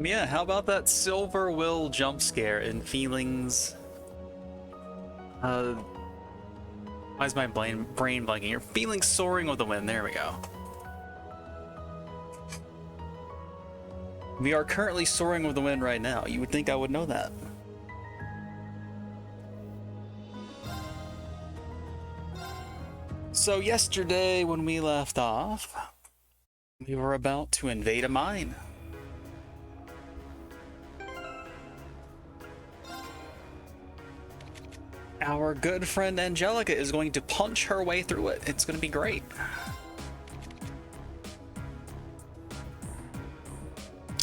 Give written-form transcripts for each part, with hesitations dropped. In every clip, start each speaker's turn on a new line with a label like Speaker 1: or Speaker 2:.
Speaker 1: Yeah, how about that Silver Will jump scare in Feelings? Why is my brain blanking here? Feelings Soaring with the Wind, there we go. We are currently soaring with the wind right now. You would think I would know that. So yesterday when we left off, we were about to invade a mine. Our good friend Angelica is going to punch her way through it. It's going to be great.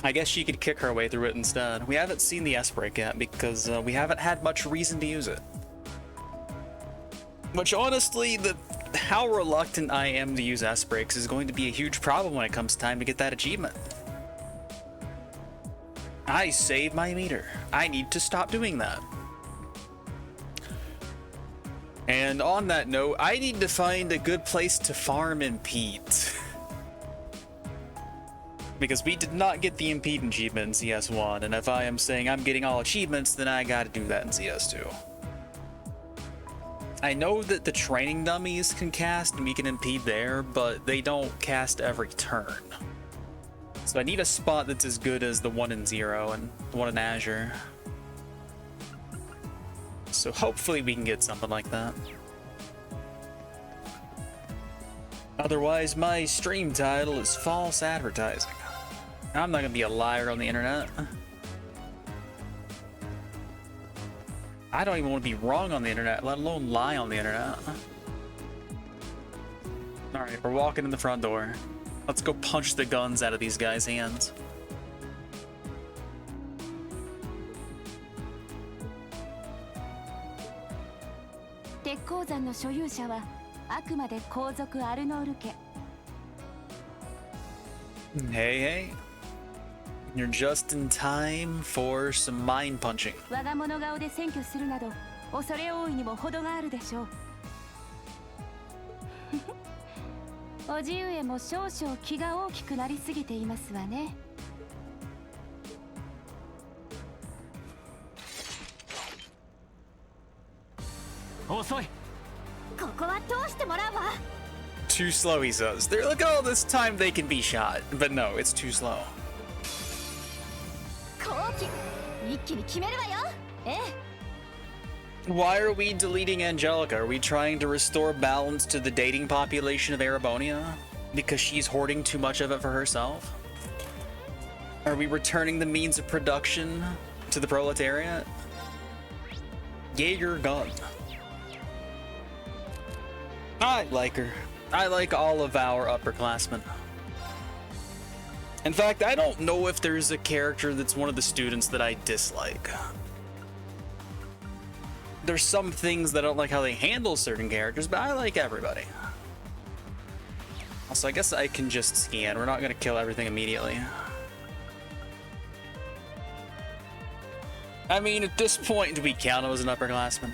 Speaker 1: I guess she could kick her way through it instead. We haven't seen the S-break yet because we haven't had much reason to use it. Which honestly, how reluctant I am to use S-breaks is going to be a huge problem when it comes time to get that achievement. I save my meter. I need to stop doing that. And on that note, I need to find a good place to farm impede. Because we did not get the impede achievement in CS1, and if I am saying I'm getting all achievements, then I gotta do that in CS2. I know that the training dummies can cast and we can impede there, but they don't cast every turn. So I need a spot that's as good as the one in Zero and the one in Azure. So hopefully we can get something like that. Otherwise, my stream title is false advertising. I'm not gonna be a liar on the internet. I don't even want to be wrong on the internet, let alone lie on the internet. Alright, we're walking in the front door. Let's go punch the guns out of these guys' hands. Hey, hey. You're just in time for some mind punching. Too slow, he says. Look at all this time they can be shot. But no, it's too slow. Why are we deleting Angelica? Are we trying to restore balance to the dating population of Erebonia? Because she's hoarding too much of it for herself? Are we returning the means of production to the proletariat? Jaeger gun. I like her. I like all of our upperclassmen. In fact, I don't know if there's a character that's one of the students that I dislike. There's some things that I don't like how they handle certain characters, but I like everybody. Also, I guess I can just scan. We're not going to kill everything immediately. I mean, at this point, do we count him as an upperclassman?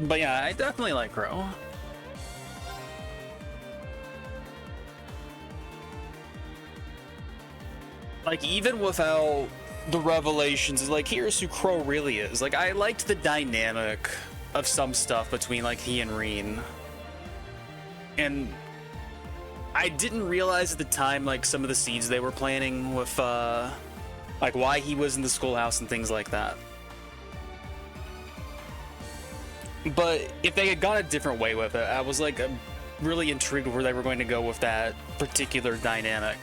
Speaker 1: But yeah, I definitely like Crow. Like, even without the revelations, like, here's who Crow really is. Like, I liked the dynamic of some stuff between, like, he and Reen. And I didn't realize at the time, like, some of the seeds they were planting with, like, why he was in the schoolhouse and things like that. But if they had gone a different way with it, I was, like, really intrigued where they were going to go with that particular dynamic.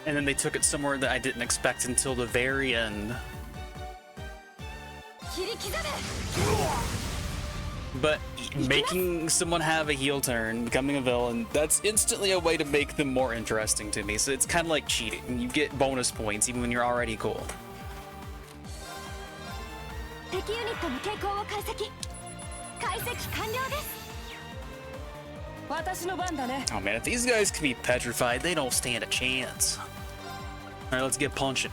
Speaker 1: And then they took it somewhere that I didn't expect until the very end. But making someone have a heel turn, becoming a villain, that's instantly a way to make them more interesting to me. So it's kind of like cheating. You get bonus points even when you're already cool. Oh man, if these guys can be petrified, they don't stand a chance. Alright, let's get punching.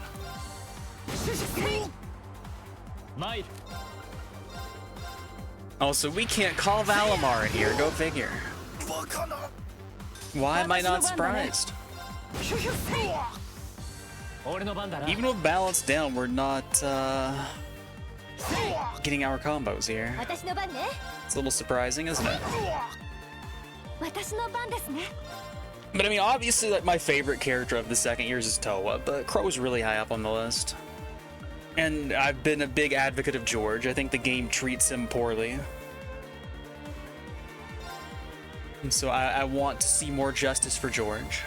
Speaker 1: Also, we can't call Valimar in here, go figure. Why am I not surprised? Even with balance down, we're not getting our combos here. It's a little surprising, isn't it? But I mean, obviously, like, my favorite character of the second years is Towa, but Crow's really high up on the list. And I've been a big advocate of George. I think the game treats him poorly. And so I want to see more justice for George.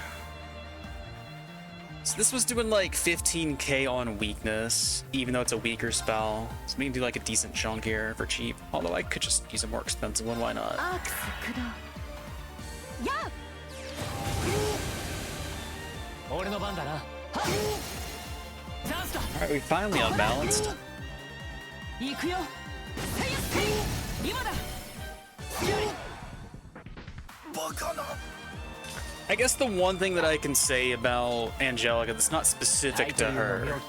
Speaker 1: So this was doing like 15k on weakness, even though it's a weaker spell. So we can do like a decent chunk here for cheap. Although I could just use a more expensive one, why not? Alright, we finally unbalanced. I guess the one thing that I can say about Angelica that's not specific to her.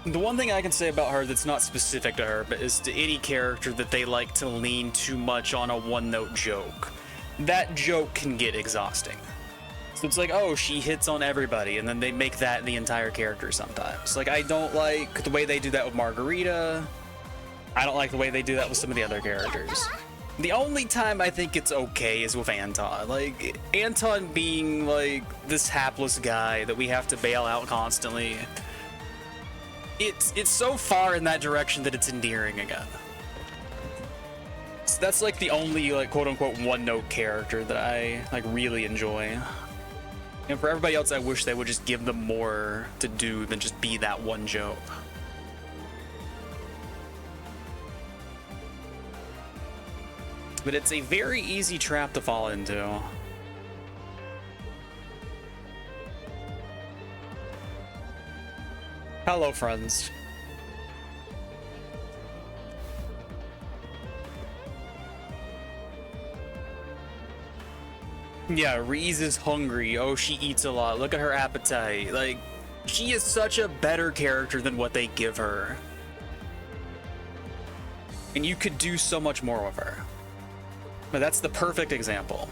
Speaker 1: The one thing I can say about her that's not specific to her, but is to any character that they like to lean too much on a one-note joke. That joke can get exhausting. So it's like, oh, she hits on everybody, and then they make that the entire character sometimes. Like, I don't like the way they do that with Margarita. I don't like the way they do that with some of the other characters. The only time I think it's okay is with Anton. Like, Anton being, like, this hapless guy that we have to bail out constantly. It's so far in that direction that it's endearing again. So that's, like, the only, like, quote-unquote one-note character that I, like, really enjoy. And for everybody else, I wish they would just give them more to do than just be that one joke. But it's a very easy trap to fall into. Hello, friends. Yeah, Reese is hungry. Oh, she eats a lot. Look at her appetite. Like, she is such a better character than what they give her. And you could do so much more with her. But that's the perfect example.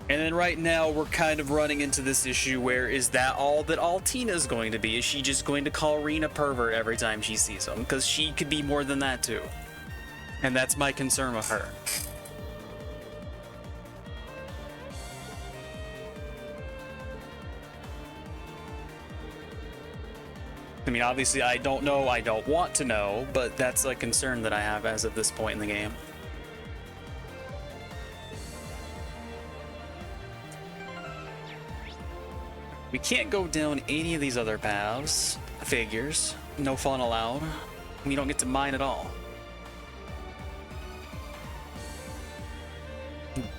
Speaker 1: And then right now we're kind of running into this issue where is that all that Altina's going to be? Is she just going to call Reen a pervert every time she sees him? Because she could be more than that too. And that's my concern with her. I mean, obviously, I don't know, I don't want to know, but that's a concern that I have as of this point in the game. We can't go down any of these other paths. Figures. No fun allowed. We don't get to mine at all.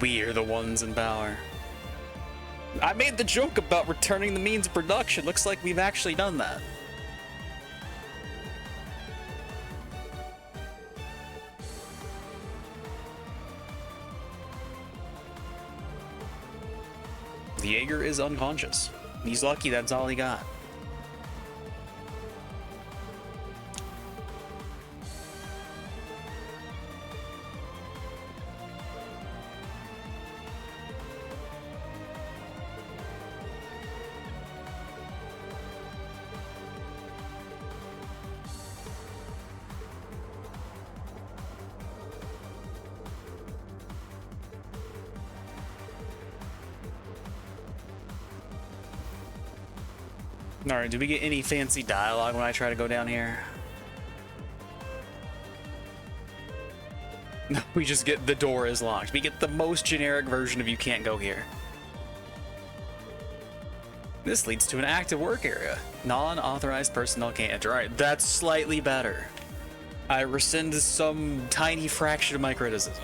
Speaker 1: We are the ones in power. I made the joke about returning the means of production. Looks like we've actually done that. The Jaeger is unconscious. He's lucky that's all he got. Alright, do we get any fancy dialogue when I try to go down here? No, we just get the door is locked. We get the most generic version of you can't go here. This leads to an active work area. Non-authorized personnel can't enter. Alright, that's slightly better. I rescind some tiny fraction of my criticism.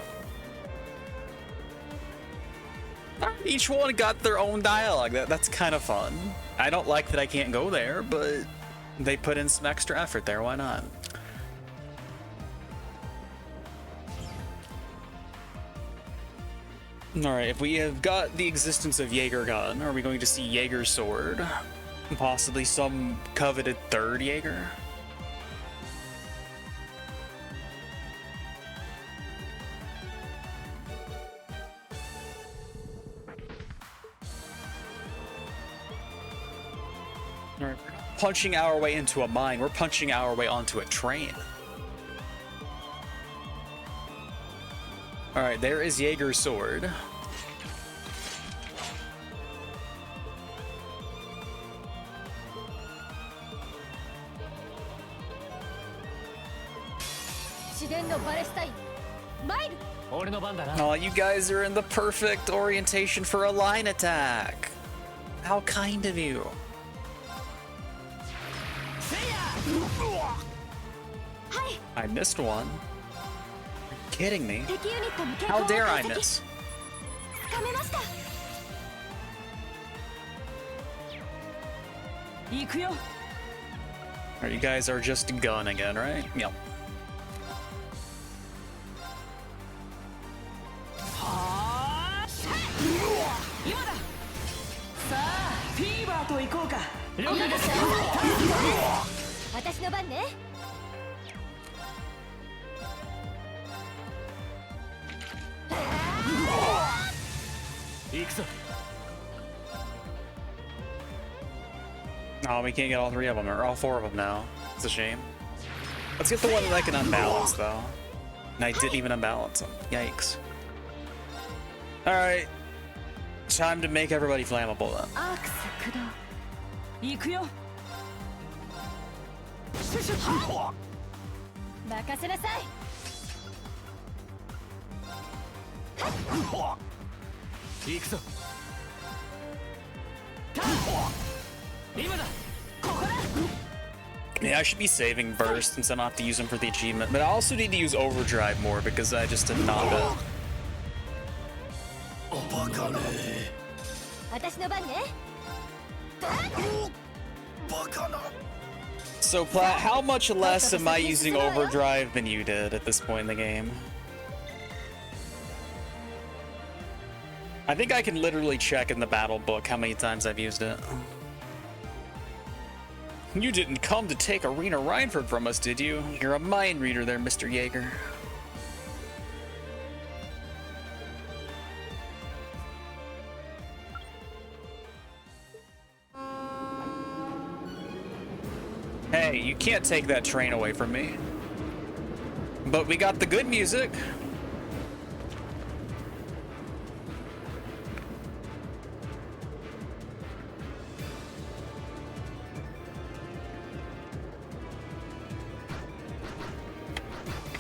Speaker 1: Each one got their own dialogue. That's kind of fun. I don't like that I can't go there, but they put in some extra effort there. Why not? Alright, if we have got the existence of Jaeger gun, are we going to see Jaeger's sword? Possibly some coveted third Jaeger? All right, we're not punching our way into a mine. We're punching our way onto a train. All right, there is Jaeger's sword. Oh, you guys are in the perfect orientation for a line attack. How kind of you. I missed one. Are you kidding me? How dare I miss? Alright, you guys are just gun again, right? Yep. Oh, we can't get all three of them, or all four of them now. It's a shame. Let's get the one that I can unbalance, though. And I didn't even unbalance them. Yikes. Alright. Time to make everybody flammable, then. Yeah, I should be saving burst since I don't have to use them for the achievement, but I also need to use overdrive more because I just did not it. So, Plat, how much less am I using overdrive than you did at this point in the game? I think I can literally check in the battle book how many times I've used it. You didn't come to take Arena Reinford from us, did you? You're a mind reader there, Mr. Jaeger. Hey, you can't take that train away from me. But we got the good music.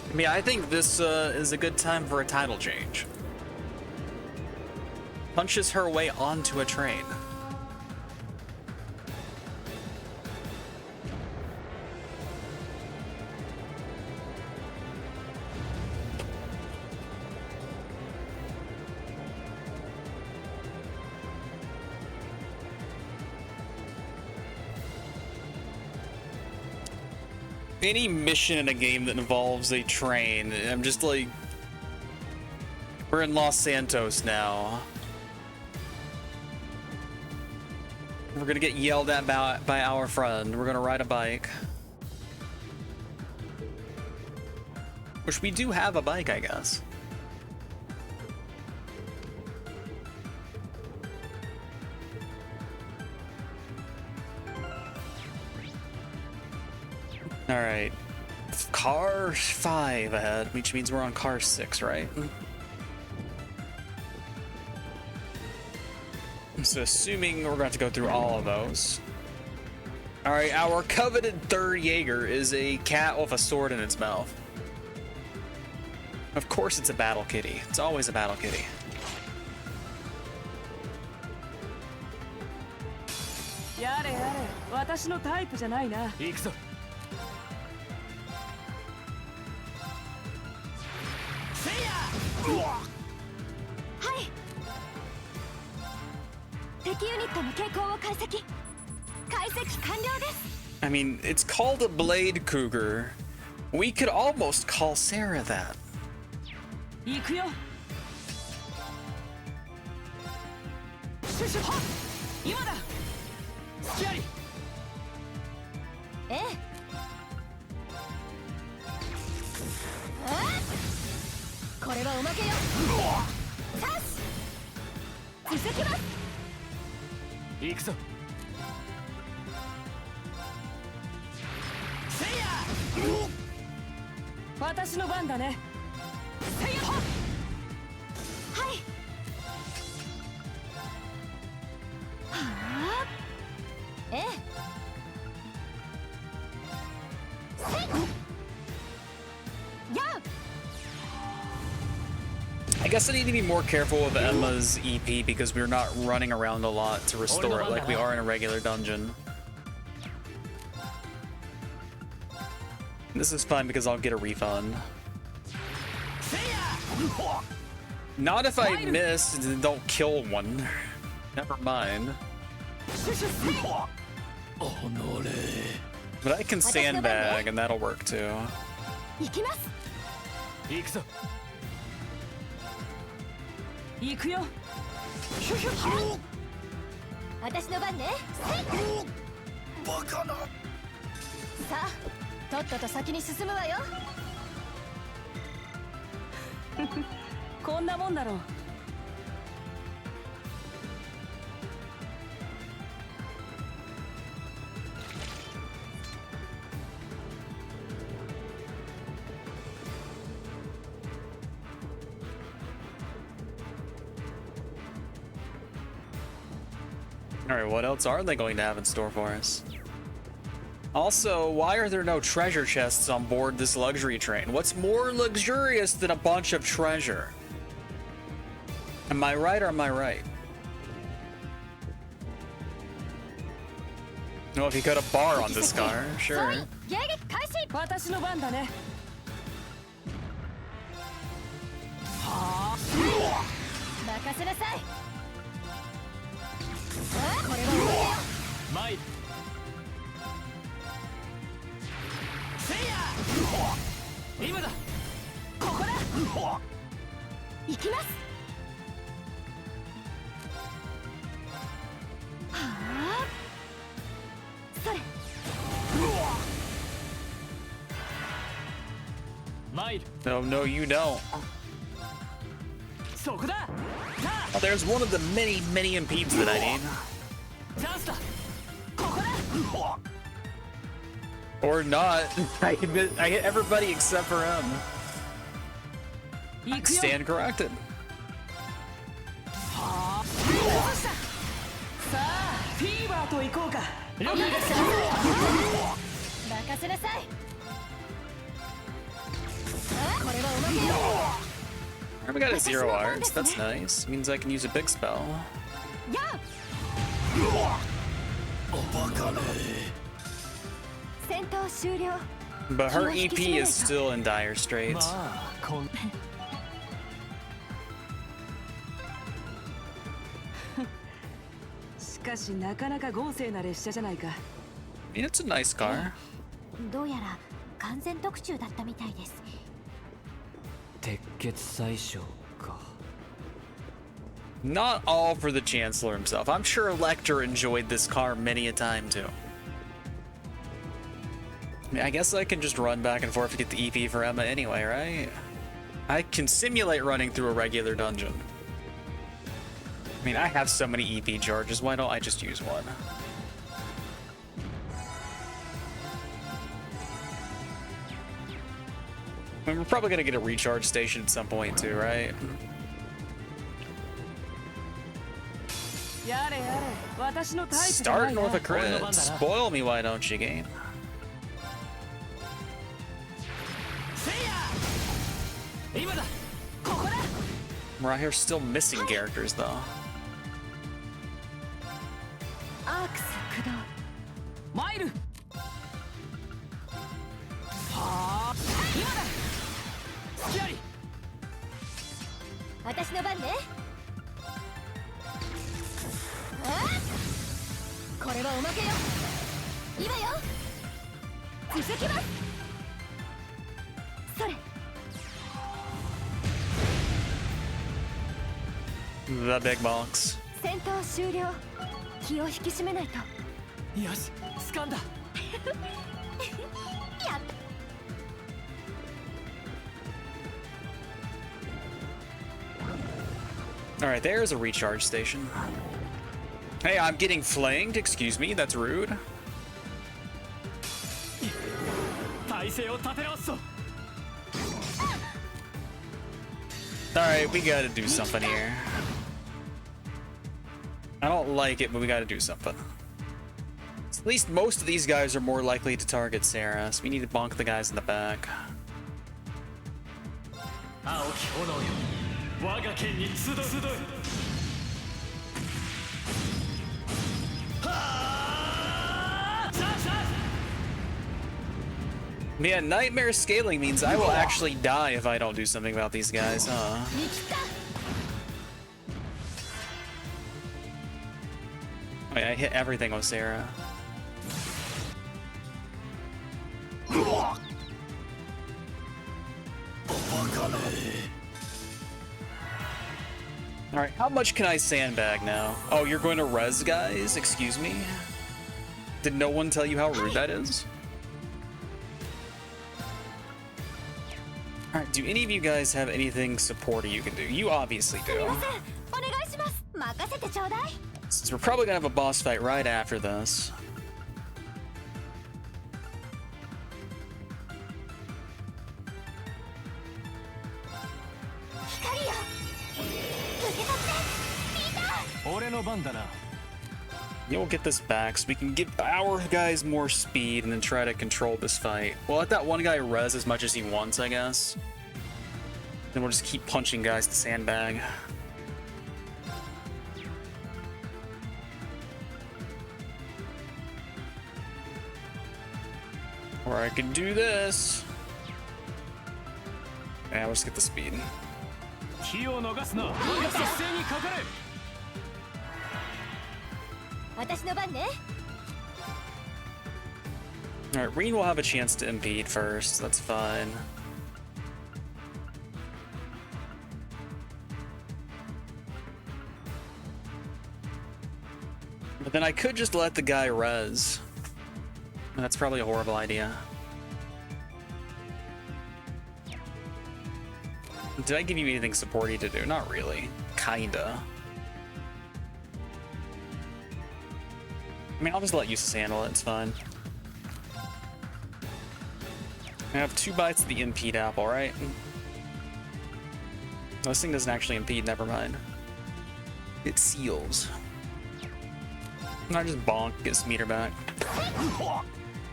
Speaker 1: I mean, I think this is a good time for a title change. Punches her way onto a train. Any mission in a game that involves a train, I'm just like, we're in Los Santos now. We're gonna get yelled at by our friend. We're gonna ride a bike. Which we do have a bike, I guess. All right, car 5 ahead, which means we're on car 6, right? So assuming we're going to go through all of those. All right, our coveted third Jaeger is a cat with a sword in its mouth. Of course it's a battle kitty. It's always a battle kitty. I mean, it's called a blade cougar. We could almost call Sarah that.
Speaker 2: 私の番だね。はい。はあ。ええ。
Speaker 1: I guess I need to be more careful with Emma's EP because we're not running around a lot to restore it like we are in a regular dungeon. This is fine because I'll get a refund. Not if I miss and don't kill one. Never mind. But I can sandbag and that'll work too. Alright, what else are they going to have in store for us? Also, why are there no treasure chests on board this luxury train? What's more luxurious than a bunch of treasure? Am I right or am I right? No, if you got a bar on this car, sure. No, no, you don't. Oh, there's one of the many, many impedes that I need. Or not. I hit everybody except for him. Stand corrected. We got a 0 arts. That's nice. Means I can use a big spell. But her EP is still in dire straits. I mean, it's a nice car. Not all for the Chancellor himself. I'm sure Lecter enjoyed this car many a time too. I mean, I guess I can just run back and forth to get the EP for Emma anyway, right? I can simulate running through a regular dungeon. I mean, I have so many EP charges, why don't I just use one? I mean, we're probably gonna get a recharge station at some point too, right? Starting with a crit. Spoil me, why don't you, game? We're out here still missing characters, though. The big box. Alright, there's a recharge station. Hey, I'm getting flanked. Excuse me, that's rude. Alright, we gotta do something here. I don't like it, but we gotta do something. At least most of these guys are more likely to target Sarah, so we need to bonk the guys in the back. Man, nightmare scaling means I will actually die if I don't do something about these guys, huh? Wait, I hit everything with Sarah. Alright, how much can I sandbag now? Oh, you're going to res guys? Excuse me? Did no one tell you how rude that is? Alright, do any of you guys have anything supporty you can do? You obviously do. Since we're probably gonna have a boss fight right after this. You'll get this back so we can give our guys more speed and then try to control this fight. We'll let that one guy res as much as he wants, I guess. Then we'll just keep punching guys to sandbag. Or I can do this. Yeah, we'll just get the speed. Alright, Reen will have a chance to impede first, that's fine. But then I could just let the guy res. That's probably a horrible idea. Did I give you anything supporty to do? Not really. Kinda. I mean, I'll just let Eustace handle it, it's fine. I have 2 bites of the impede apple, right? This thing doesn't actually impede, never mind. It seals. And I just bonk, get some meter back.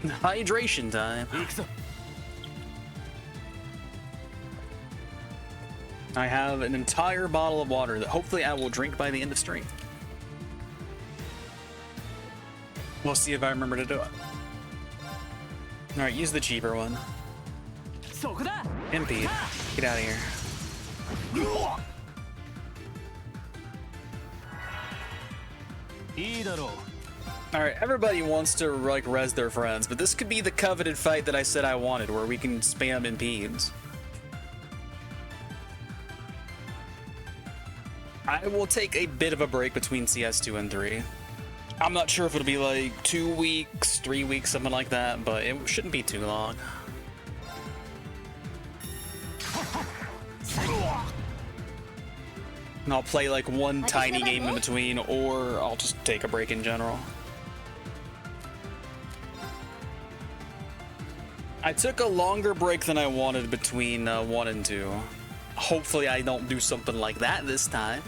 Speaker 1: Hydration time. I have an entire bottle of water that hopefully I will drink by the end of stream. We'll see if I remember to do it. Alright, use the cheaper one. Impede. Get out of here. Alright, everybody wants to like res their friends, but this could be the coveted fight that I said I wanted, where we can spam impedes. I will take a bit of a break between CS2 and 3. I'm not sure if it'll be like 2 weeks, 3 weeks, something like that, but it shouldn't be too long. And I'll play like one tiny game in between, or I'll just take a break in general. I took a longer break than I wanted between 1 and 2. Hopefully I don't do something like that this time,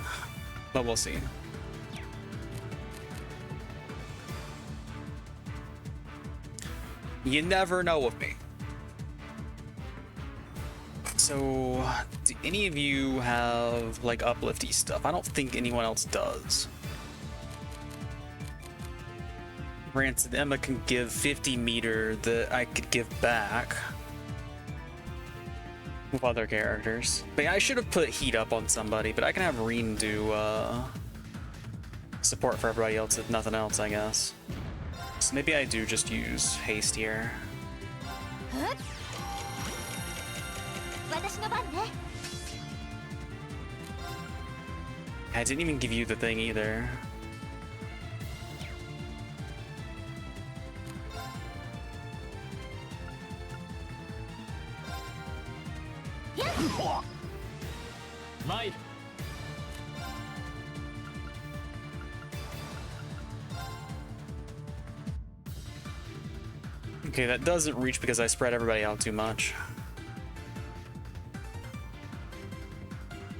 Speaker 1: but we'll see. You never know with me. So, do any of you have like uplifty stuff? I don't think anyone else does. Granted, Emma can give 50 meter that I could give back with other characters. But yeah, I should have put heat up on somebody, but I can have Reen do support for everybody else if nothing else, I guess. So maybe I do just use haste here. I didn't even give you the thing either. Okay, that doesn't reach because I spread everybody out too much.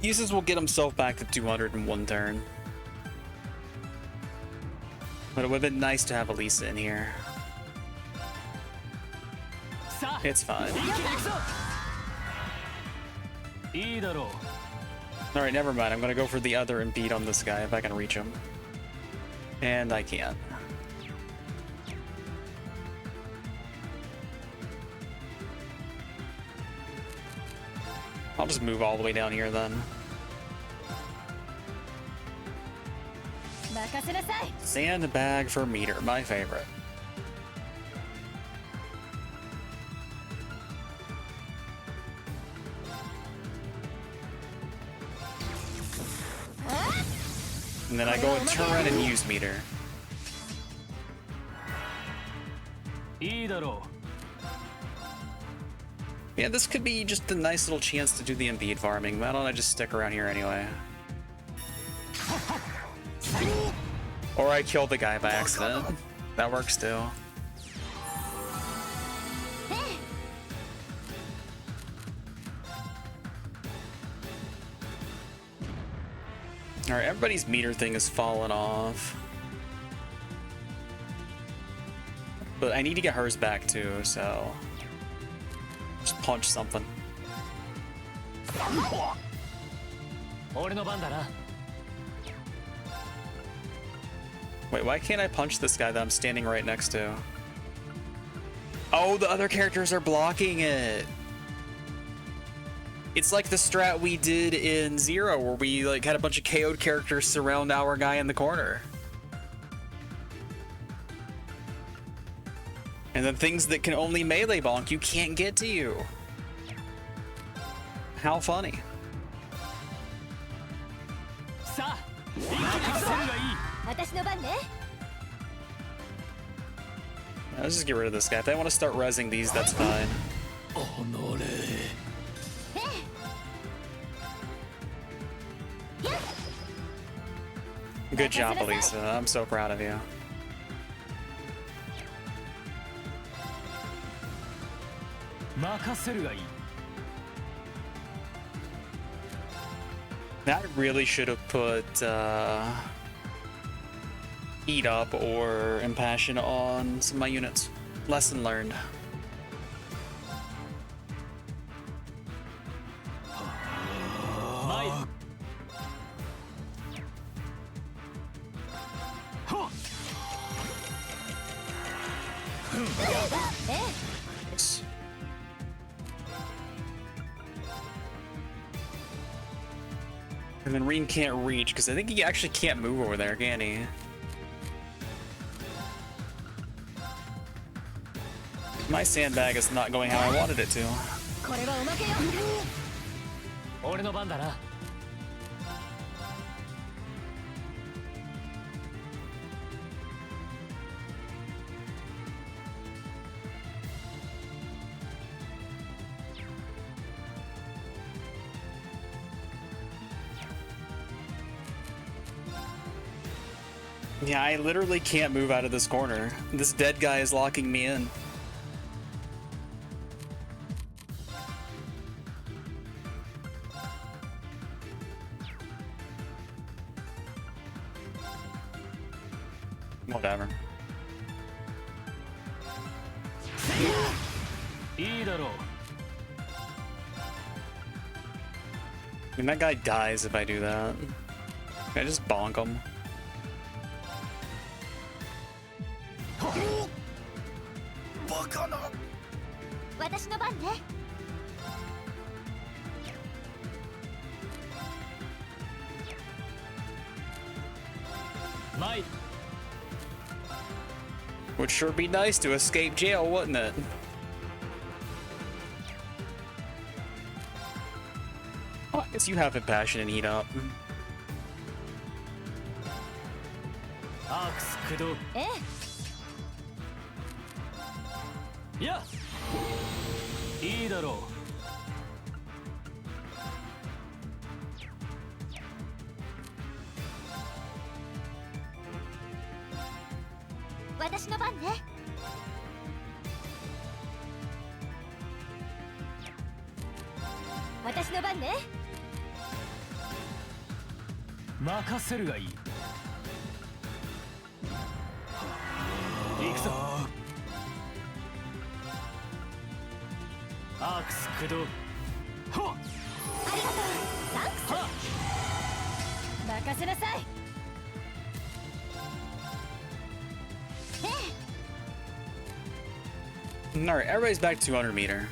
Speaker 1: Uses will get himself back to 200 in one turn. But it would have been nice to have Elisa in here. It's fine. Alright, never mind. I'm gonna go for the other impede on this guy if I can reach him. And I can't. I'll just move all the way down here then. Sandbag for meter, my favorite. And then I go and turn and use meter. Yeah, this could be just a nice little chance to do the impede farming. Why don't I just stick around here anyway? Or I kill the guy by accident. That works too. Alright, everybody's meter thing has fallen off. But I need to get hers back too, so... just punch something. Wait, why can't I punch this guy that I'm standing right next to? Oh, the other characters are blocking it! It's like the strat we did in Zero, where we like had a bunch of KO'd characters surround our guy in the corner. And then things that can only melee bonk you can't get to you. How funny. Let's just get rid of this guy. If they want to start rezzing these, that's fine. Good job, Elisa. I'm so proud of you. I really should have put Eat Up or Impassion on some of my units. Lesson learned. And then Reen can't reach, because I think he actually can't move over there, can he? My sandbag is not going how I wanted it to. Yeah, I literally can't move out of this corner. This dead guy is locking me in. Whatever. I mean, that guy dies if I do that. Can I just bonk him? Would sure be nice to escape jail, wouldn't it? Oh, I guess you have Impassion and Eat Up.
Speaker 3: Yeah. 任せるがいい。行くぞ。アークス駆動。はっ。
Speaker 2: ありがとう。サンクス。任せなさい。
Speaker 1: Alright, everybody's back 200 meter.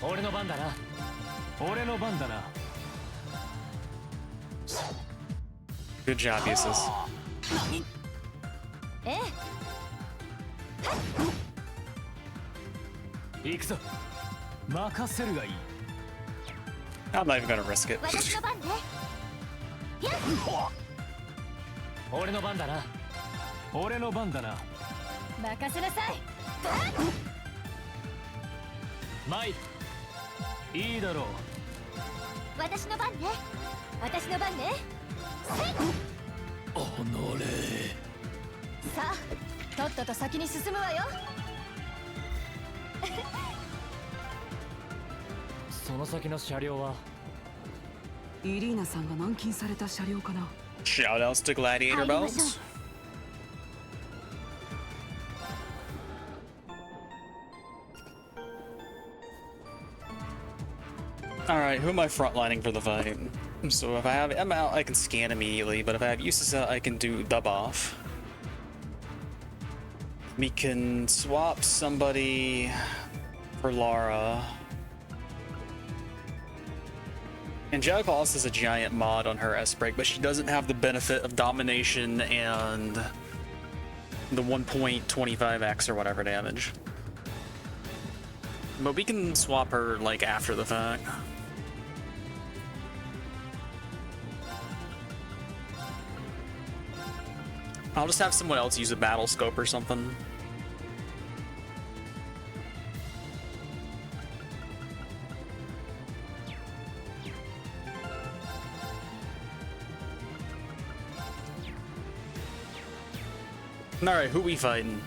Speaker 3: 俺の番だな。俺の番だな。
Speaker 1: Good job, Usus.
Speaker 3: 行くぞ。任せるがいい。
Speaker 1: I'm not even gonna risk it.
Speaker 2: 私の番ね。
Speaker 3: 俺の番だな。俺の番だな。
Speaker 2: 任せなさい。
Speaker 3: マイル、いいだろう。
Speaker 2: 私の番ね。私の番ね。
Speaker 3: おのれ。
Speaker 2: さあ、とっとと先に進むわよ。
Speaker 3: その先の車両は
Speaker 4: イリーナさんが軟禁された車両かな。
Speaker 1: Shoutouts to Gladiator Belts. Alright, who am I frontlining for the fight? So if I have M out, I can scan immediately, but if I have Usus out, I can do dub off. We can swap somebody for Lara. Angelica also has a giant mod on her S-Break, but she doesn't have the benefit of domination and the 1.25x or whatever damage. But we can swap her like after the fact. I'll just have someone else use a battle scope or something. Alright, who we fighting?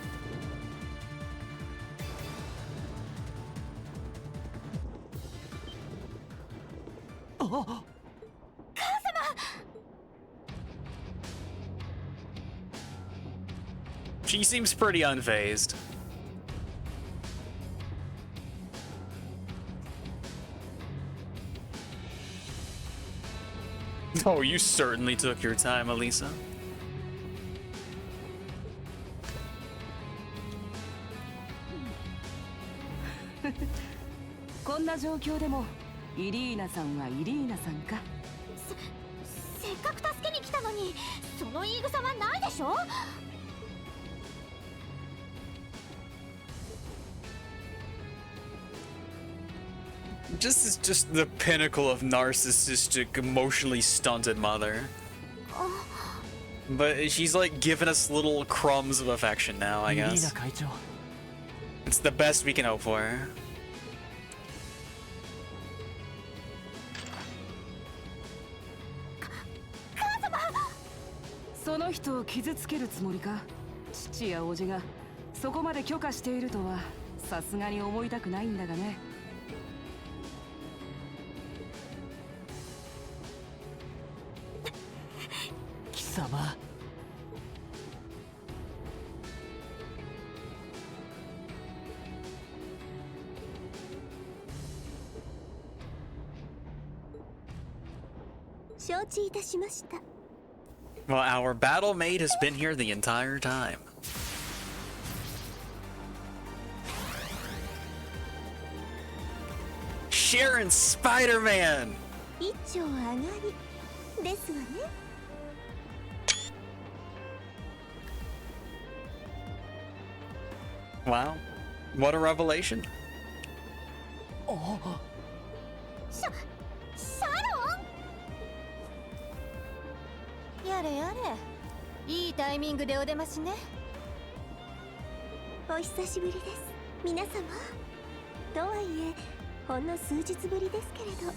Speaker 4: Oh.
Speaker 1: She seems pretty unfazed. Oh, you certainly took your time, Elisa.
Speaker 4: こんな状況でもイリーナさんはイリーナさんか。
Speaker 2: せっかく助けに来たのに、その言い草はないでしょ。
Speaker 1: Just the pinnacle of narcissistic, emotionally stunted mother. But she's like giving us little crumbs of affection now, I guess. It's the best we can hope for.
Speaker 4: その人を傷つけるつもりか。父や叔父がそこまで許可しているとはさすがに思いたくないんだがね。
Speaker 3: 貴様。
Speaker 2: 承知いたしました。
Speaker 1: Well, our battle mate has been here the entire time. Sharon Spider-Man!
Speaker 2: 一丁上がりですわね。
Speaker 1: Wow. What a revelation.
Speaker 2: シャロン。やれやれ、いいタイミングでお出ましね。お久しぶりです皆様。とはいえほんの数日ぶりですけれど。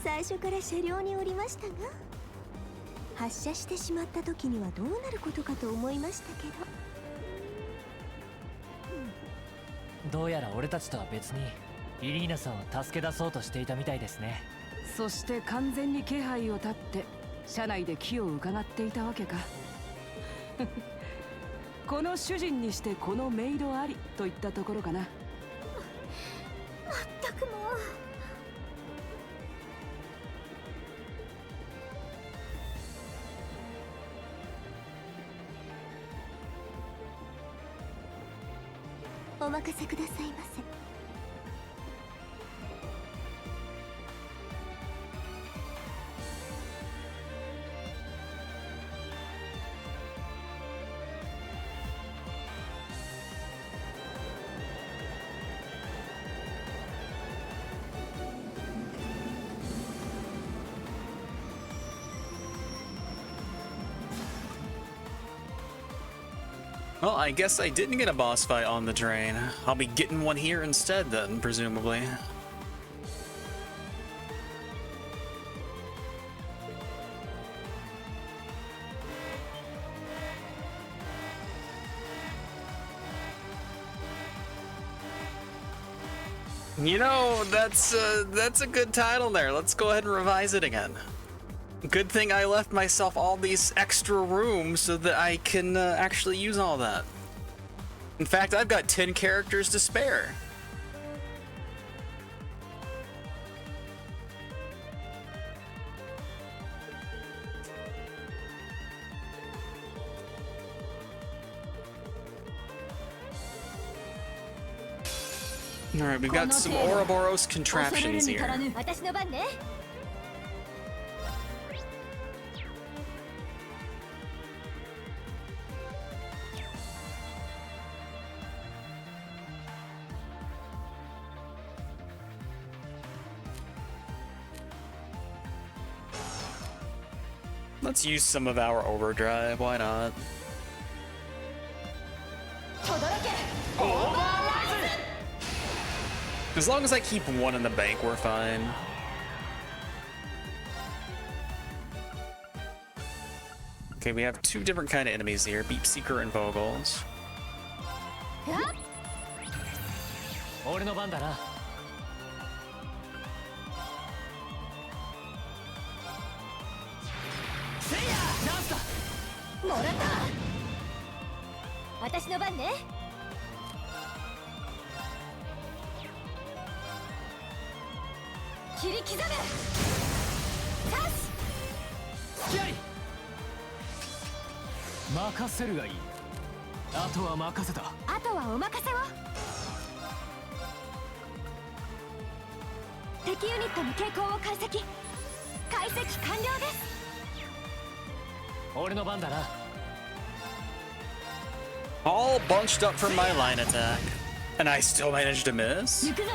Speaker 2: 最初から車両におりましたが、発車してしまった時にはどうなることかと思いましたけど。
Speaker 3: どうやら俺たちとは別にイリーナさんを助け出そうとしていたみたいですね。
Speaker 4: そして完全に気配を立って車内で気を伺っていたわけか。この主人にしてこのメイドありといったところかな。
Speaker 2: まったくもうお任せくださいませ。
Speaker 1: Well, I guess I didn't get a boss fight on the train. I'll be getting one here instead then, presumably. You know, that's a good title there. Let's go ahead and revise it again. Good thing I left myself all these extra rooms so that I can actually use all that. In fact, I've got 10 characters to spare. Alright, we've got some Ouroboros contraptions here.
Speaker 2: 私の番ね。
Speaker 1: Let's use some of our overdrive, why not? As long as I keep one in the bank, we're fine. Okay, we have two different kind of enemies here, Beep Seeker and Vogels.
Speaker 3: 俺の番だな。せいや、チャンスだ。
Speaker 2: もらった。私の番ね。切り刻め。チャンス。
Speaker 3: 隙あり。任せるがいい。あとは任せた。
Speaker 2: あとはお任せを。敵ユニットの傾向を解析。解析完了です。
Speaker 3: 俺の番だな。
Speaker 1: All bunched up for my line attack, and I still managed to miss.
Speaker 2: 行くぞ。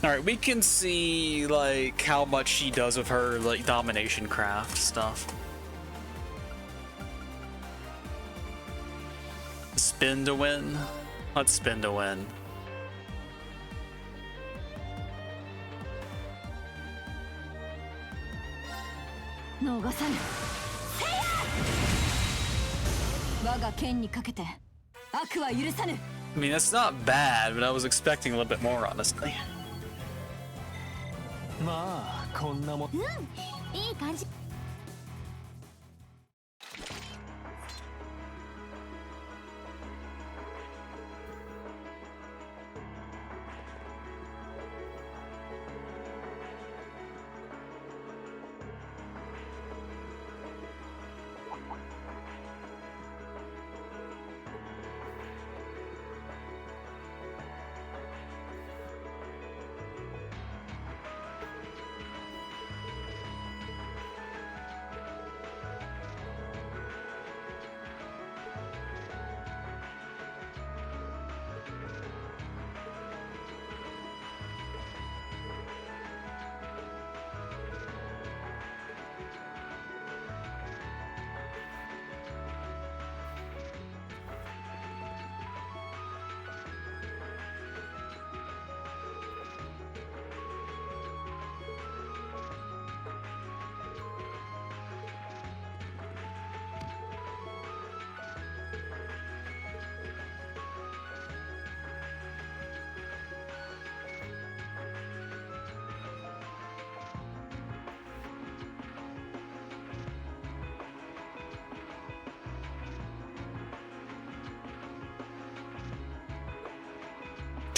Speaker 1: All right, we can see like how much she does with her like domination craft stuff. Spin to win. Let's spin to win.
Speaker 2: 逃さぬ。我が剣にかけて悪は許さぬ。
Speaker 1: I mean, that's not bad, but I was expecting a little bit more, honestly.
Speaker 3: まあこんなもん。
Speaker 2: うん、いい感じ。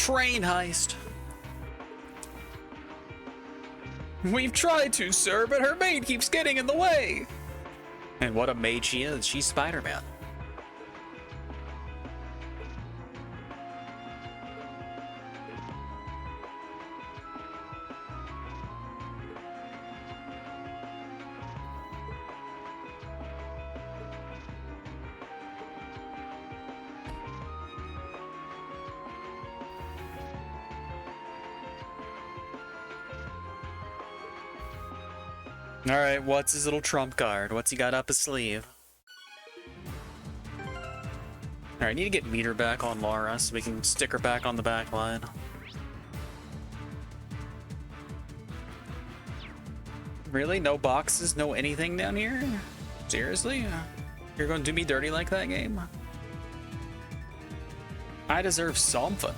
Speaker 1: train heist. We've tried to, sir, but her maid keeps getting in the way. And what a maid she is. She's Spider-Man. Alright, what's his little trump card? What's he got up his sleeve? Alright, I need to get meter back on Laura so we can stick her back on the back line. Really? No boxes? No anything down here? Seriously? You're going to do me dirty like that, game? I deserve something.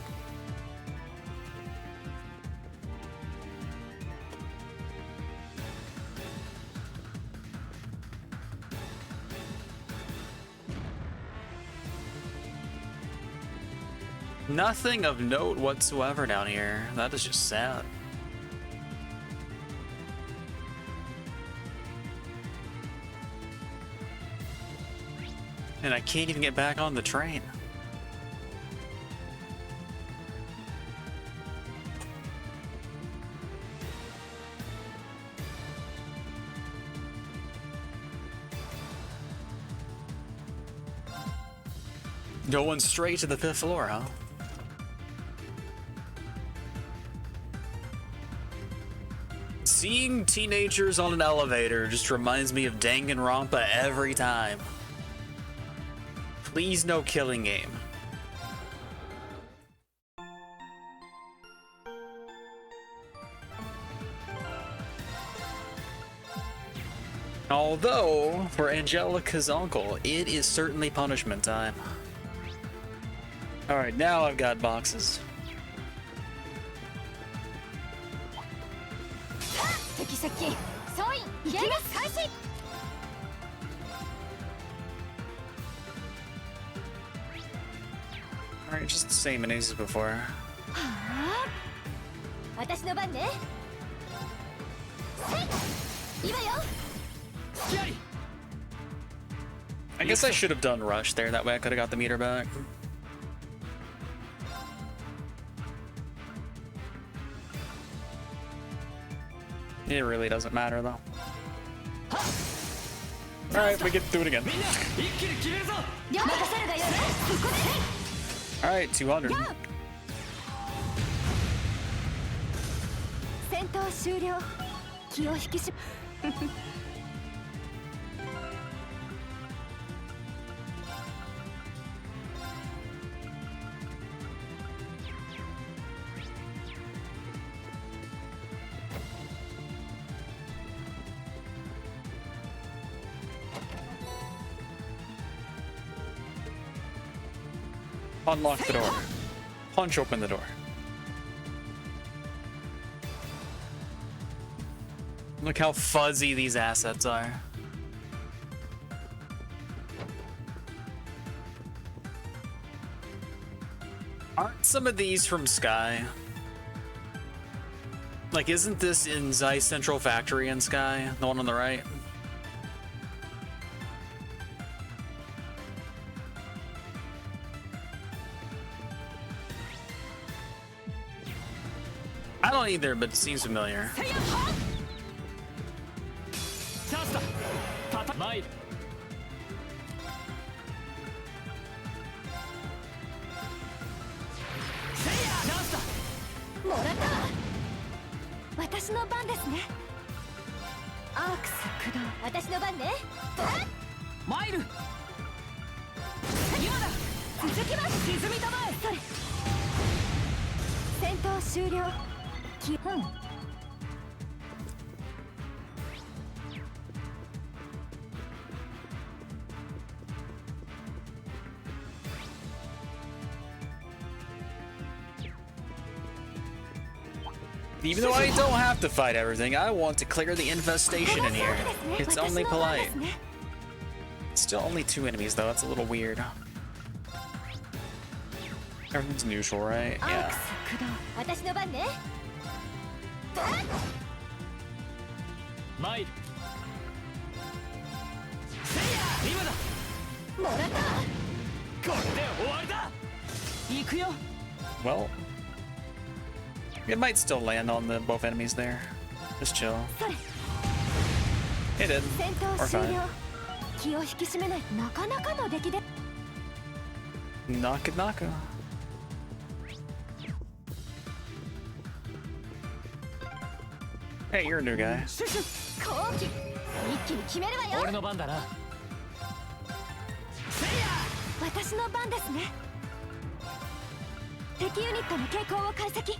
Speaker 1: Nothing of note whatsoever down here. That is just sad. And I can't even get back on the train. Going straight to the 5th floor, huh? Seeing teenagers on an elevator just reminds me of Danganronpa every time. Please no killing game. Although, for Angelica's uncle, it is certainly punishment time. Alright, now I've got boxes.
Speaker 2: Kiseki,
Speaker 1: Alright, just the same enemies as before. I guess I should have done rush there, that way I could have got the meter back. It really doesn't matter though. Alright, we get to do it again. Alright, 200. Unlock the door. Punch open the door. Look how fuzzy these assets are. Aren't some of these from Sky? Like, isn't this in Zeiss Central Factory in Sky? The one on the right? I don't either, but it seems familiar. Even though I don't have to fight everything, I want to clear the infestation in here. It's only polite. Still only 2 enemies though, that's a little weird. Everything's neutral, right? Yeah.
Speaker 2: 私の番ね。
Speaker 3: 参る。せいや、今だ。
Speaker 2: もらった。
Speaker 3: これで終わりだ。
Speaker 4: 行くよ。
Speaker 1: Well, it might still land on the both enemies there. Just chill.
Speaker 2: それ。
Speaker 1: It did.
Speaker 2: 戦闘
Speaker 1: Or
Speaker 2: 終
Speaker 1: fine.
Speaker 2: 了。気を引き締めない。なかなかの出来で。
Speaker 1: Naka naka. Hey, you're a new guy.
Speaker 2: 後期。一気に決めるわよ。
Speaker 3: 俺の番だな。せいや。
Speaker 2: 私の番ですね。敵ユニットの傾向を解析。つ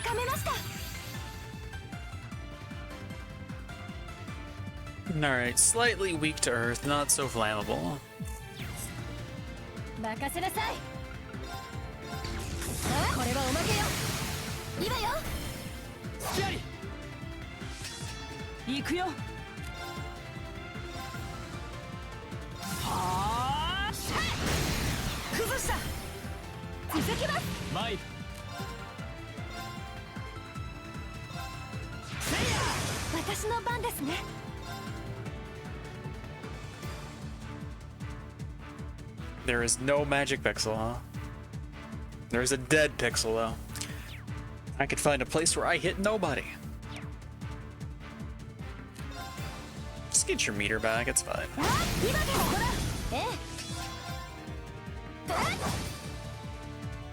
Speaker 2: かめました。
Speaker 1: Alright, slightly weak to earth, not so flammable.
Speaker 2: 任せなさい。これはおまけよ。今よ。
Speaker 3: 隙あり。
Speaker 4: 行くよ。はあ。崩した。
Speaker 2: 続きます。
Speaker 3: 参る。
Speaker 2: せいや。私の番ですね。
Speaker 1: There is no magic pixel, huh? There's a dead pixel, though. I could find a place where I hit nobody. Just get your meter back, it's fine.
Speaker 2: 今でもほら。ええ。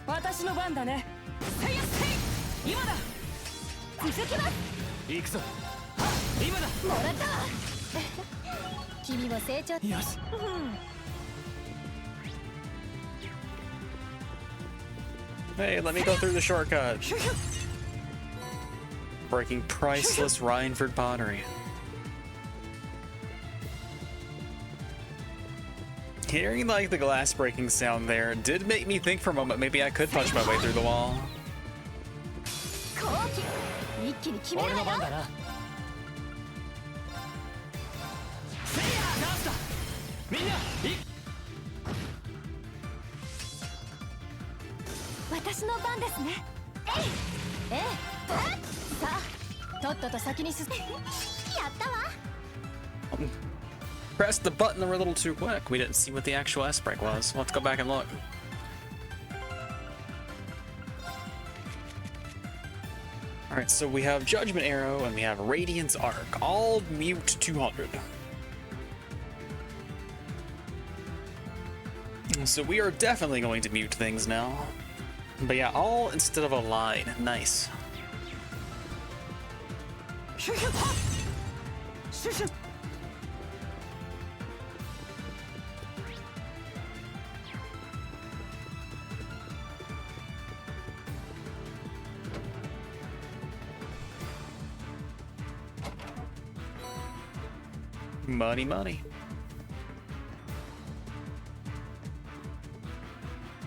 Speaker 4: 私の番だね。せいやせい。今だ。
Speaker 2: 続きます。
Speaker 3: 行くぞ。今だ。
Speaker 2: もらったわ。君も成長。
Speaker 3: よし。
Speaker 1: Hey, let me go through the shortcut. Breaking priceless Rhineford pottery. Hearing like the glass breaking sound there did make me think for a moment maybe I could punch my way through the wall.
Speaker 2: 後期。一気に決めるわよ。
Speaker 3: 俺の番だな。せいや、ナースだ。みんな、
Speaker 2: 私の番ですね。えい。ええ。さあ、とっとと先に進め。やったわ。
Speaker 1: Pressed the button a little too quick. We didn't see what the actual S break was. Let's go back and look. Alright, so we have Judgment Arrow and we have Radiance Arc, all mute 200. So we are definitely going to mute things now. But yeah, all instead of a line. Nice. Money, money.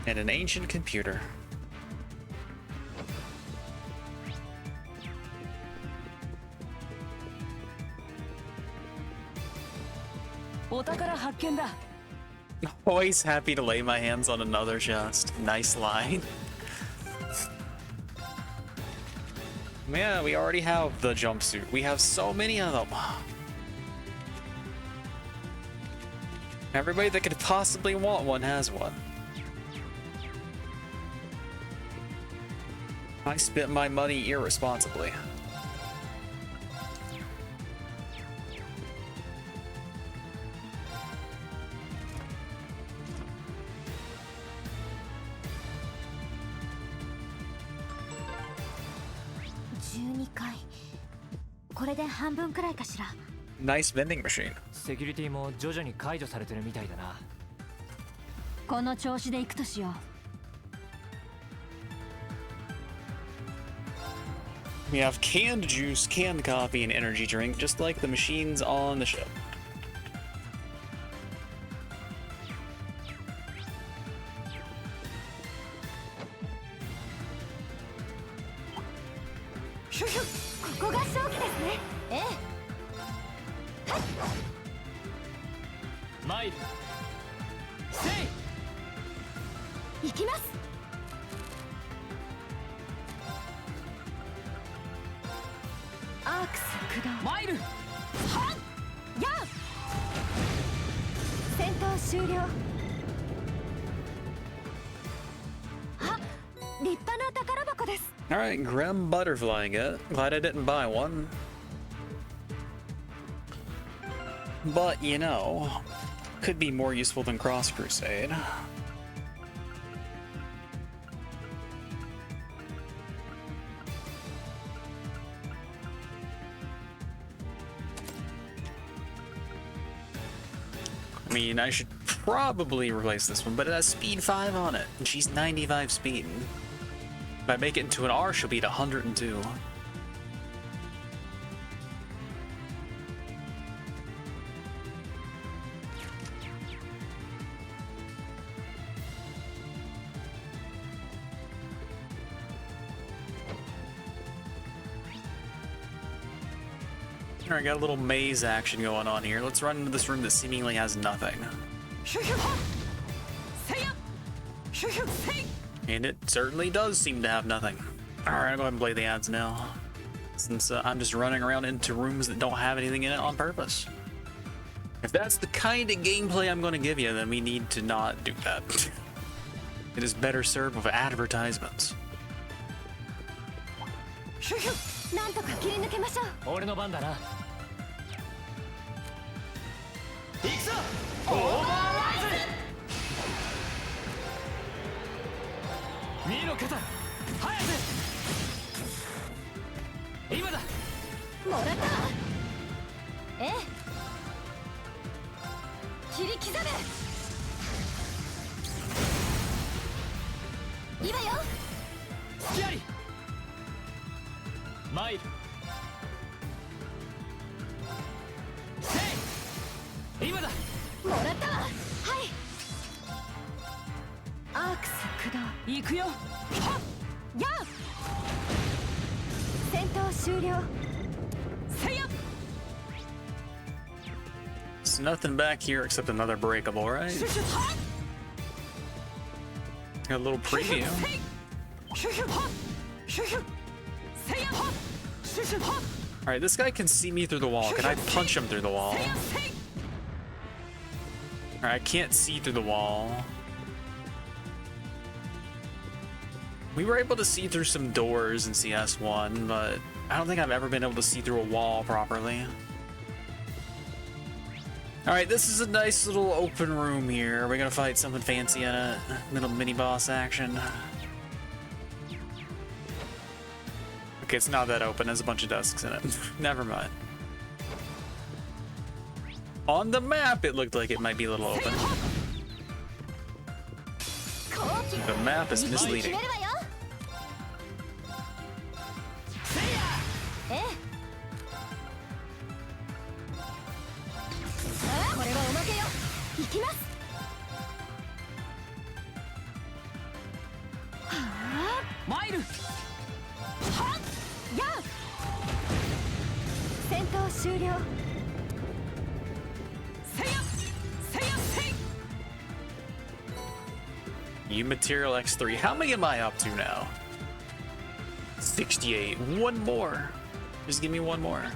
Speaker 1: And an ancient computer. Always happy to lay my hands on another chest. Nice line. Yeah, we already have the jumpsuit. We have so many of them. Everybody that could possibly want one has one. I spent my money irresponsibly. Nice vending machine.
Speaker 3: セキュリティも徐々に解除されてるみたいだな。
Speaker 2: この調子で行くとしよう。
Speaker 1: We have canned juice, canned coffee, and energy drink, just like the machines on the ship.
Speaker 2: 駆動
Speaker 4: 参る。
Speaker 2: はっやあ戦闘終了あ立派な宝箱です
Speaker 1: Alright, Grim Butterfly again. Glad I didn't buy one. But, you know, could be more useful than Cross Crusade. I mean, I should probably replace this one, but it has speed 5 on it, and she's 95 speed. If I make it into an R, she'll be at 102. Alright, got a little maze action going on here. Let's run into this room that seemingly has nothing. And it certainly does seem to have nothing. Alright, I'll go ahead and play the ads now. Since I'm just running around into rooms that don't have anything in it on purpose. If that's the kind of gameplay I'm going to give you, then we need to not do that. It is better served with advertisements.
Speaker 2: なんとか切り抜けましょう
Speaker 3: 俺の番だな。行くぞ。オーバーライズ。見ろ肩。早く。今だ。
Speaker 2: もらったええ切り刻めいいわよ
Speaker 3: 隙あり。参る。せい。今だ。
Speaker 2: もらったわはいアークス駆動
Speaker 4: 行くよ。はっ
Speaker 2: やあ戦闘終了
Speaker 4: せや。
Speaker 1: There's nothing back here except another breakable, right? Got a little preview. Alright, this guy can see me through the wall. Can I punch him through the wall? Alright, I can't see through the wall. We were able to see through some doors in CS1, but I don't think I've ever been able to see through a wall properly. Alright, this is a nice little open room here. Are we gonna fight something fancy in it? Little mini-boss action. Okay, it's not that open. There's a bunch of desks in it. Never mind. On the map, it looked like it might be a little open. The map is misleading.
Speaker 2: ええこれはおまけよ行きますはあ
Speaker 4: 参る。
Speaker 2: はっやあ戦闘終了
Speaker 4: せや。せやせい。
Speaker 1: You Material X3. How many am I up to now? 68. One more. Just give me one more.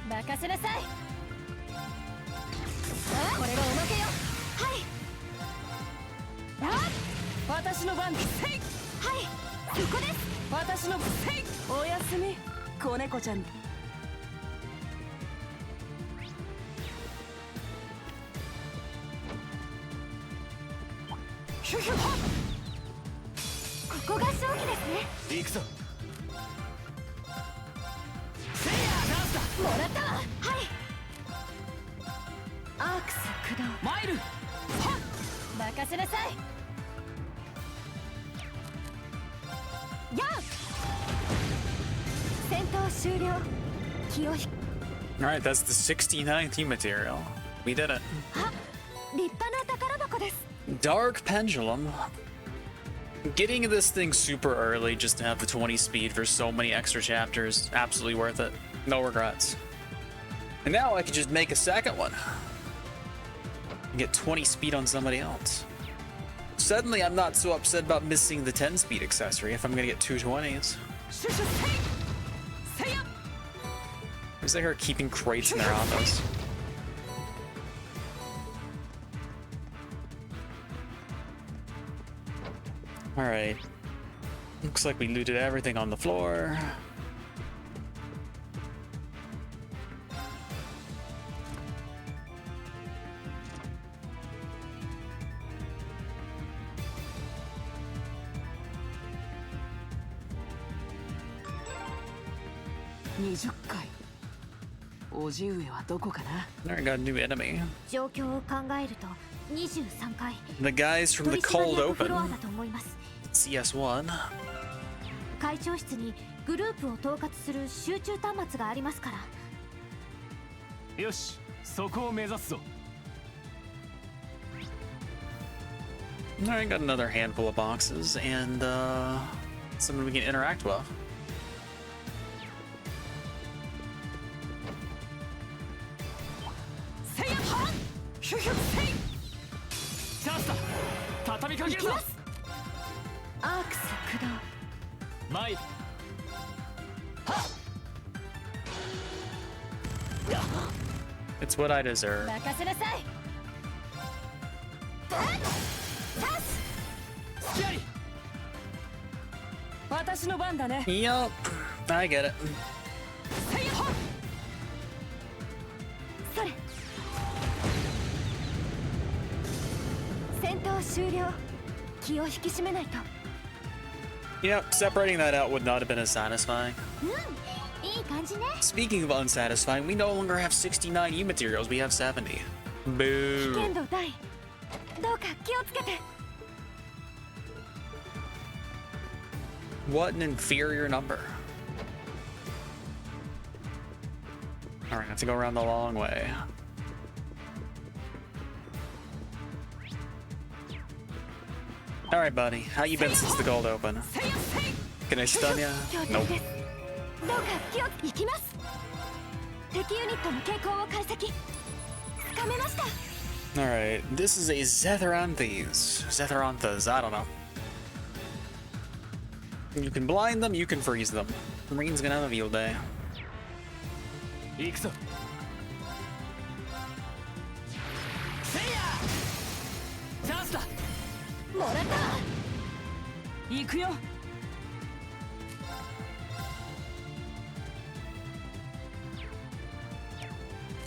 Speaker 2: 任せなさいあこれがおまけよはいあ
Speaker 4: 私の番。せい。
Speaker 2: はいそこです
Speaker 4: 私のせい。おやすみ子猫ちゃん。
Speaker 2: ここが勝機ですね
Speaker 3: 行くぞ。
Speaker 2: もらったわ。はい。アークス駆動。
Speaker 4: マイル。
Speaker 2: 任せなさい。やあ。戦闘終了。気を引。
Speaker 1: Alright, that's the 69th E material. We did it.
Speaker 2: あ、立派な宝箱です。
Speaker 1: Dark Pendulum. Getting this thing super early just to have the 20 speed for so many extra chapters, absolutely worth it. No regrets. And now I can just make a second one. And get 20 speed on somebody else. Suddenly I'm not so upset about missing the 10 speed accessory if I'm gonna get two 20s. Is they are keeping crates in their office. Alright. Looks like we looted everything on the floor. Alright, got a new enemy.
Speaker 2: 状況を考えると23回
Speaker 1: The guys from
Speaker 2: 取
Speaker 1: the
Speaker 2: 締
Speaker 1: cold
Speaker 2: 役フロア
Speaker 1: open.
Speaker 2: だと思います。
Speaker 1: CS1.
Speaker 2: 会長室にグループを統括する集中端末がありますから。
Speaker 3: よし、そこを目指すぞ。
Speaker 1: Alright, got another handful of boxes and someone we can interact with.
Speaker 4: チャンスだ。畳みかけるぞ。
Speaker 2: アークス駆動。
Speaker 3: マイル。
Speaker 1: It's what I deserve.
Speaker 2: 任せなさい。チャンス。
Speaker 3: スキャリ。
Speaker 4: 私の番だね。
Speaker 1: Yup, I get it.
Speaker 2: それ。戦闘終了。気を引き締めないと。
Speaker 1: Yep, separating that out would not have been as satisfying.
Speaker 2: いい感じね。
Speaker 1: Speaking of unsatisfying, we no longer have 69 U materials, we have 70.
Speaker 2: 危
Speaker 1: Boo.
Speaker 2: 険度大。どうか気をつけて。
Speaker 1: What an inferior number. Alright, I have to go around the long way. Alright, buddy. How you been since the cold open? Can I stun ya?
Speaker 2: 標的
Speaker 1: Nope.
Speaker 2: です。どうか気を行きます。敵ユニットの傾向を解析。つかめました。
Speaker 1: Alright, this is a Zethyranthes. Zethyranthes, I don't know. You can blind them, you can freeze them. Marine's gonna have a field day.
Speaker 3: 行くぞ。せいや。チャンスだ。
Speaker 2: もらった。
Speaker 4: 行くよ。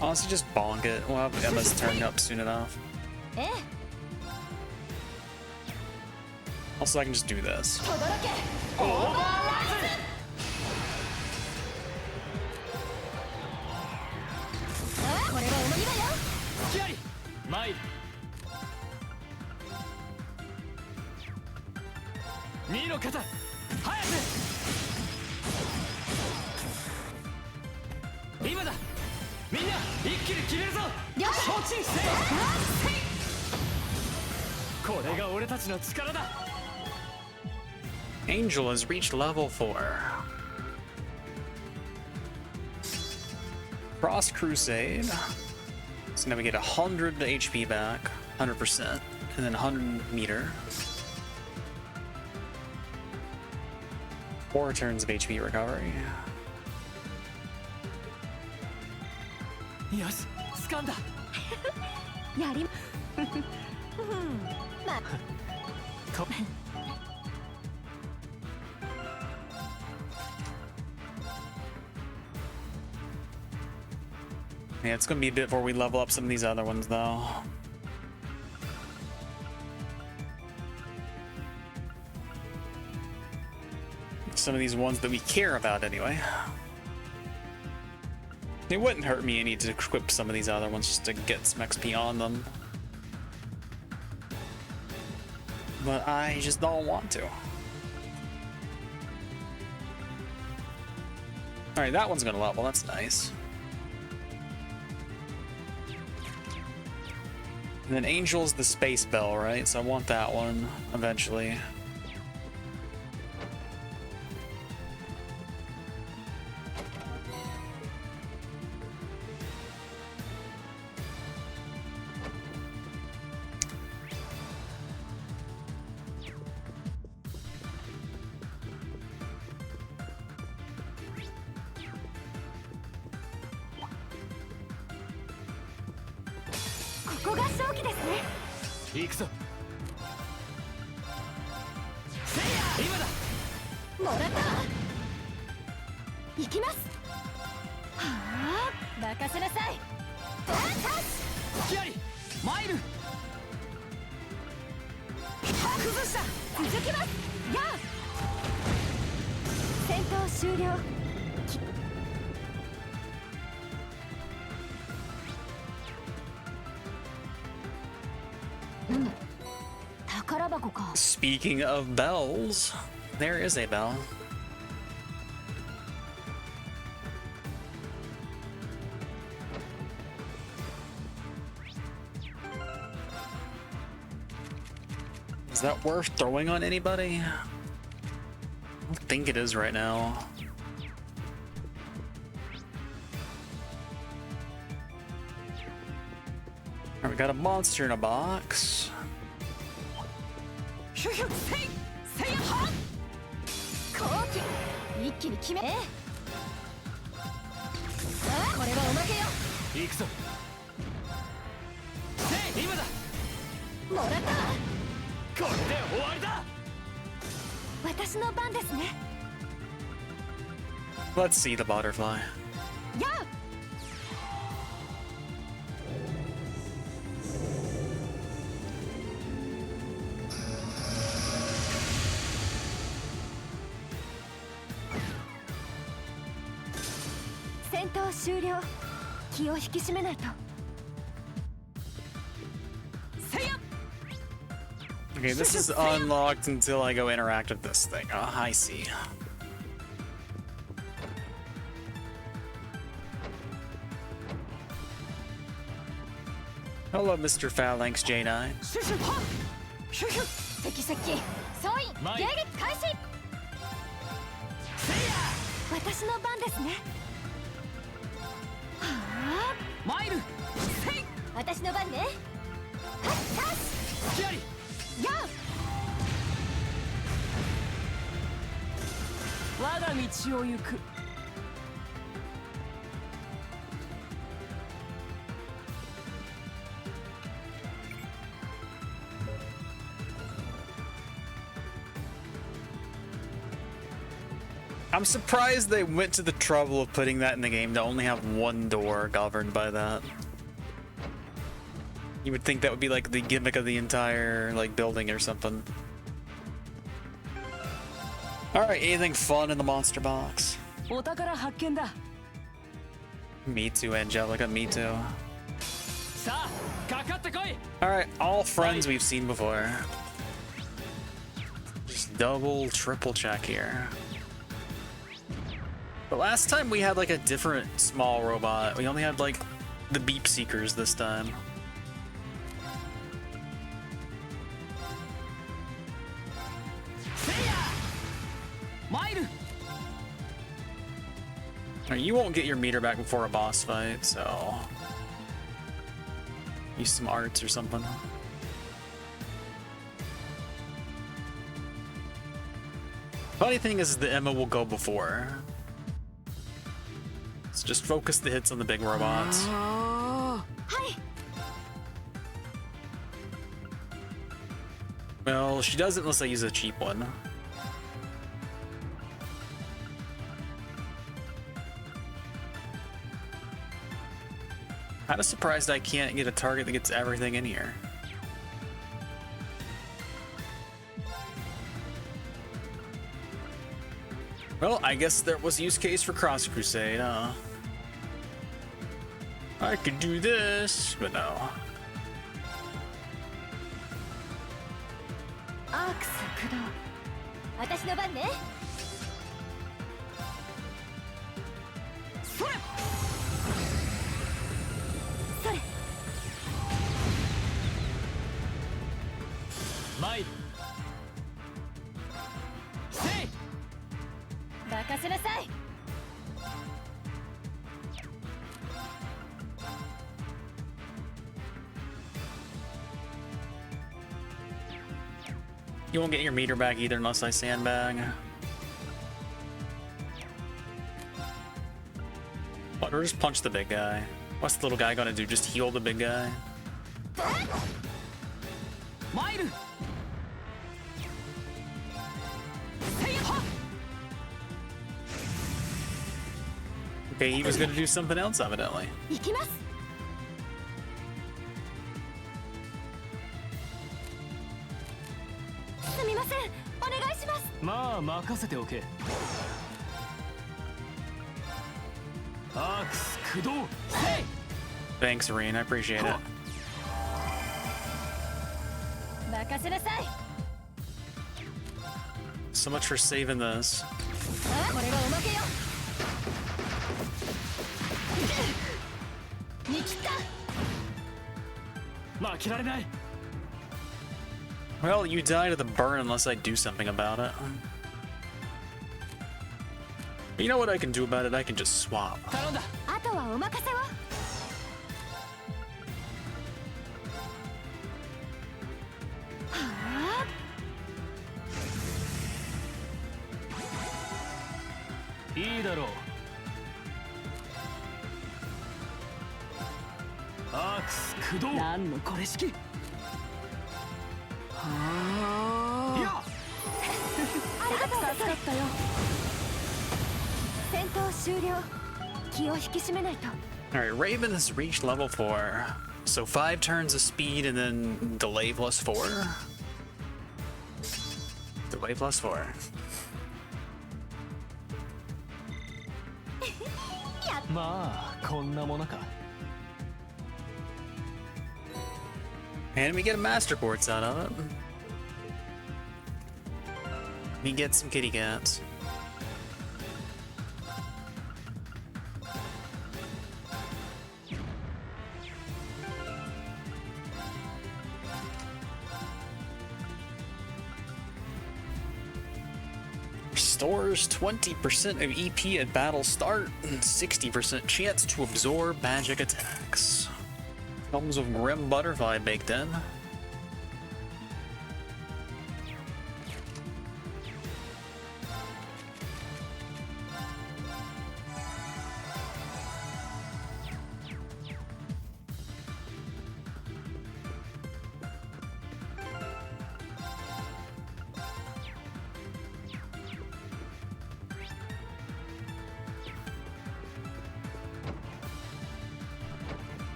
Speaker 1: Honestly, just bonk it. We'll have Emma's turn up soon enough.
Speaker 2: ええ。
Speaker 1: Also, I can just do this.
Speaker 2: 轟け。オーバーライズ。これはおもりだよ。
Speaker 3: スキャリ。マイル。2の肩。早く。今だ。みんな一気に決めるぞ。
Speaker 2: 了解。
Speaker 3: 承知せい。これが俺たちの力だ。
Speaker 1: Angel has reached level 4. Cross Crusade. So now we get 100 HP back, 100%, and then 100 meter. 4 turns of HP recovery.
Speaker 3: よし、掴んだ。
Speaker 2: やり。まあ。
Speaker 3: と
Speaker 1: Yeah, it's gonna be a bit before we level up some of these other ones, though. Some of these ones that we care about, anyway. It wouldn't hurt me any to equip some of these other ones just to get some XP on them. But I just don't want to. Alright, that one's gonna level, that's nice. And then Angel's the space bell, right? So I want that one eventually. Speaking of bells, there is a bell. Is that worth throwing on anybody? I don't think it is right now. Alright, we got a monster in a box. Let's see the butterfly. Okay, this is unlocked until I go interact with this thing. Oh, I see. Hello, Mr. Phalanx J9. I'm surprised they went to the trouble of putting that in the game to only have one door governed by that. You would think that would be like the gimmick of the entire like building or something. Alright, anything fun in the monster box? Me too, Angelica, me too. Alright, all friends we've seen before. Just double, triple check here. But last time we had like a different small robot. We only had like the beep seekers this time. You won't get your meter back before a boss fight, so use some arts or something. Funny thing is the Emma will go before. So just focus the hits on the big robots. Well, she doesn't unless I use a cheap one. Kinda surprised I can't get a target that gets everything in here. Well, I guess there was use case for Cross Crusade, huh? I could do this, but no.
Speaker 2: アークス駆動。私の番ね。それ。それ。
Speaker 3: 参る。せい。
Speaker 2: 任せなさい。
Speaker 1: You won't get your meter back either unless I sandbag. What, or just punch the big guy? What's the little guy gonna do? Just heal the big guy?
Speaker 4: 参る。
Speaker 1: Okay, he was gonna do something else evidently.
Speaker 2: 行きます。すみません。お願いします。
Speaker 3: まあ任せておけ。アークス駆動。せい。
Speaker 1: Thanks, Reen. I appreciate it.
Speaker 2: 任せなさい。
Speaker 1: So much for saving this.
Speaker 2: あ、これはおまけよ。見切った。
Speaker 3: 負けられない。
Speaker 1: Well, you die to the burn unless I do something about it. You know what I can do about it? I can just swap.
Speaker 3: 頼んだ。
Speaker 2: あとはお任せを。はあ。
Speaker 3: いいだろう。アークス駆動。
Speaker 4: なんのこれ式。はあ。
Speaker 3: いや。
Speaker 2: 助かったよ。戦闘終了。気を引き締めないと。
Speaker 1: Alright, Raven has reached level 4. So 5 turns of speed and then delay plus 4. Delay plus 4.
Speaker 3: まあこんなものか。
Speaker 1: And we get a master quartz out of it. We get some kitty cats. Restores 20% of EP at battle start and 60% chance to absorb magic attacks. Comes with Grim Butterfly baked in.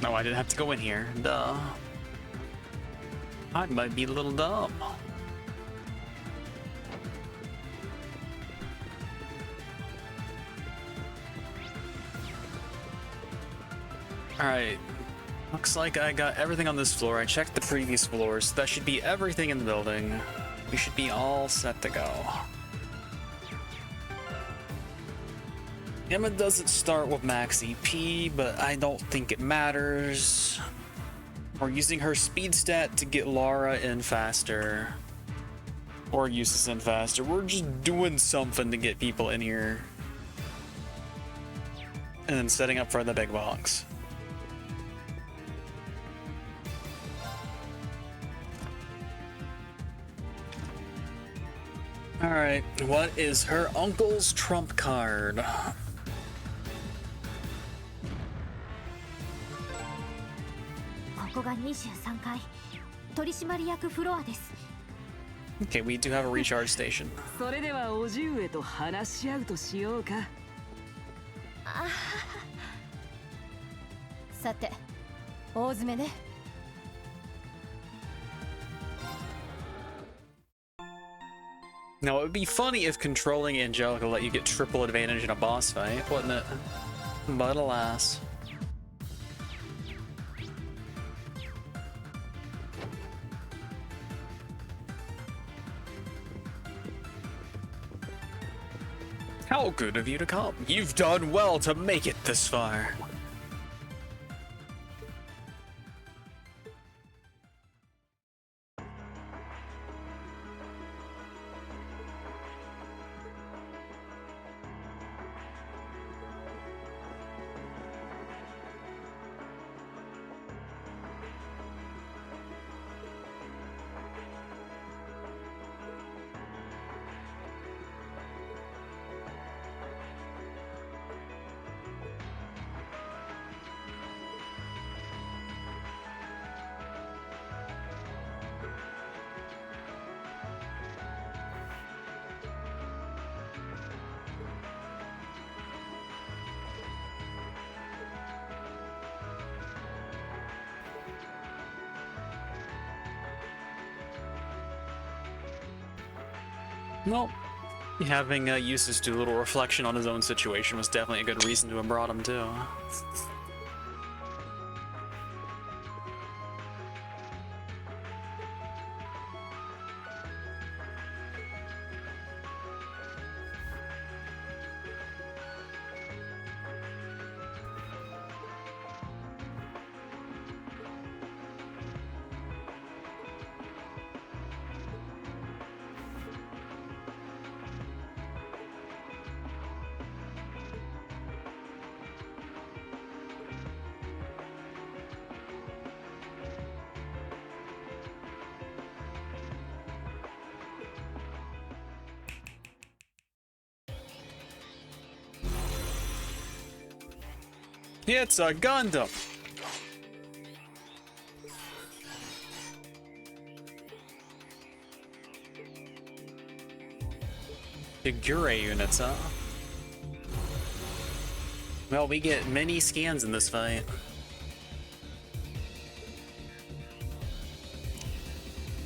Speaker 1: No, I didn't have to go in here. Duh. I might be a little dumb. Alright. Looks like I got everything on this floor. I checked the previous floors. So that should be everything in the building. We should be all set to go. Emma doesn't start with max EP, but I don't think it matters. We're using her speed stat to get Lara in faster. Or Eustace in faster. We're just doing something to get people in here. And then setting up for the big box. Alright, what is her uncle's trump card? Okay, we do have a recharge station.
Speaker 4: それではおじ上と話し合うとしようか。
Speaker 2: さて、大詰めね。
Speaker 1: Now, it would be funny if controlling Angelica let you get triple advantage in a boss fight, wouldn't it? But alas. How good of you to come. You've done well to make it this far. Well, having Eustace do a little reflection on his own situation was definitely a good reason to have brought him too. It's a Gundam! Figure units, huh? Well, we get many scans in this fight.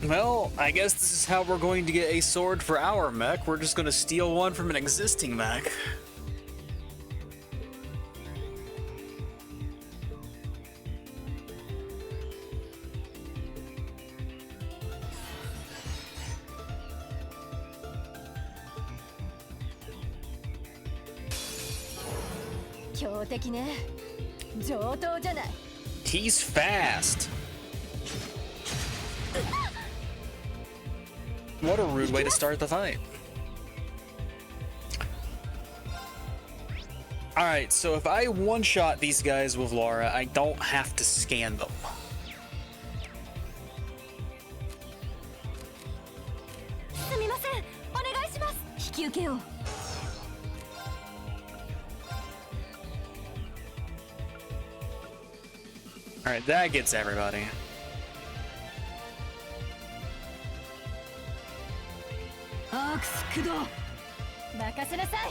Speaker 1: Well, I guess this is how we're going to get a sword for our mech. We're just going to steal one from an existing mech. He's fast. What a rude way to start the fight. Alright, so if I one-shot these guys with Laura, I don't have to scan them. Alright, that gets everybody.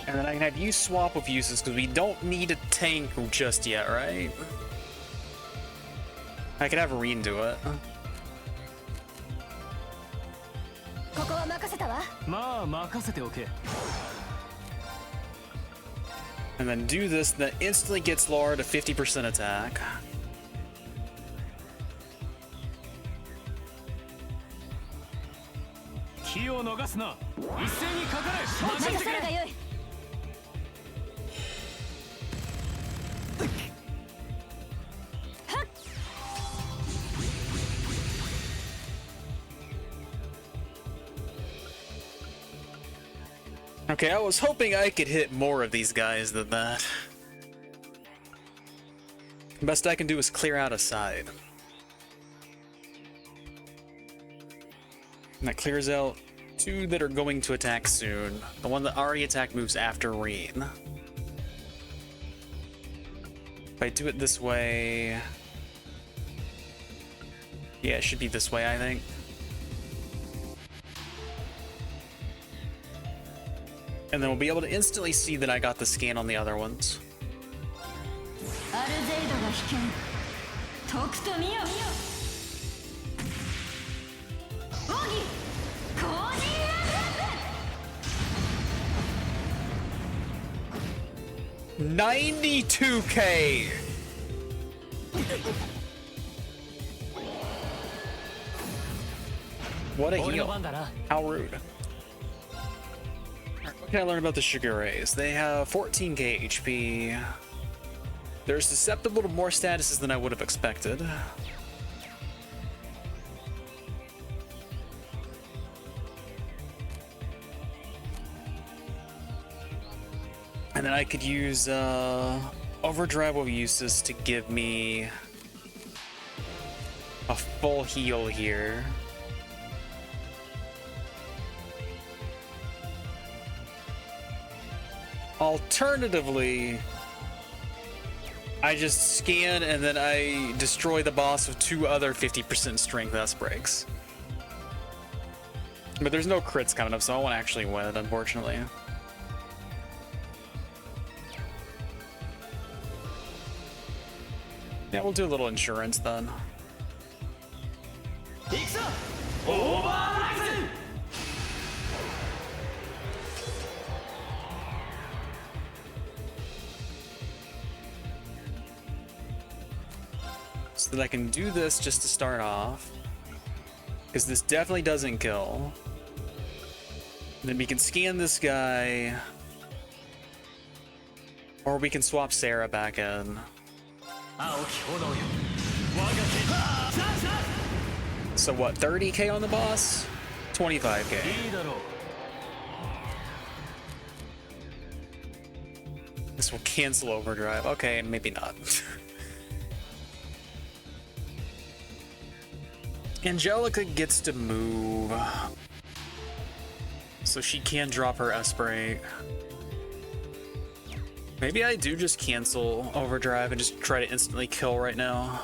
Speaker 1: And then I can have you swap with uses because we don't need a tank just yet, right? I could have Reen do it. And then do this, that instantly gets Laura to 50% attack. Okay, I was hoping I could hit more of these guys than that. Best I can do is clear out a side. And that clears out two that are going to attack soon. The one that already attacked moves after Reen. If I do it this way... Yeah, it should be this way, I think. And then we'll be able to instantly see that I got the scan on the other ones. 92k. What a heal. How rude. What can I learn about the Shigure's? They have 14k HP. They're susceptible to more statuses than I would have expected. And then I could use Overdrive of Uses to give me a full heal here. Alternatively, I just scan and then I destroy the boss with 2 other 50% strength S breaks. But there's no crits coming up, so I won't actually win it, unfortunately. Yeah, we'll do a little insurance then. So that I can do this just to start off, because this definitely doesn't kill. And then we can scan this guy, or we can swap Sarah back in. So what, 30k on the boss? 25k. This will cancel Overdrive. Okay, maybe not. Angelica gets to move, so she can drop her S break. Maybe I do just cancel Overdrive and just try to instantly kill right now.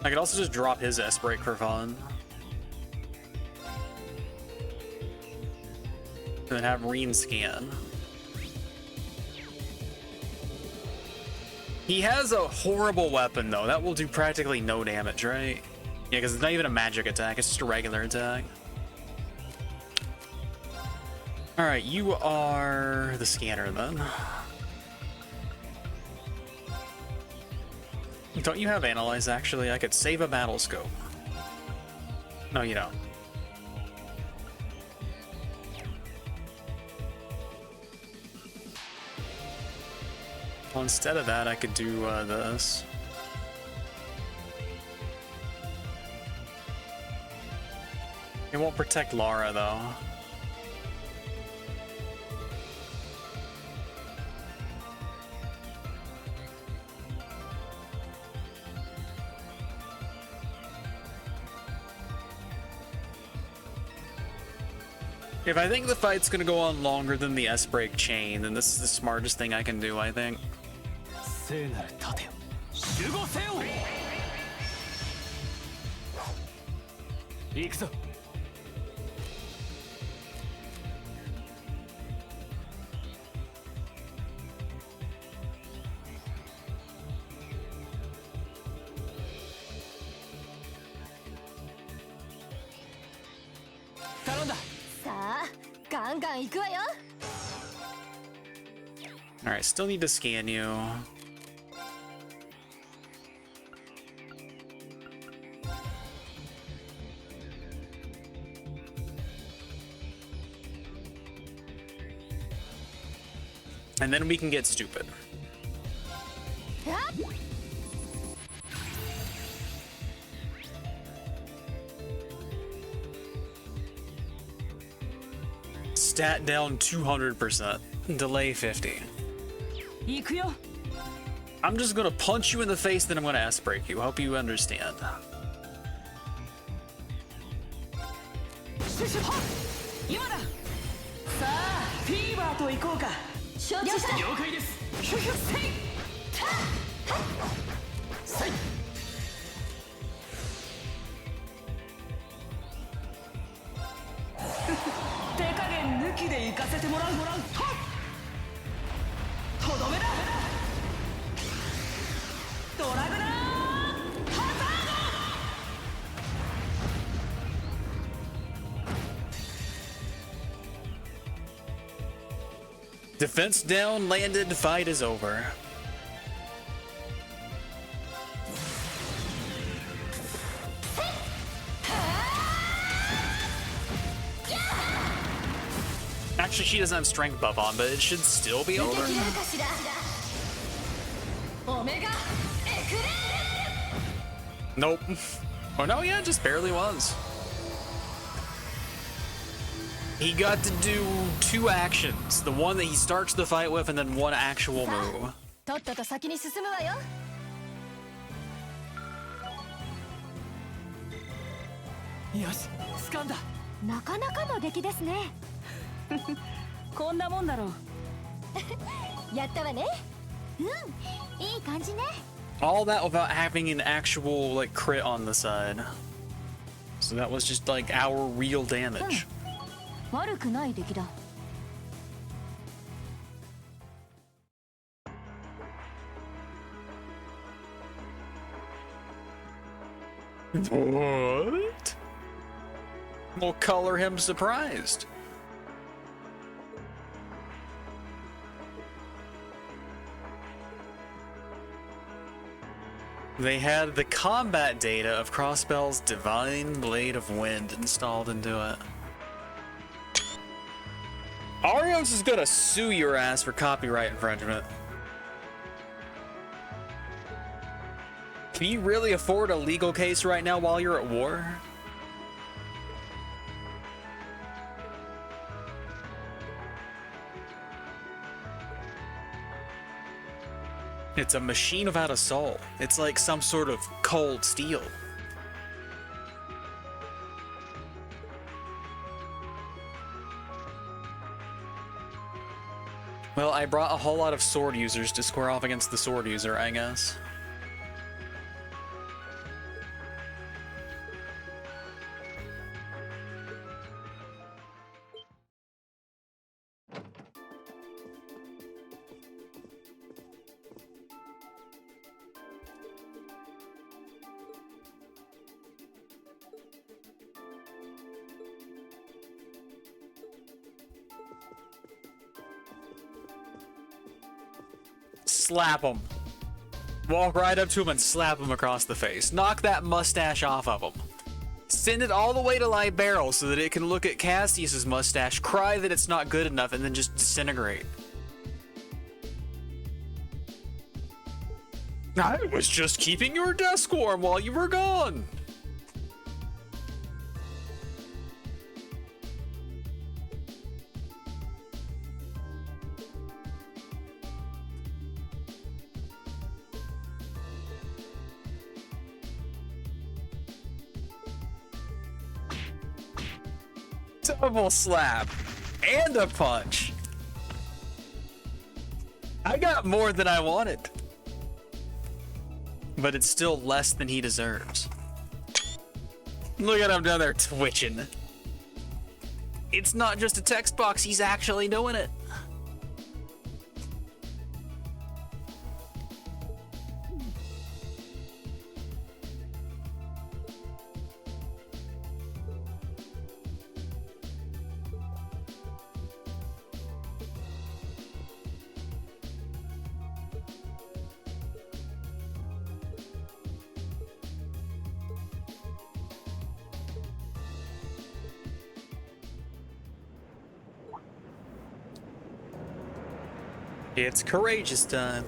Speaker 1: I could also just drop his S break for fun. And then have Reen scan. He has a horrible weapon though. That will do practically no damage, right? Yeah, because it's not even a magic attack, it's just a regular attack. Alright, you are the scanner then. Don't you have Analyze actually? I could save a battle scope. No, you don't. Well, instead of that, I could do this. It won't protect Lara though. If I think the fight's gonna go on longer than the S break chain, then this is the smartest thing I can do, I think. Alright, still need to scan you. And then we can get stupid. Stat down 200%. Delay 50. I'm just gonna punch you in the face, then I'm gonna S break you. Hope you understand. Defense down, landed, fight is over. Actually, she doesn't have strength buff on, but it should still be over. Nope. Oh no, yeah, it just barely was. He got to do 2 actions. The one that he starts the fight with, and then 1 actual move.
Speaker 2: とっとと先に進むわよ。
Speaker 3: よし、掴んだ。
Speaker 2: なかなかの出来ですね。
Speaker 4: こんなもんだろう。
Speaker 2: やったわね。うん、いい感じね。
Speaker 1: All that without having an actual like crit on the side. So that was just like our real damage.
Speaker 2: 悪くない出来だ。
Speaker 1: What? We'll color him surprised. They had the combat data of Crossbell's Divine Blade of Wind installed into it. Arios is gonna sue your ass for copyright infringement. Can you really afford a legal case right now while you're at war? It's a machine without a soul. It's like some sort of cold steel. Well, I brought a whole lot of sword users to square off against the sword user, I guess. Slap him. Walk right up to him and slap him across the face. Knock that mustache off of him. Send it all the way to Libero so that it can look at Cassius's mustache, cry that it's not good enough, and then just disintegrate. I was just keeping your desk warm while you were gone. Double slap and a punch. I got more than I wanted, but it's still less than he deserves. Look at him down there twitching. It's not just a text box, he's actually doing it. It's courageous time.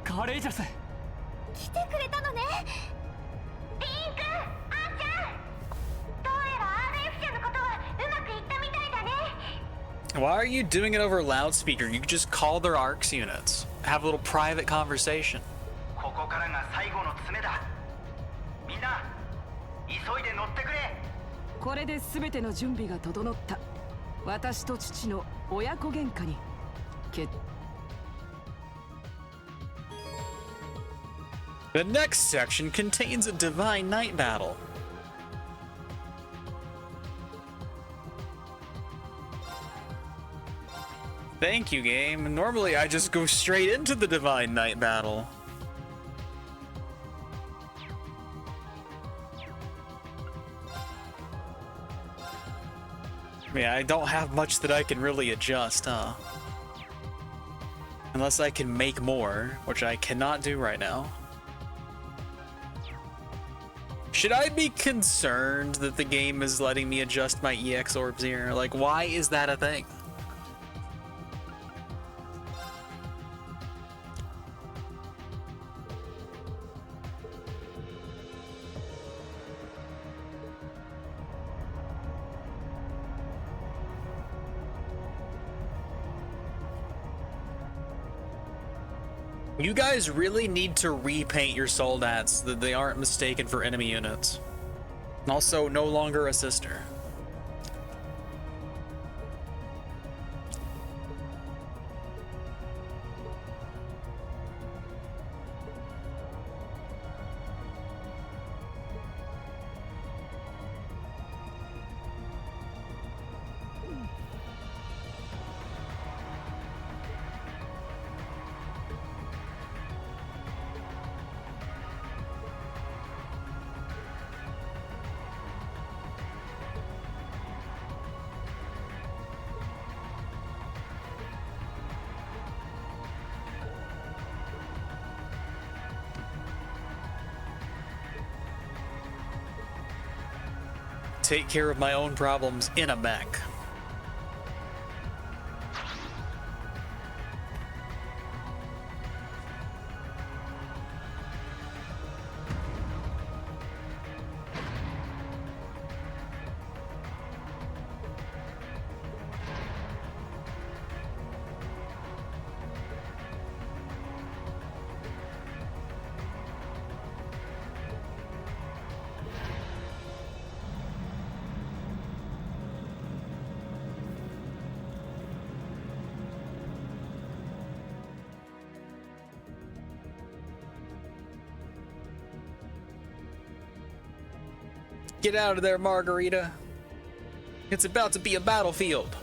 Speaker 3: Courageous.
Speaker 2: 来てくれたのね。ピンク、あんちゃん。どうやら RF 社のことはうまくいったみたいだね。
Speaker 1: Why are you doing it over loudspeaker? You could just call their ARCS units. Have a little private conversation.
Speaker 5: ここからが最後の詰めだ。みんな、急いで乗ってくれ。
Speaker 4: これで全ての準備が整った。私と父の親子喧嘩に決。
Speaker 1: The next section contains a divine night battle. Thank you, game. Normally I just go straight into the Divine Knight battle. Yeah, I don't have much that I can really adjust, huh? Unless I can make more, which I cannot do right now. Should I be concerned that the game is letting me adjust my EX orbs here? Like, why is that a thing? You guys really need to repaint your soldats so that they aren't mistaken for enemy units. And also, no longer a sister. Take care of my own problems in a mech. Get out of there, Margarita. It's about to be a battlefield.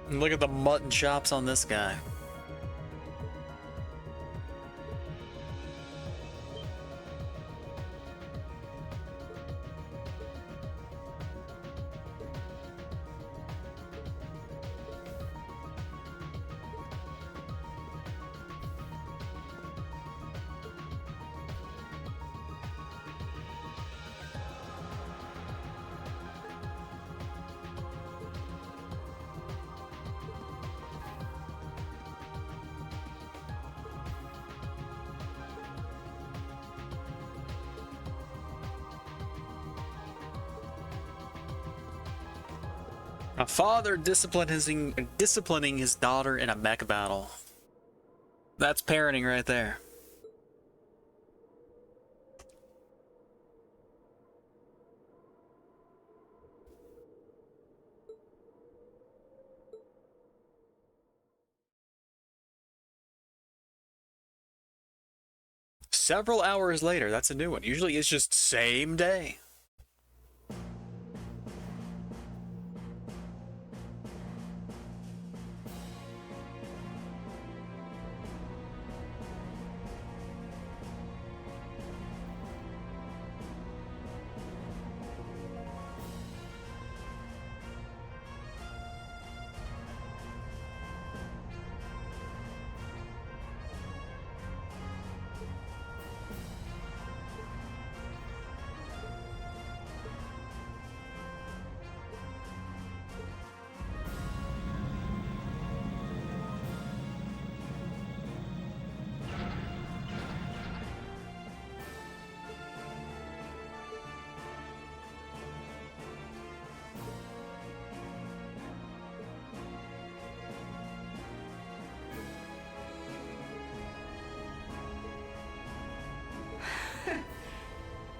Speaker 1: And look at the mutton chops on this guy. A father disciplining his daughter in a mech battle. That's parenting right there. Several hours later, that's a new one. Usually it's just same day.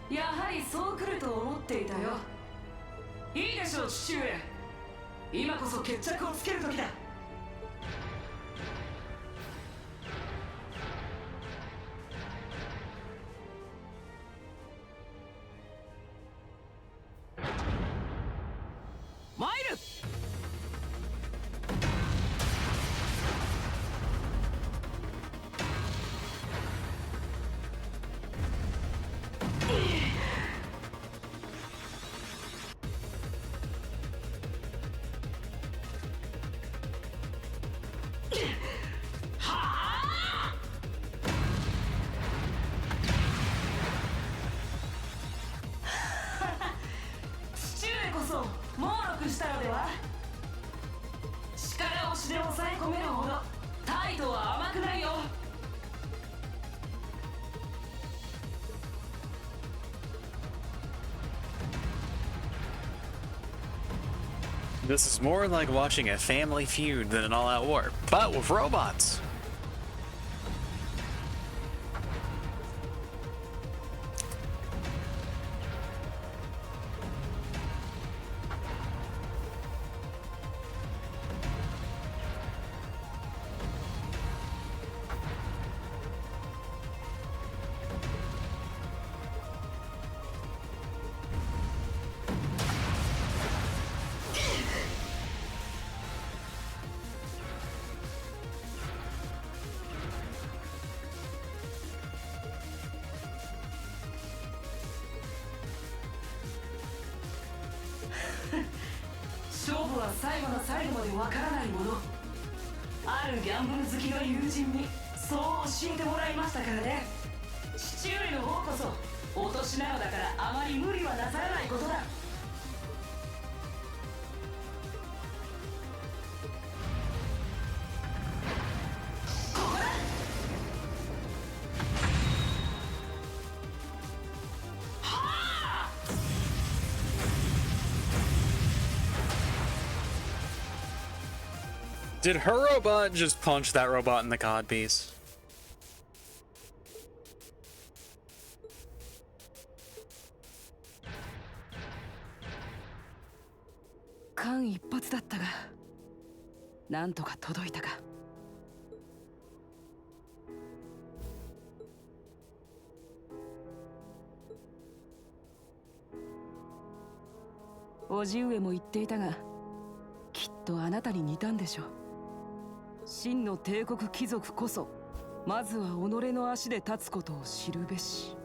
Speaker 4: やはりそう来ると思っていたよ。いいでしょう、父上。今こそ決着をつける時だ。そ猛録したのでは。力押しで抑え込めるほど態度は甘くないよ。
Speaker 1: This is more like watching a family feud than an all-out war, but with robots.
Speaker 4: 最後の最後までわからないもの。あるギャンブル好きの友人にそう教えてもらいましたからね。父上の方こそお年なのだからあまり無理はなさらないことだ。ここだ。
Speaker 1: Did her robot just punch that robot in the codpiece?
Speaker 4: 間一髪だったが、なんとか届いたか。叔父上も言っていたが、きっとあなたに似たんでしょう。真の帝国貴族こそまずは己の足で立つことを知るべし。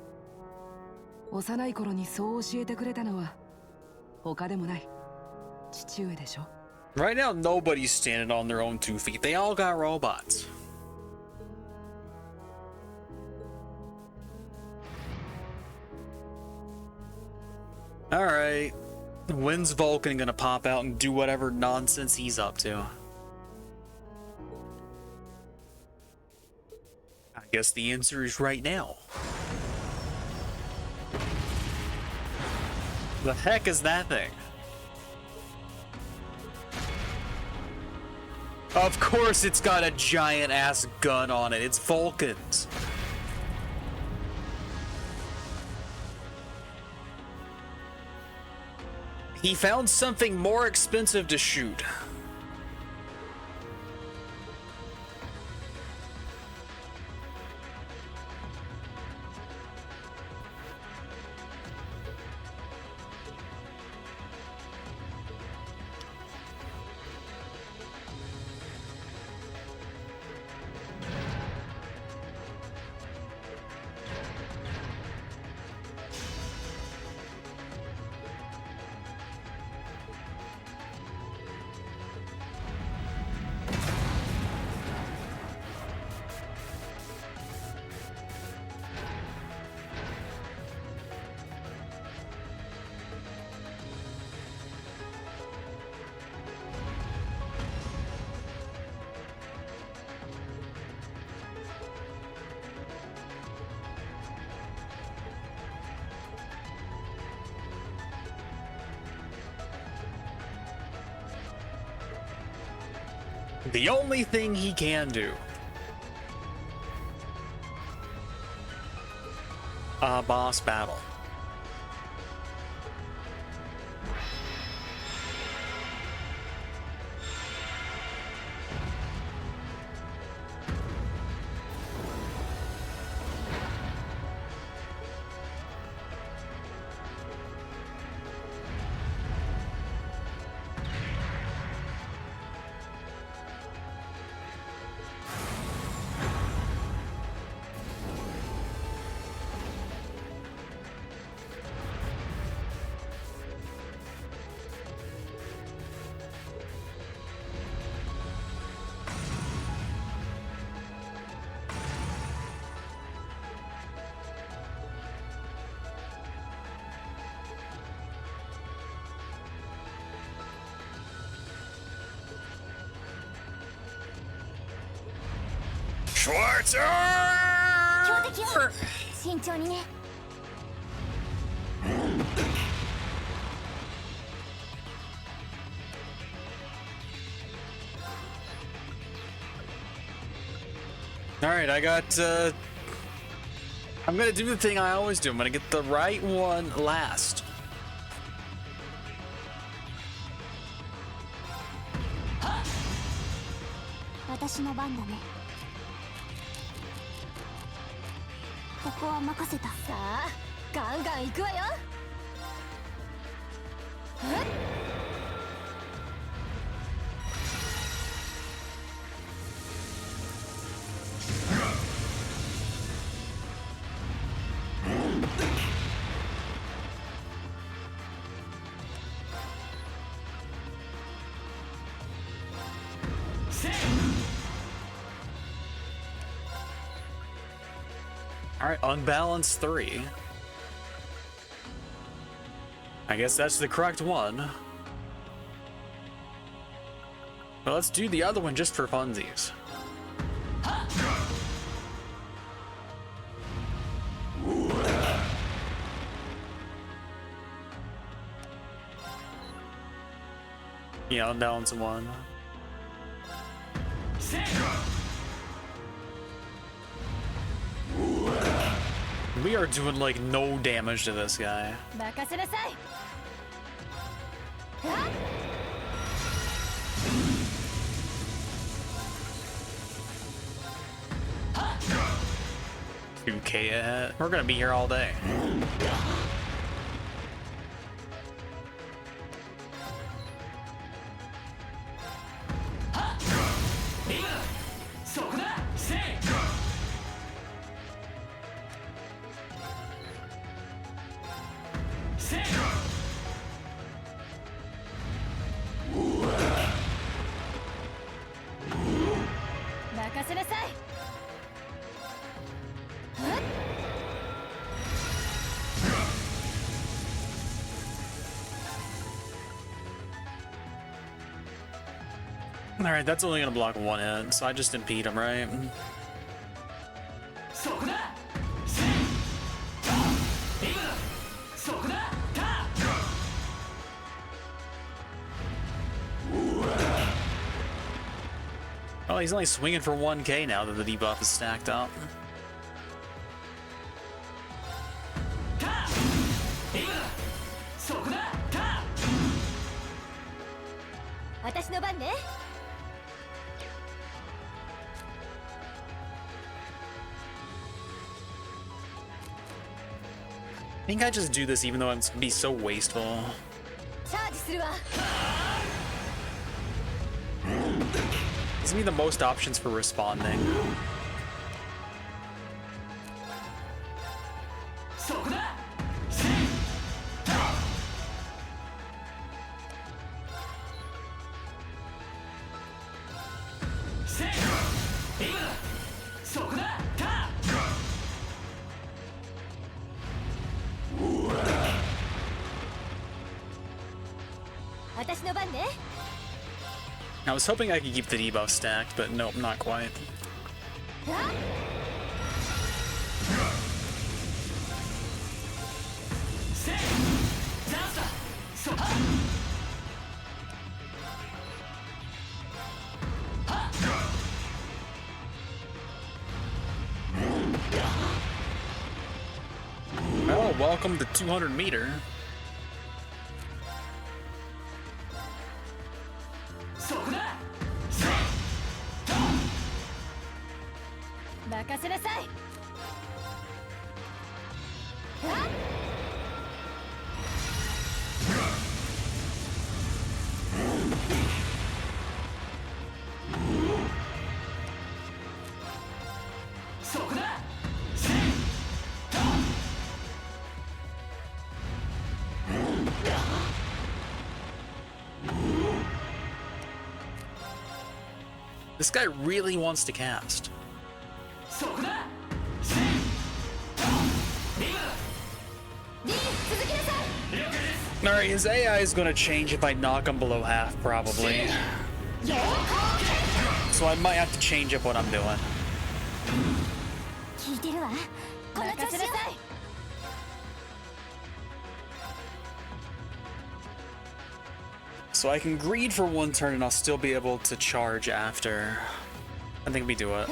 Speaker 4: 幼い頃にそう教えてくれたのは他でもない父上でしょ。
Speaker 1: Right now, nobody's standing on their own 2 feet. They all got robots. Alright. When's Vulcan gonna pop out and do whatever nonsense he's up to? I guess the answer is right now. The heck is that thing? Of course it's got a giant ass gun on it. It's Vulcan's. He found something more expensive to shoot. The only thing he can do. A boss battle. Schwarzer!
Speaker 2: 強敵よ慎重にね
Speaker 1: Alright, I got, I'm gonna do the thing I always do. I'm gonna get the right one last.
Speaker 2: Huh? 私の番だねここは任せたさあガンガン行くわよ
Speaker 1: Alright, unbalanced 3. I guess that's the correct one. Well, let's do the other one just for funsies. Yeah, unbalanced 1. We are doing like no damage to this guy.
Speaker 2: 任せなさい
Speaker 1: 2K ahead. We're gonna be here all day. Alright, that's only gonna block one hit, so I just impede him, right? Oh, he's only swinging for 1K now that the debuff is stacked up.
Speaker 2: 私の番ね
Speaker 1: I think I just do this even though it's gonna be so wasteful.
Speaker 2: チャージするわ
Speaker 1: Gives me the most options for responding. I was hoping I could keep the debuff stacked, but nope, not quite. Oh, welcome to 200 meter. This guy really wants to cast. Alright, his AI is going to change if I knock him below half, probably. So I might have to change up what I'm doing.
Speaker 2: 聞いてるわ。この調子よ。
Speaker 1: So I can greed for one turn and I'll still be able to charge after. I think we do it.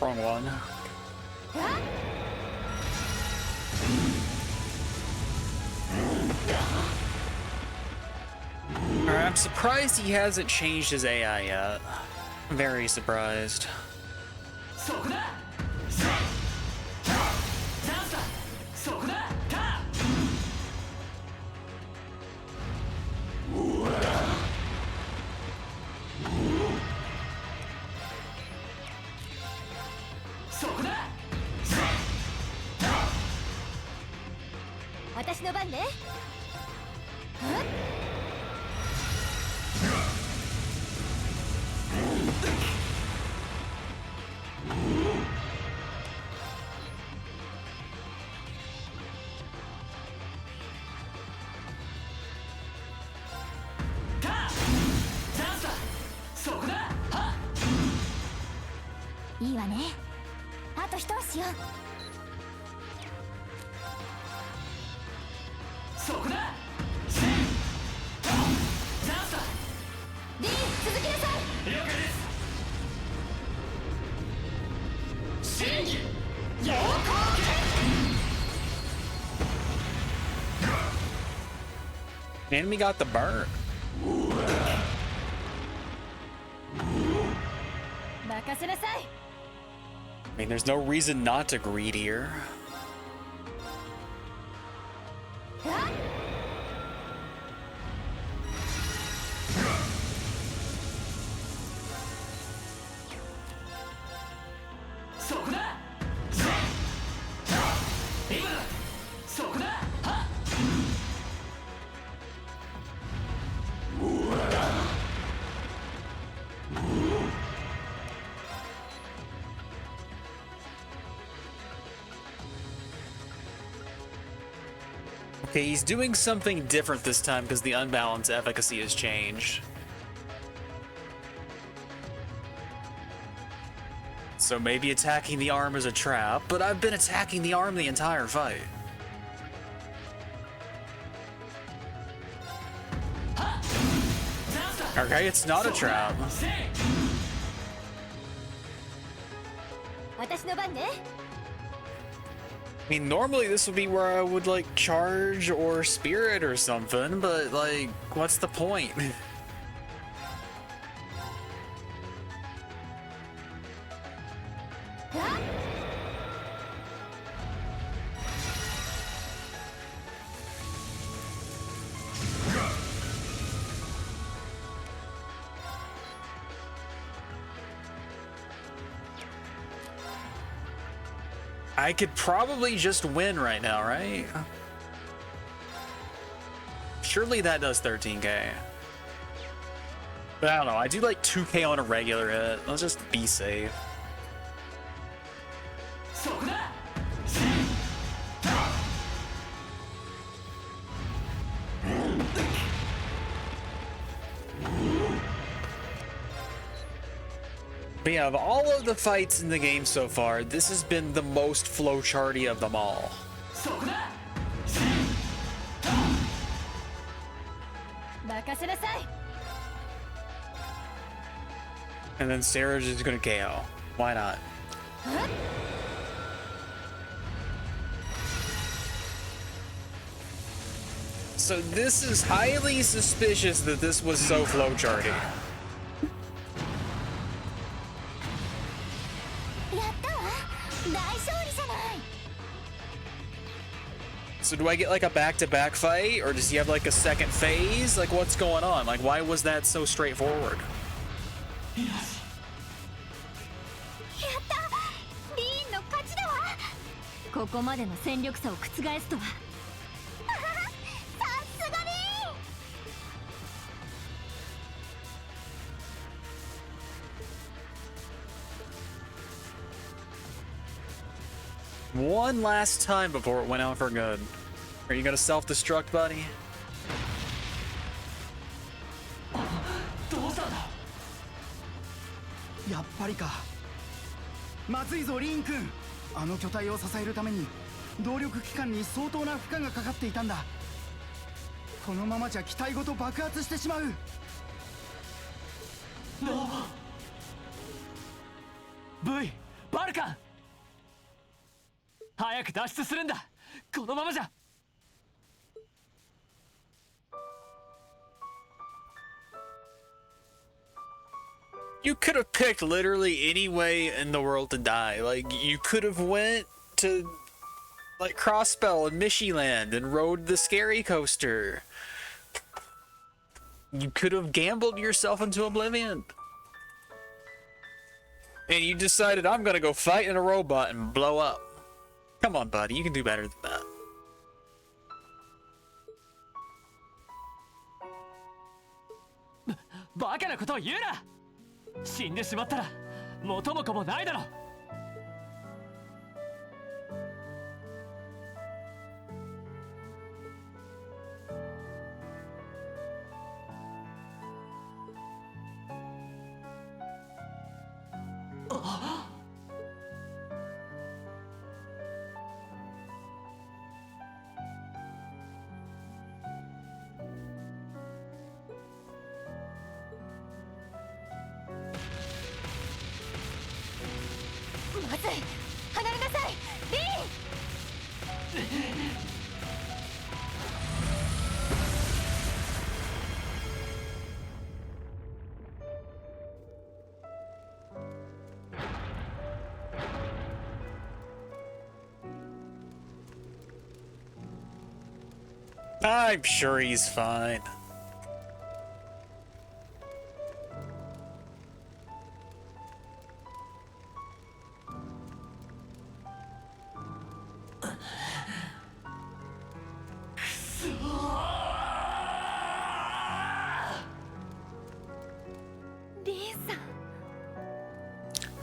Speaker 1: Wrong one. Alright, I'm surprised he hasn't changed his AI yet. Very surprised. Enemy got the burn. I mean, there's no reason not to greed here. Okay, he's doing something different this time because the unbalanced efficacy has changed. So maybe attacking the arm is a trap, but I've been attacking the arm the entire fight. Okay, it's not a trap. I mean, normally this would be where I would, like, charge or spirit or something, but, like, what's the point? I could probably just win right now, right? Surely that does 13k. But I don't know, I do like 2k on a regular hit. Let's just be safe. But yeah, of all of the fights in the game so far, this has been the most flowcharty of them all.
Speaker 2: 任せなさい。
Speaker 1: And then Sarah's just gonna KO. Why not? So this is highly suspicious that this was so flowcharty.
Speaker 2: やったわ。大勝利じゃない。
Speaker 1: So do I get like a back-to-back fight, or does he have like a second phase? Like what's going on? Like why was that so straightforward?
Speaker 2: やった。リーンの勝ちだわ。ここまでの戦力差を覆すとは。さすがリーン。
Speaker 1: One last time before it went out for good. Are you gonna self-destruct, buddy?
Speaker 5: やっぱりか。まずいぞリーン君。あの巨体を支えるために動力機関に相当な負荷がかかっていたんだ。このままじゃ機体ごと爆発してしまう。
Speaker 3: V バルカン、早く脱出するんだ。このままじゃ。
Speaker 1: You could have picked literally any way in the world to die. Like, you could have went to, like, Crossbell and Mishyland and rode the scary coaster. You could have gambled yourself into oblivion. And you decided, I'm gonna go fight in a robot and blow up. Come on, buddy, you can do better than that.
Speaker 3: バカなことを言うな。死んでしまったら元も子もないだろ。
Speaker 2: まずい。離れなさい。リーン。
Speaker 1: I'm sure he's fine.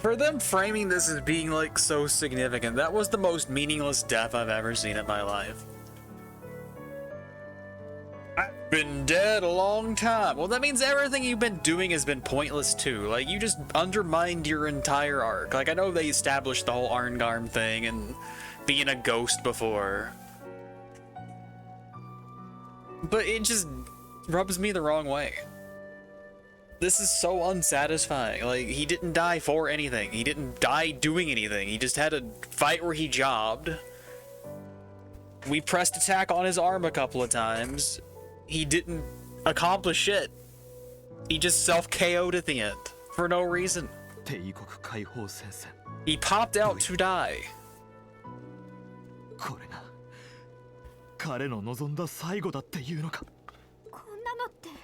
Speaker 1: For them framing this as being like so significant, that was the most meaningless death I've ever seen in my life. I've been dead a long time. Well, that means everything you've been doing has been pointless too. Like, you just undermined your entire arc. Like, I know they established the whole Arngarm thing and being a ghost before, but it just rubs me the wrong way. This is so unsatisfying. Like, he didn't die for anything. He didn't die doing anything. He just had a fight where he jobbed. We pressed attack on his arm a couple of times. He didn't accomplish shit. He just self-KO'd at the end for no reason. He popped out to die.
Speaker 3: これが彼の望んだ最後だっていうのか。
Speaker 2: こんなのって。
Speaker 1: 「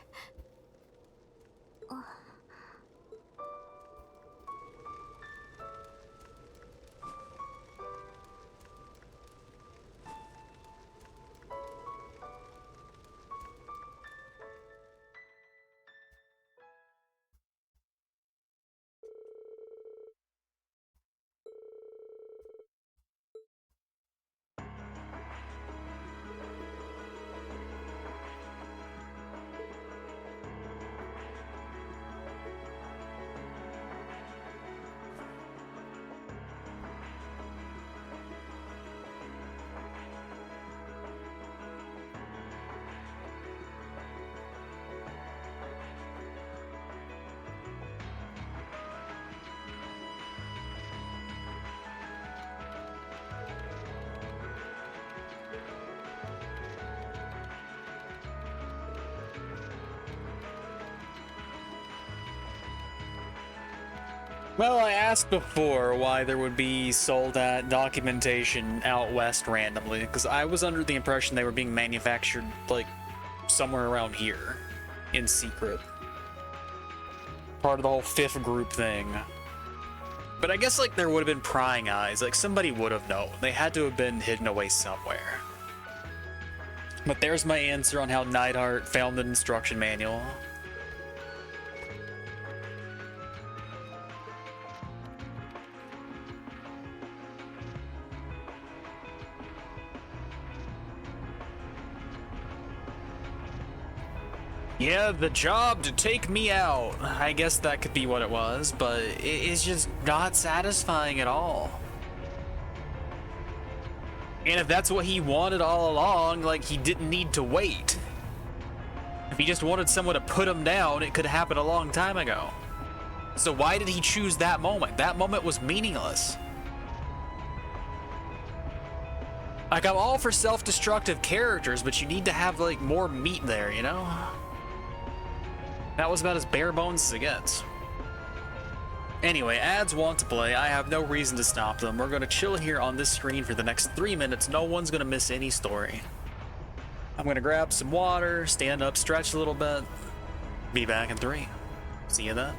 Speaker 1: Well, I asked before why there would be sold at documentation out west randomly, because I was under the impression they were being manufactured, like, somewhere around here, in secret. Part of the whole fifth group thing. But I guess, like, there would have been prying eyes, like, somebody would have known. They had to have been hidden away somewhere. But there's my answer on how Neidhart found the instruction manual. Yeah, the job to take me out. I guess that could be what it was, but it's just not satisfying at all. And if that's what he wanted all along, like, he didn't need to wait. If he just wanted someone to put him down, it could happen a long time ago. So why did he choose that moment? That moment was meaningless. Like, I'm all for self-destructive characters, but you need to have, like, more meat there, you know? That was about as bare bones as it gets. Anyway, ads want to play. I have no reason to stop them. We're going to chill here on this screen for the next 3 minutes. No one's going to miss any story. I'm going to grab some water, stand up, stretch a little bit. Be back in 3. See you then.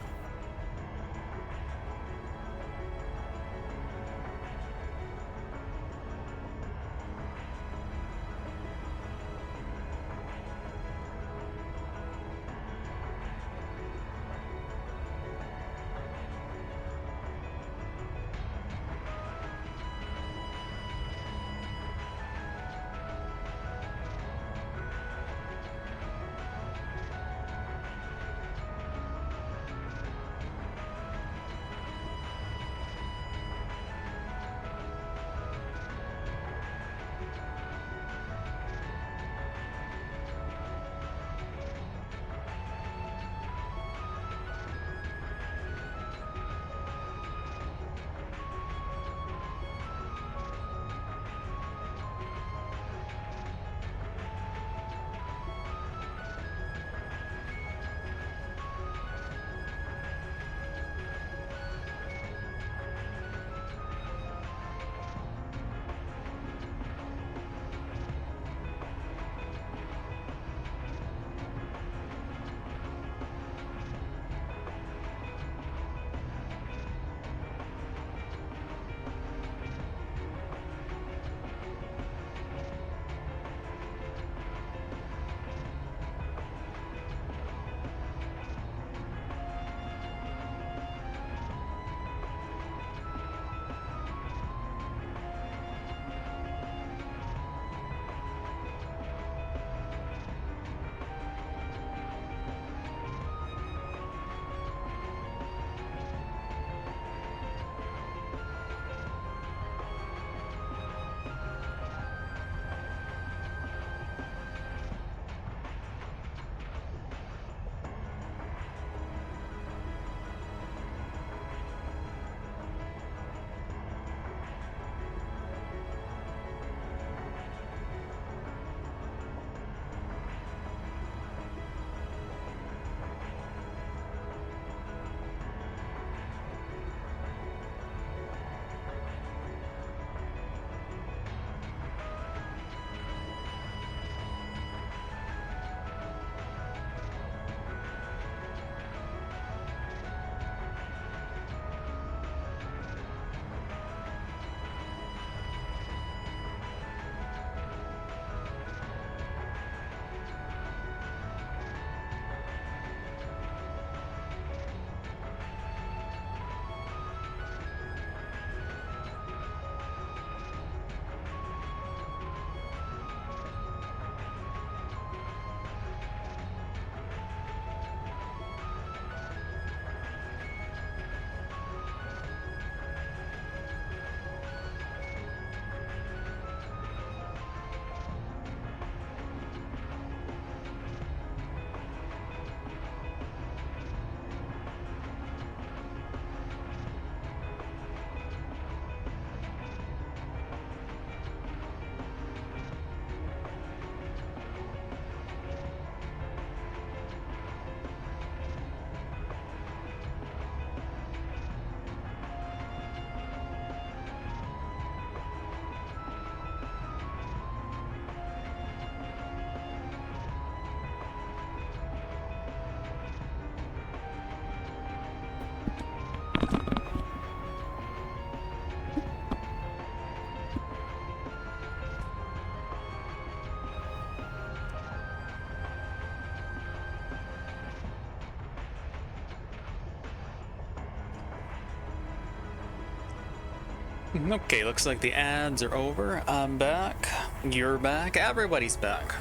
Speaker 1: Okay, looks like the ads are over. I'm back. You're back. Everybody's back.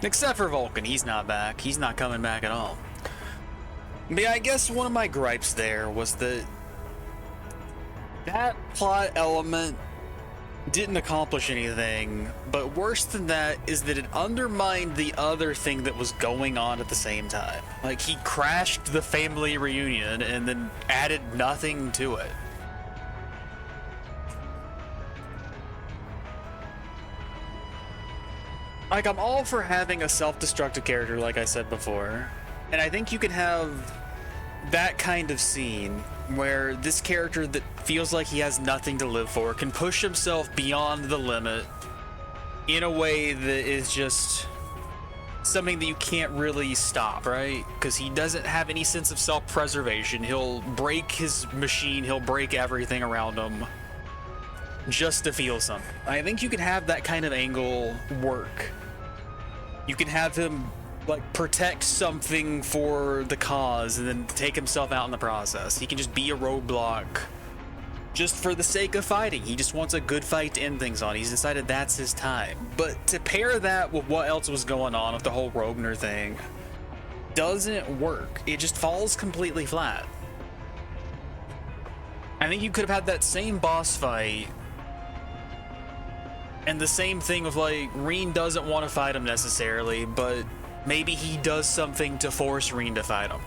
Speaker 1: Except for Vulcan. He's not back. He's not coming back at all. But yeah, I guess one of my gripes there was that plot element didn't accomplish anything, but worse than that is that it undermined the other thing that was going on at the same time. Like, he crashed the family reunion and then added nothing to it. Like, I'm all for having a self-destructive character, like I said before, and I think you can have that kind of scene where this character that feels like he has nothing to live for can push himself beyond the limit in a way that is just something that you can't really stop, right? Because he doesn't have any sense of self-preservation. He'll break his machine, he'll break everything around him just to feel something. I think you can have that kind of angle work. You can have him like protect something for the cause and then take himself out in the process. He can just be a roadblock just for the sake of fighting. He just wants a good fight to end things on. He's decided that's his time. But to pair that with what else was going on with the whole Rogner thing doesn't work. It just falls completely flat. I think you could have had that same boss fight and the same thing of like, Reen doesn't want to fight him necessarily, but maybe he does something to force Reen to fight him.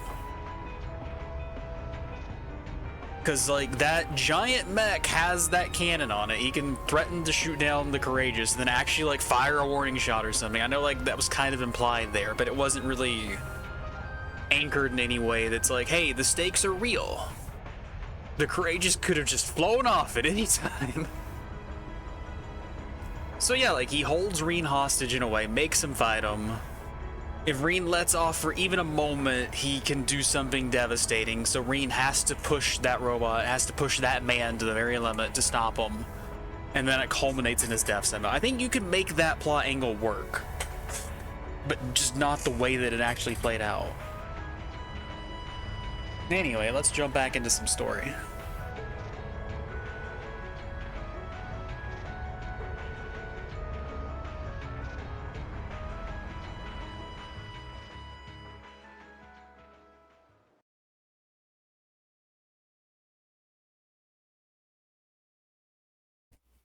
Speaker 1: Because, like, that giant mech has that cannon on it. He can threaten to shoot down the courageous and then actually, like, fire a warning shot or something. I know, like, that was kind of implied there, but it wasn't really anchored in any way that's like, hey, the stakes are real. The courageous could have just flown off at any time. So, yeah, like, he holds Reen hostage in a way, makes him fight him. If Reen lets off for even a moment, he can do something devastating, so Reen has to push that robot, has to push that man to the very limit to stop him. And then it culminates in his death somehow. I think you could make that plot angle work, but just not the way that it actually played out. Anyway, let's jump back into some story.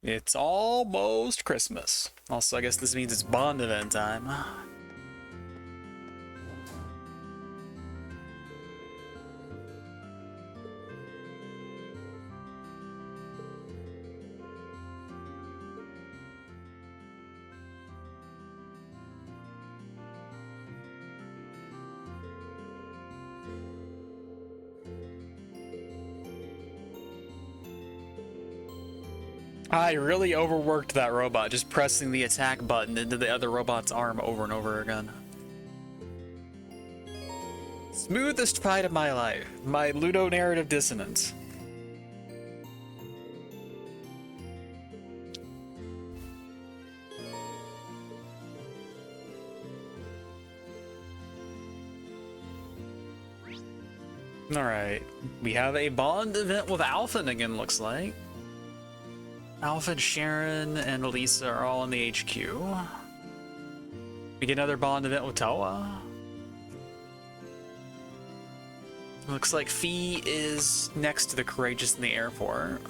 Speaker 1: It's almost Christmas. Also, I guess this means it's Bond event time. I really overworked that robot, just pressing the attack button into the other robot's arm over and over again. Smoothest fight of my life. My ludonarrative dissonance. Alright, we have a Bond event with Alphen again, looks like. Alpha, Sharon, and Elisa are all in the HQ. We get another Bond event with Toa. Looks like Fee is next to the Courageous in the airport.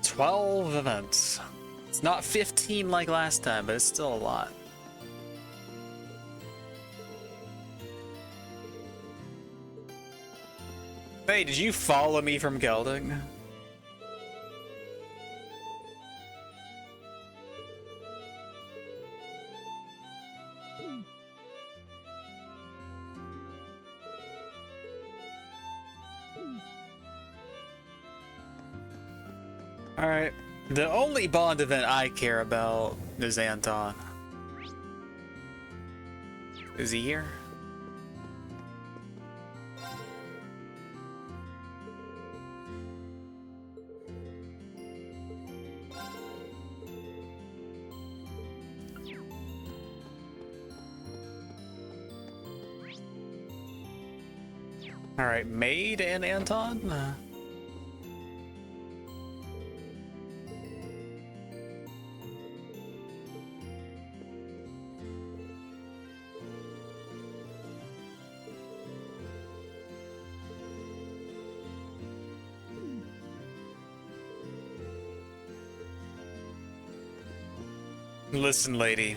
Speaker 1: $12 events. It's not 15 like last time, but it's still a lot. Hey, did you follow me from Gelding? Alright, the only Bond event I care about is Anton. Is he here? All right, Maid and Anton. Listen, lady,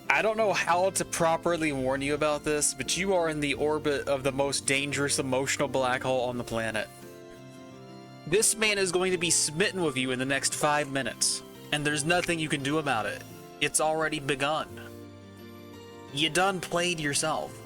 Speaker 1: I don't know how to properly warn you about this, but you are in the orbit of the most dangerous emotional black hole on the planet. This man is going to be smitten with you in the next 5 minutes, and there's nothing you can do about it. It's already begun. You done played yourself.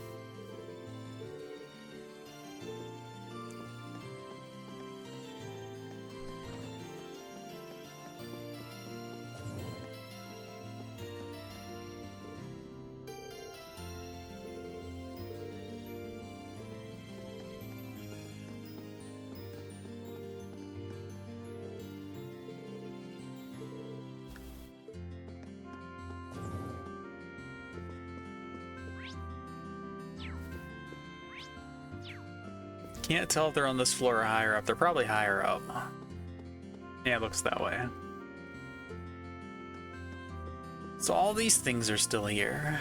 Speaker 1: Can't tell if they're on this floor or higher up. They're probably higher up. Yeah, it looks that way. So all these things are still here.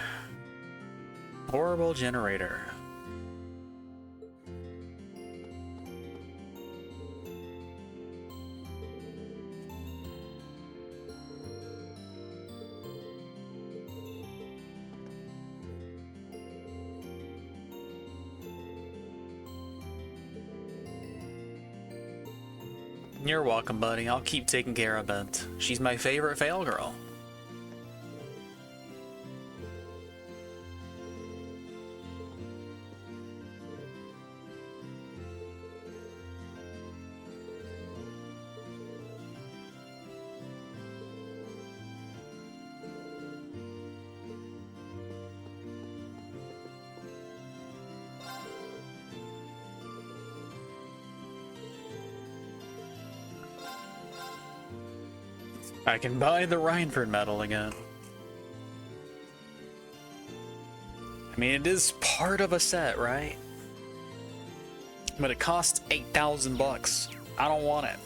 Speaker 1: Horrible generator. You're welcome, buddy. I'll keep taking care of it. She's my favorite fail girl. I can buy the Rhineford medal again. I mean, it is part of a set, right? But it costs 8,000 bucks. I don't want it.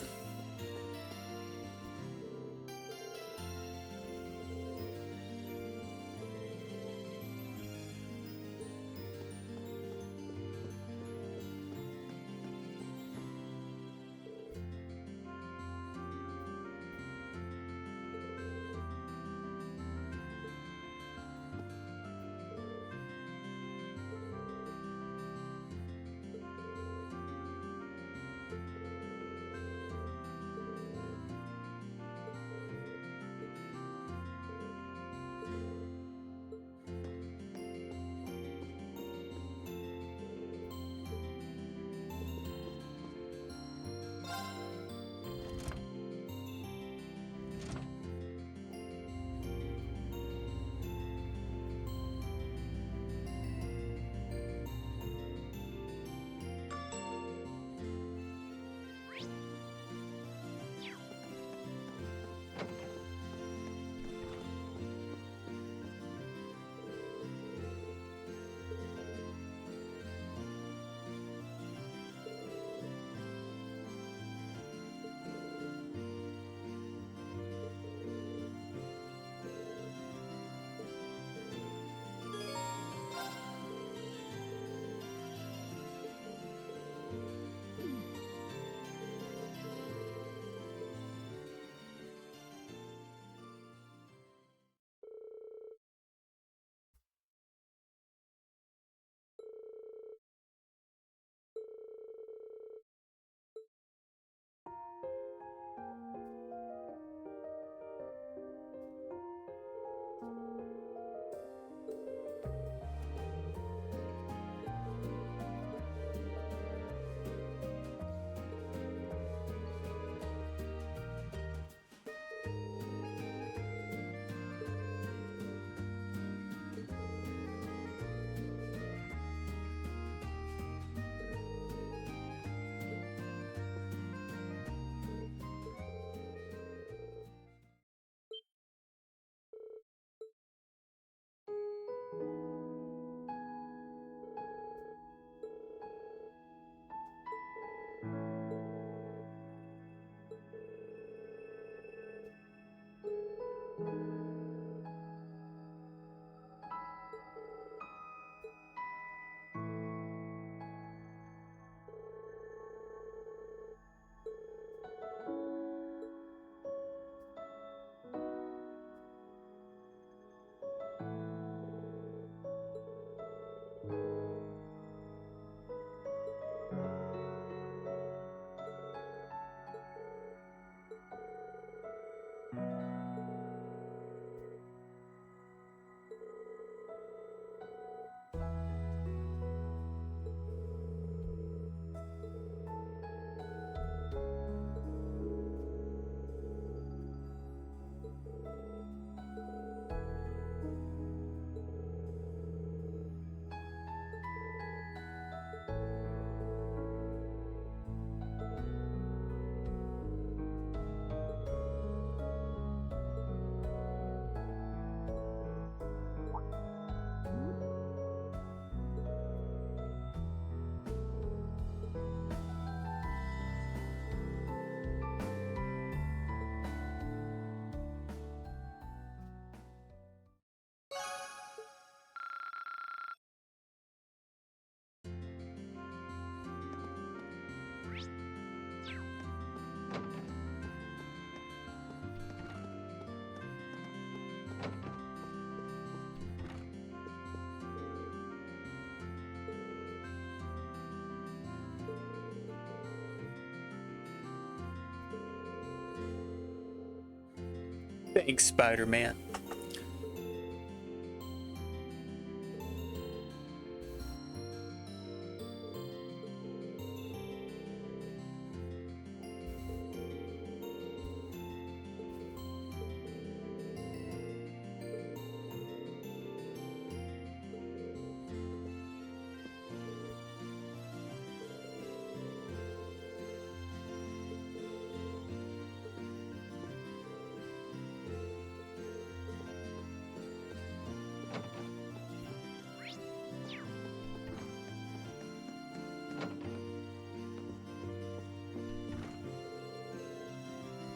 Speaker 1: Thanks, Spider-Man.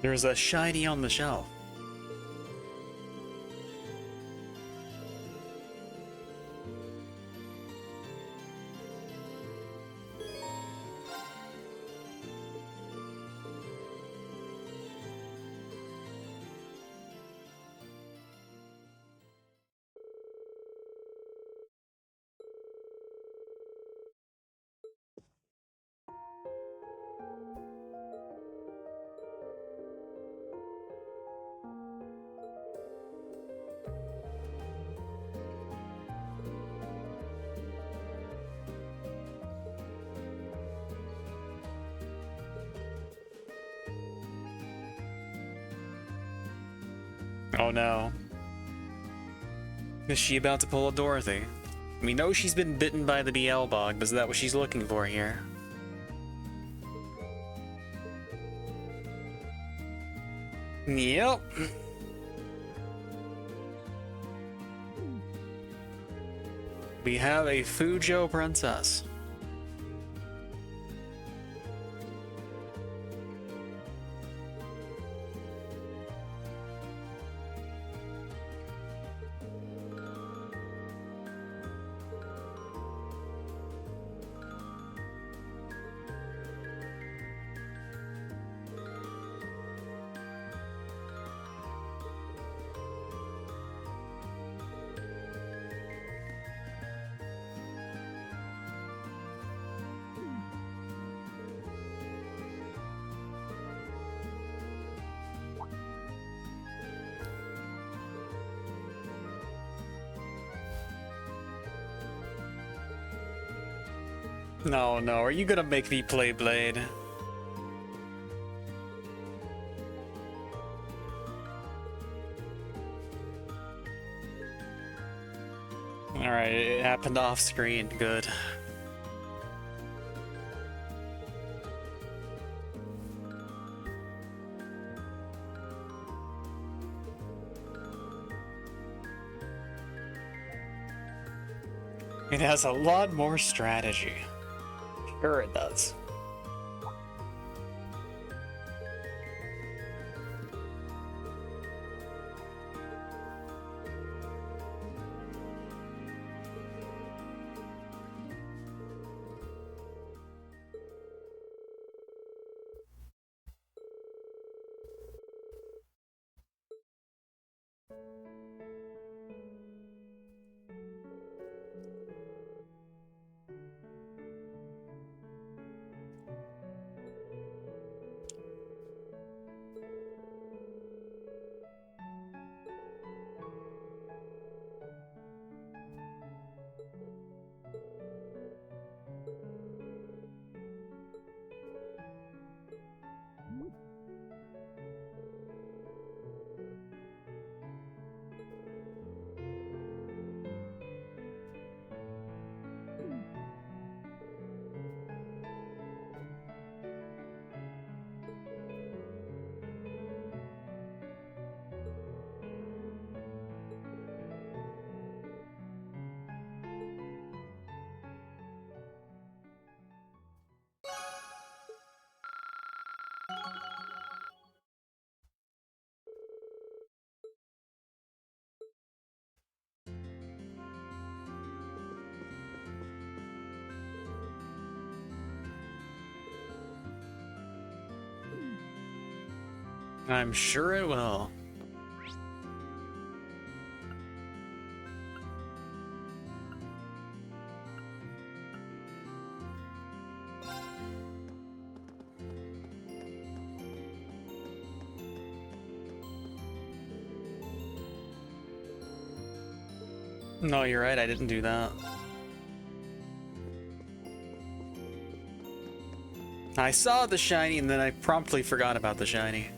Speaker 1: There's a shiny on the shelf. Oh no. Is she about to pull a Dorothy? We know she's been bitten by the BL bug, but is that what she's looking for here? Yep. We have a Fujo princess. No, no, are you gonna make me play Blade? Alright, it happened off screen, good. It has a lot more strategy. Sure it does. I'm sure it will. No, you're right, I didn't do that. I saw the shiny and then I promptly forgot about the shiny.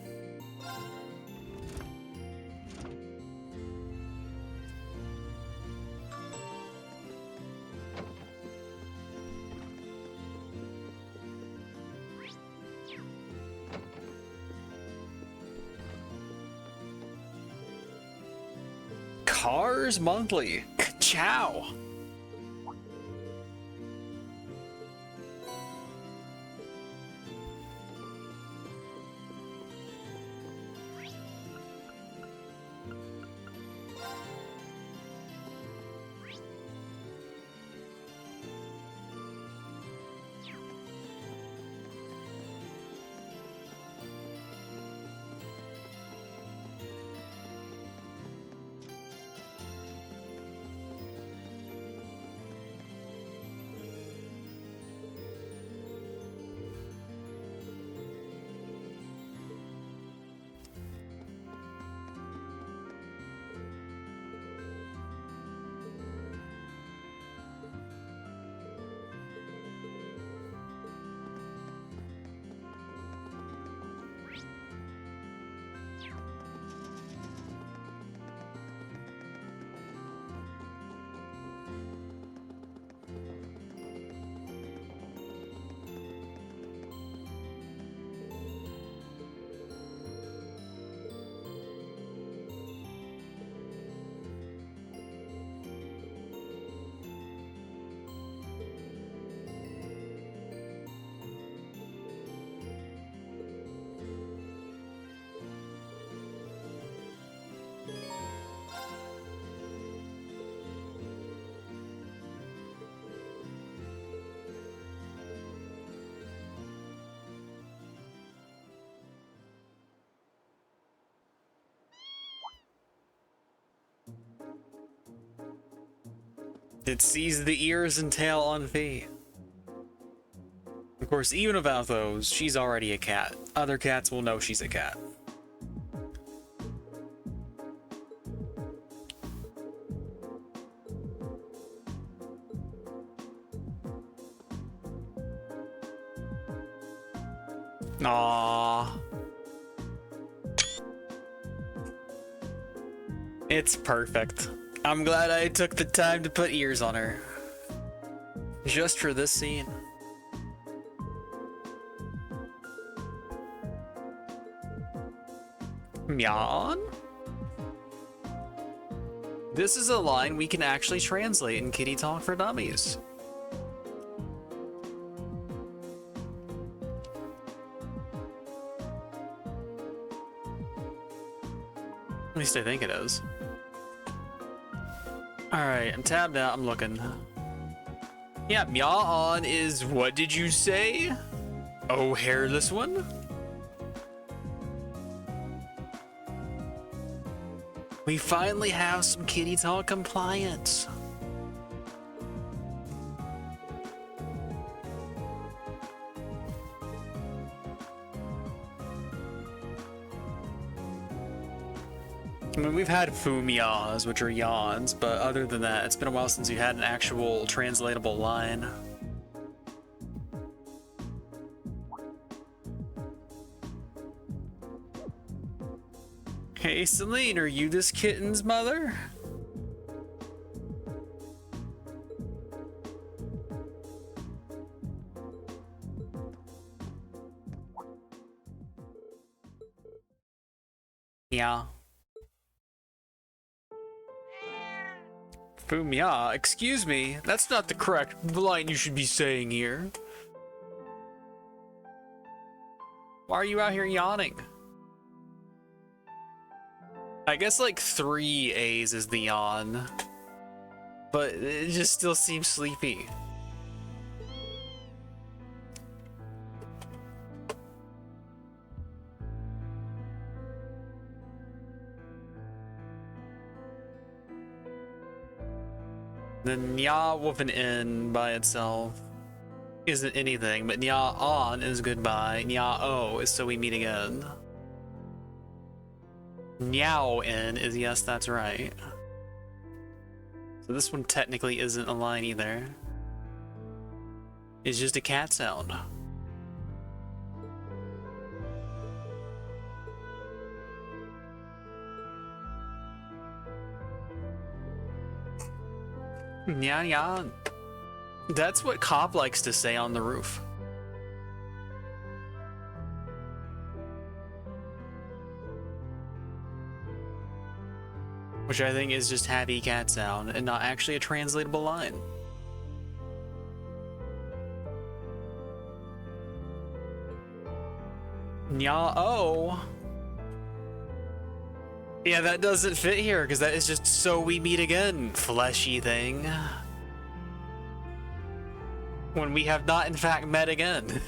Speaker 1: Cars Monthly. Ciao. It sees the ears and tail on V. Of course, even without those, she's already a cat. Other cats will know she's a cat. Aww. It's perfect. I'm glad I took the time to put ears on her. Just for this scene. Myan? This is a line we can actually translate in Kitty Talk for Dummies. At least I think it is. Alright, I'm tabbed out, I'm looking. Yeah, Myan is, what did you say? Oh, hairless one? We finally have some Kitty Talk compliance. I mean, we've had Fumiyas, which are yawns, but other than that, it's been a while since you had an actual translatable line. Hey, Celine, are you this kitten's mother? Yeah. Fumiya, excuse me, that's not the correct line you should be saying here. Why are you out here yawning? I guess like 3 A's is the yawn, but it just still seems sleepy. The nya with an N by itself isn't anything, but nya on is goodbye, nya o is so we meet again. Nyao in is yes, that's right. So this one technically isn't a line either. It's just a cat sound. Yeah, yeah. That's what Cop likes to say on the roof. Which I think is just happy cat sound and not actually a translatable line. Nya oh. Yeah, that doesn't fit here because that is just so we meet again, fleshy thing. When we have not in fact met again.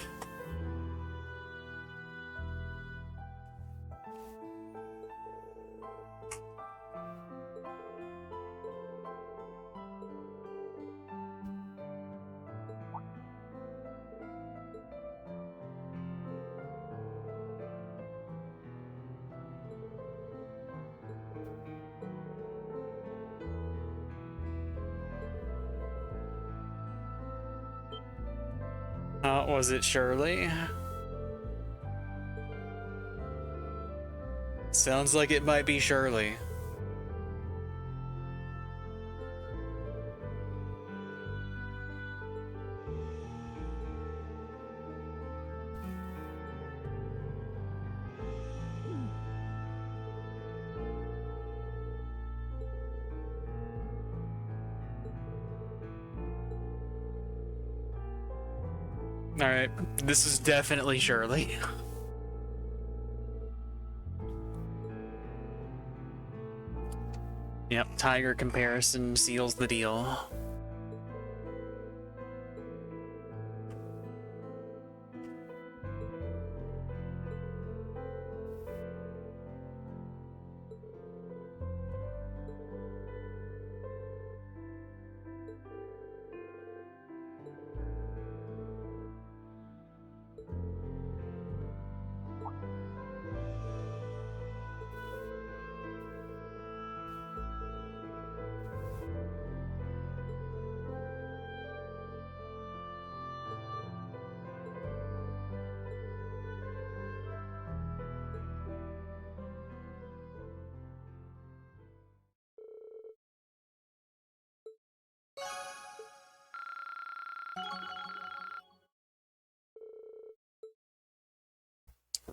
Speaker 1: Was it Shirley? Sounds like it might be Shirley. Alright, this is definitely Shirley. Yep, tiger comparison seals the deal.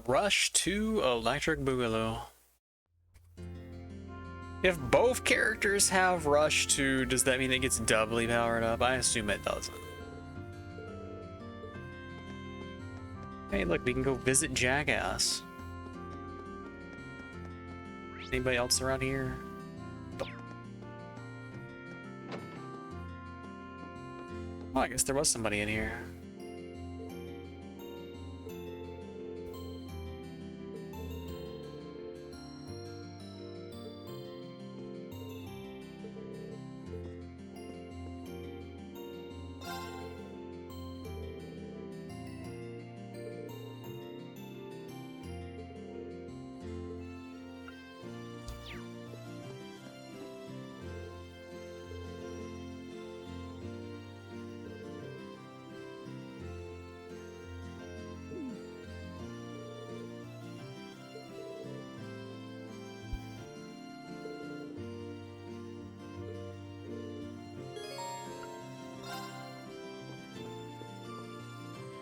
Speaker 1: Rush to Electric Boogaloo. If both characters have Rush 2, does that mean it gets doubly powered up? I assume it doesn't. Hey, look, we can go visit Jackass. Anybody else around here? Oh, I guess there was somebody in here.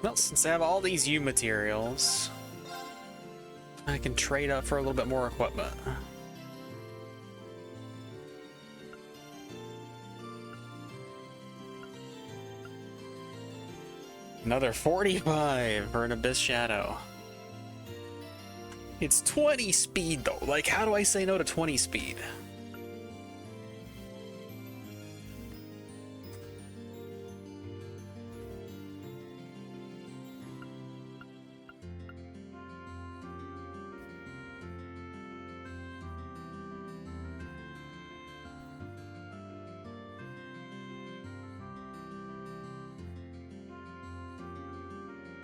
Speaker 1: Well, since I have all these U materials, I can trade up for a little bit more equipment. Another 45 for an Abyss Shadow. It's 20 speed though. Like, how do I say no to 20 speed?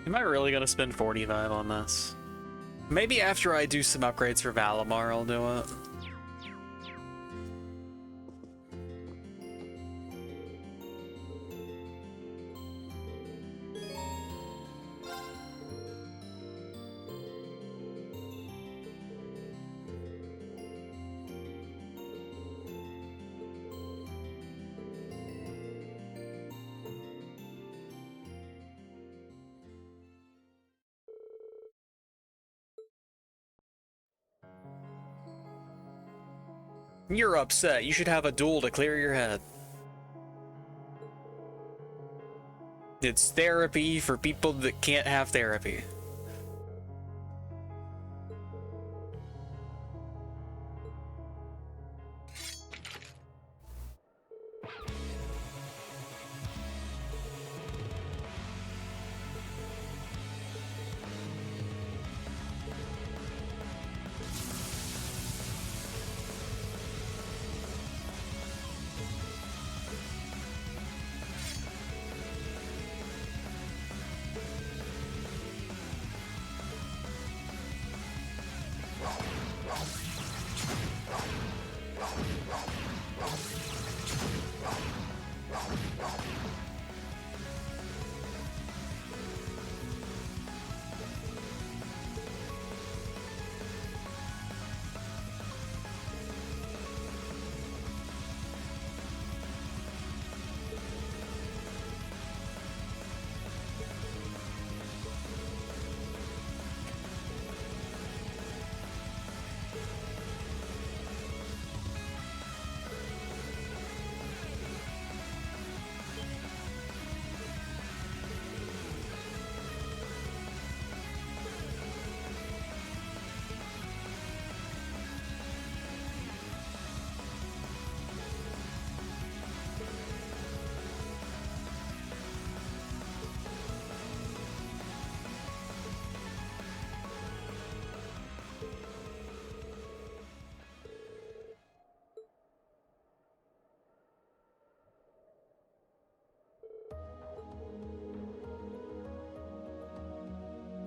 Speaker 1: Am I really gonna spend 45 on this? Maybe after I do some upgrades for Valimar, I'll do it. You're upset. You should have a duel to clear your head. It's therapy for people that can't have therapy.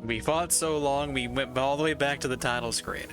Speaker 1: We fought so long, we went all the way back to the title screen.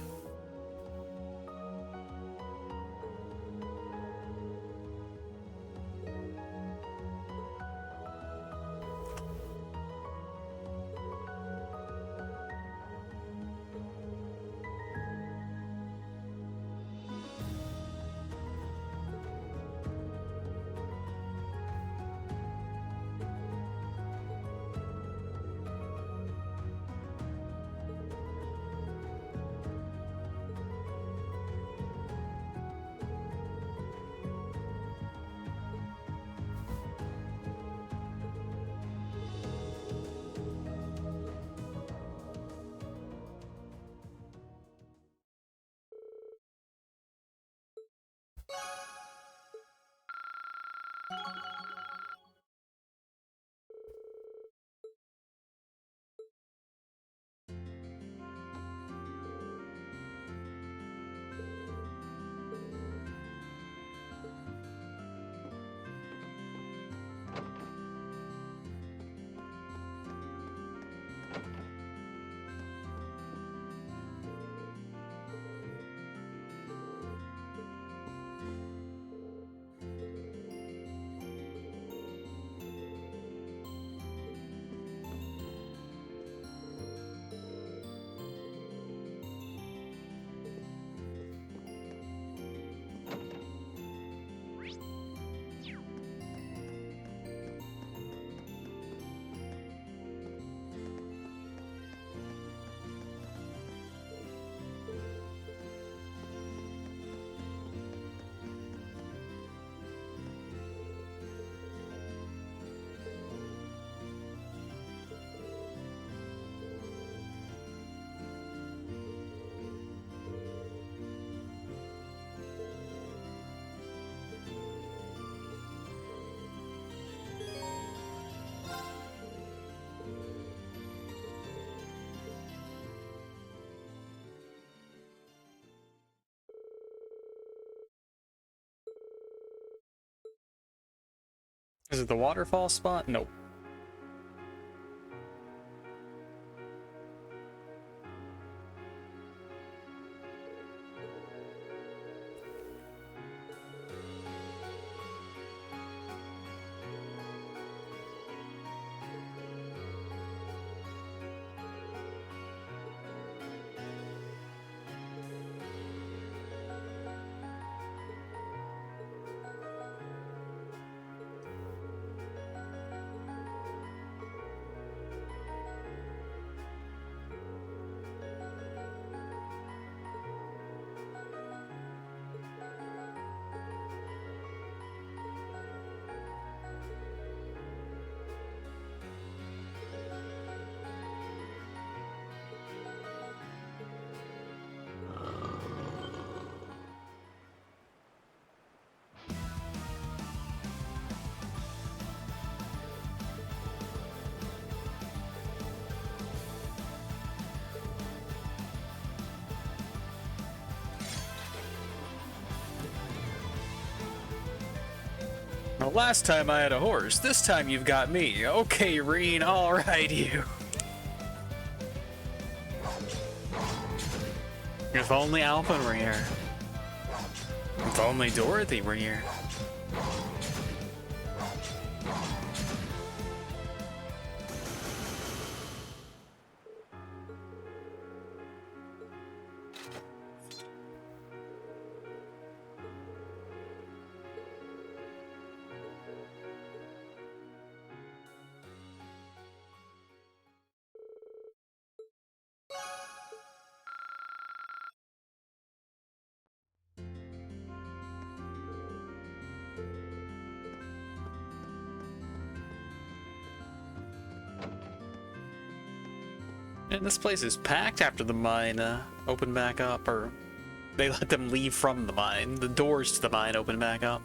Speaker 1: Is it the waterfall spot? Nope. Well, last time I had a horse. This time you've got me. Okay, Reen. All right, you. If only Alpha were here. If only Dorothy were here. And this place is packed after the mine opened back up, or they let them leave from the mine. The doors to the mine open back up.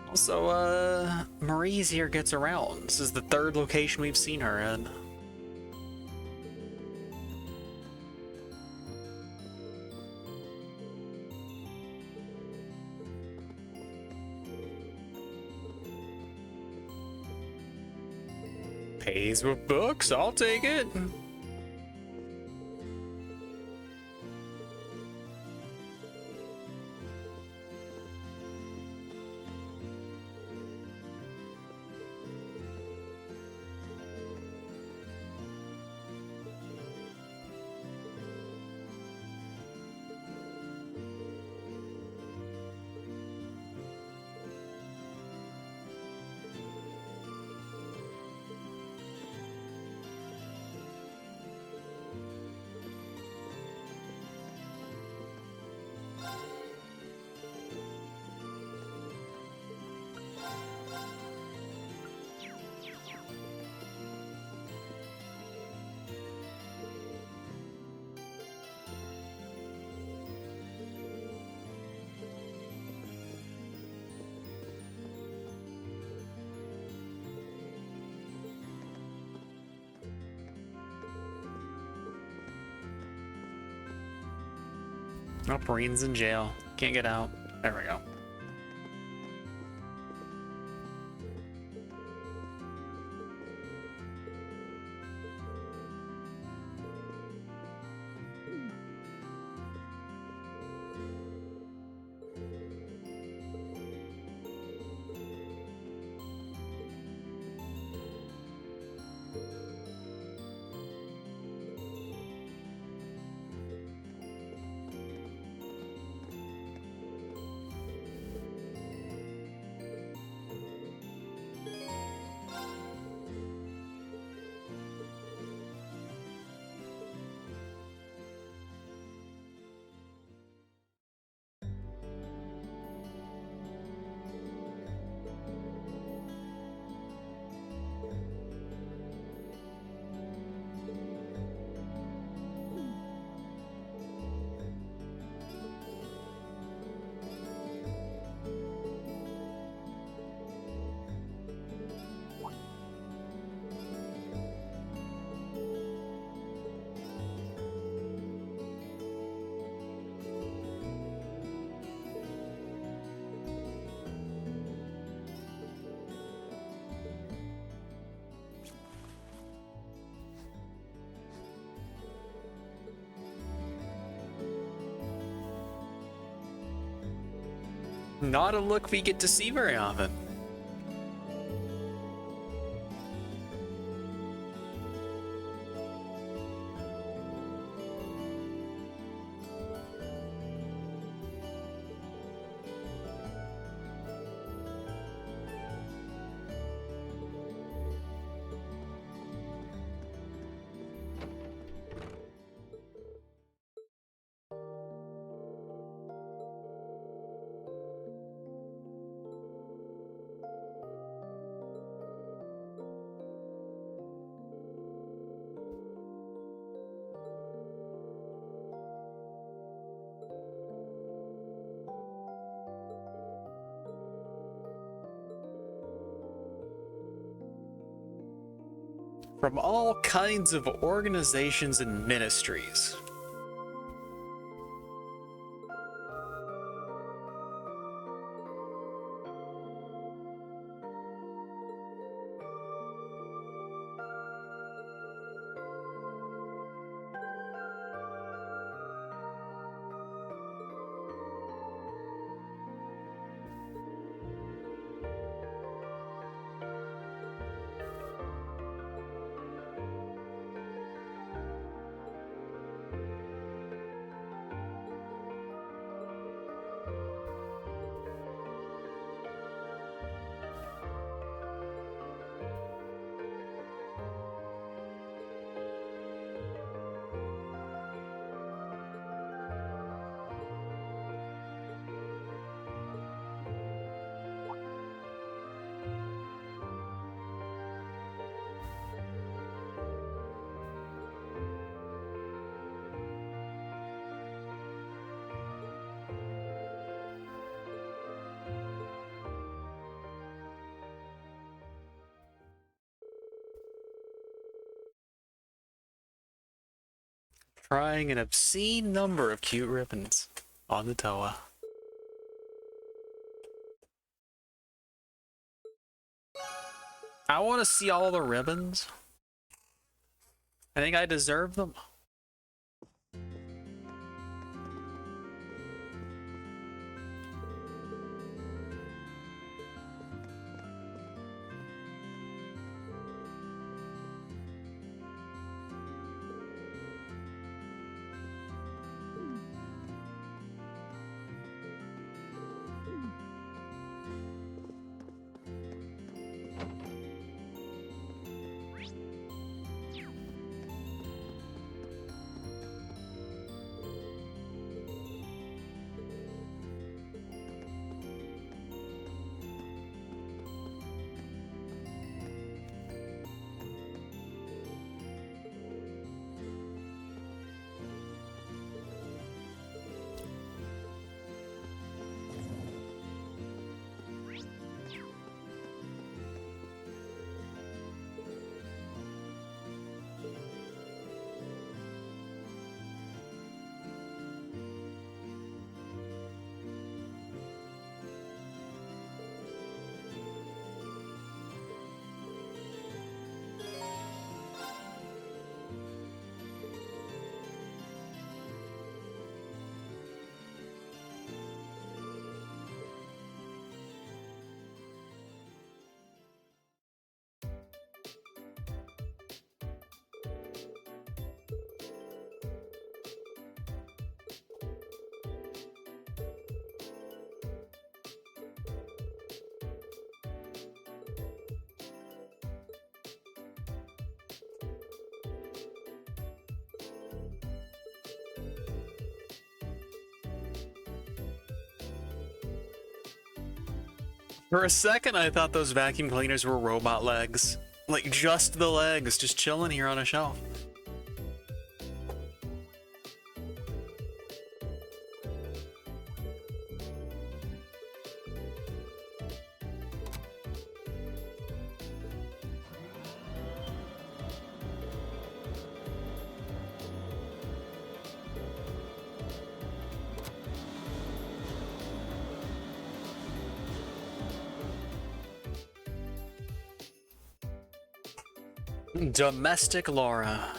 Speaker 1: Also, Marie's here gets around. This is the third location we've seen her in. Pays with books, I'll take it. Oh, Marie's in jail. Can't get out. There we go. Not a look we get to see very often. From all kinds of organizations and ministries. Trying an obscene number of cute ribbons on the Toa. I want to see all the ribbons. I think I deserve them. For a second, I thought those vacuum cleaners were robot legs. Like, just the legs, just chilling here on a shelf. Domestic Laura.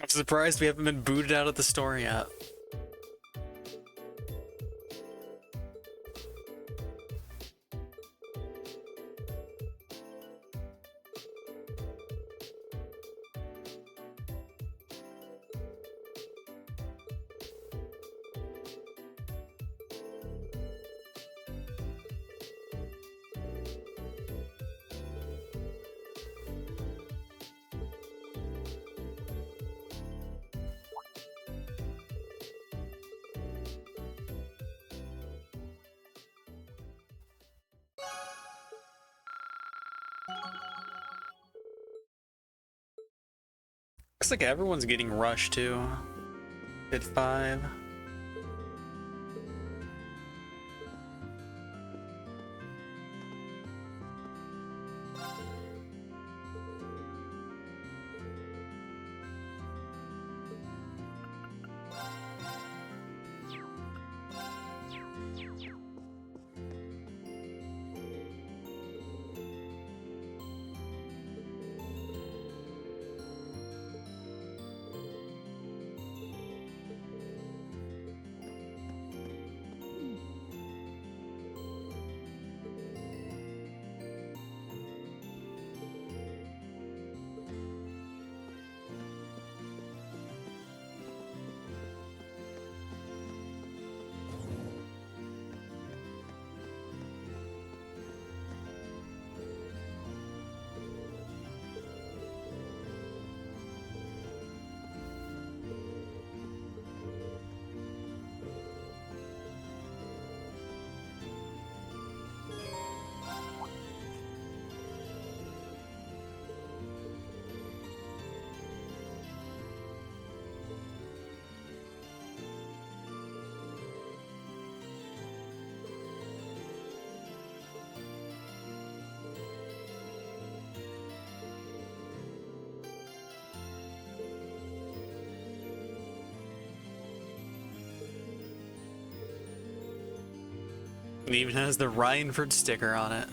Speaker 1: I'm surprised we haven't been booted out of the store yet. Looks like everyone's getting rushed too. Hit 5. It even has the Rhineford sticker on it.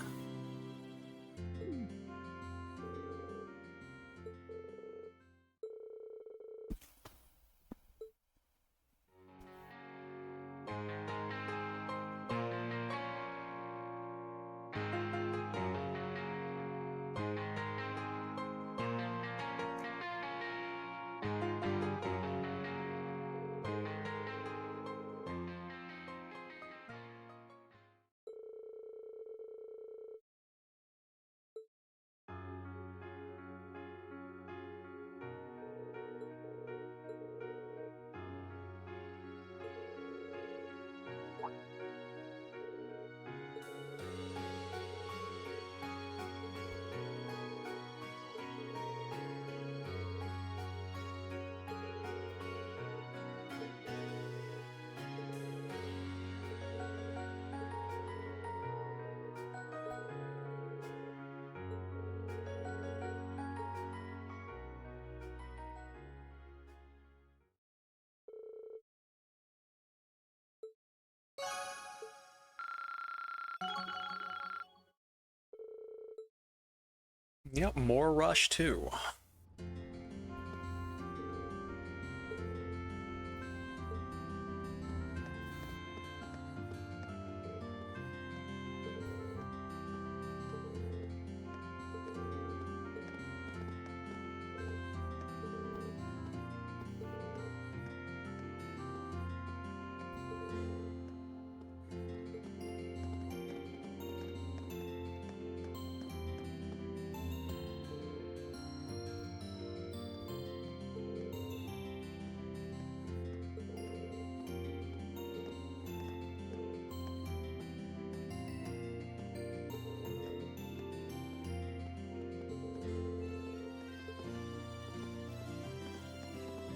Speaker 1: Yep, more Rush too.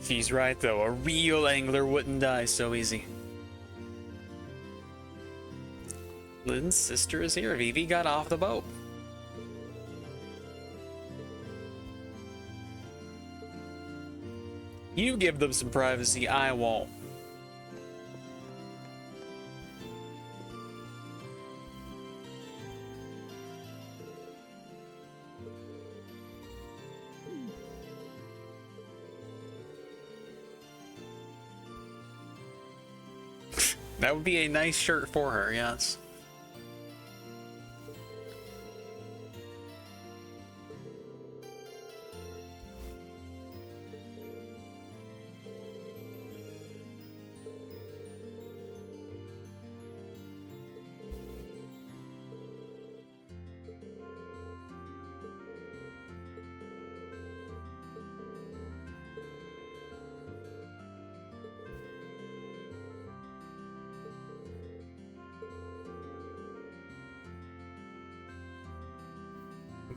Speaker 1: He's right though, a real angler wouldn't die so easy. Lynn's sister is here. Vivi got off the boat. You give them some privacy, I won't. That would be a nice shirt for her, yes.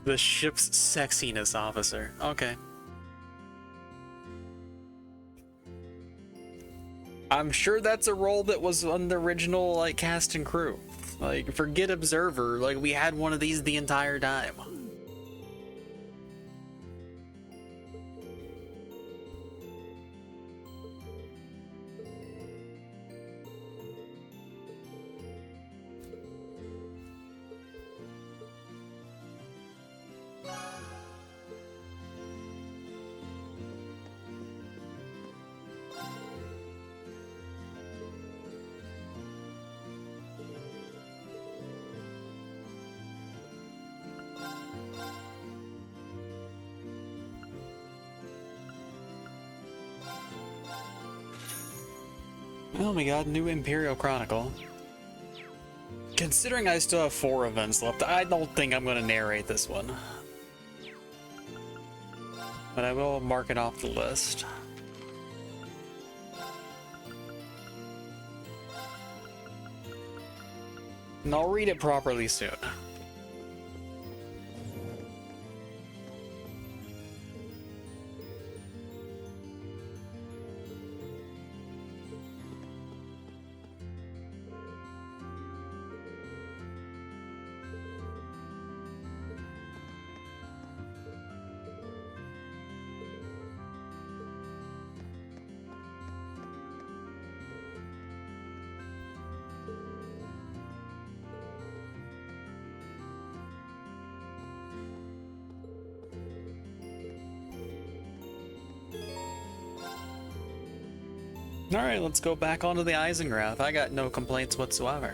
Speaker 1: The ship's sexiness officer. Okay. I'm sure that's a role that was on the original, like, cast and crew. Like, forget Observer, like, we had one of these the entire time. Oh my god, new Imperial Chronicle. Considering I still have 4 events left, I don't think I'm going to narrate this one. But I will mark it off the list. And I'll read it properly soon. Alright, let's go back onto the Eisengraph. I got no complaints whatsoever.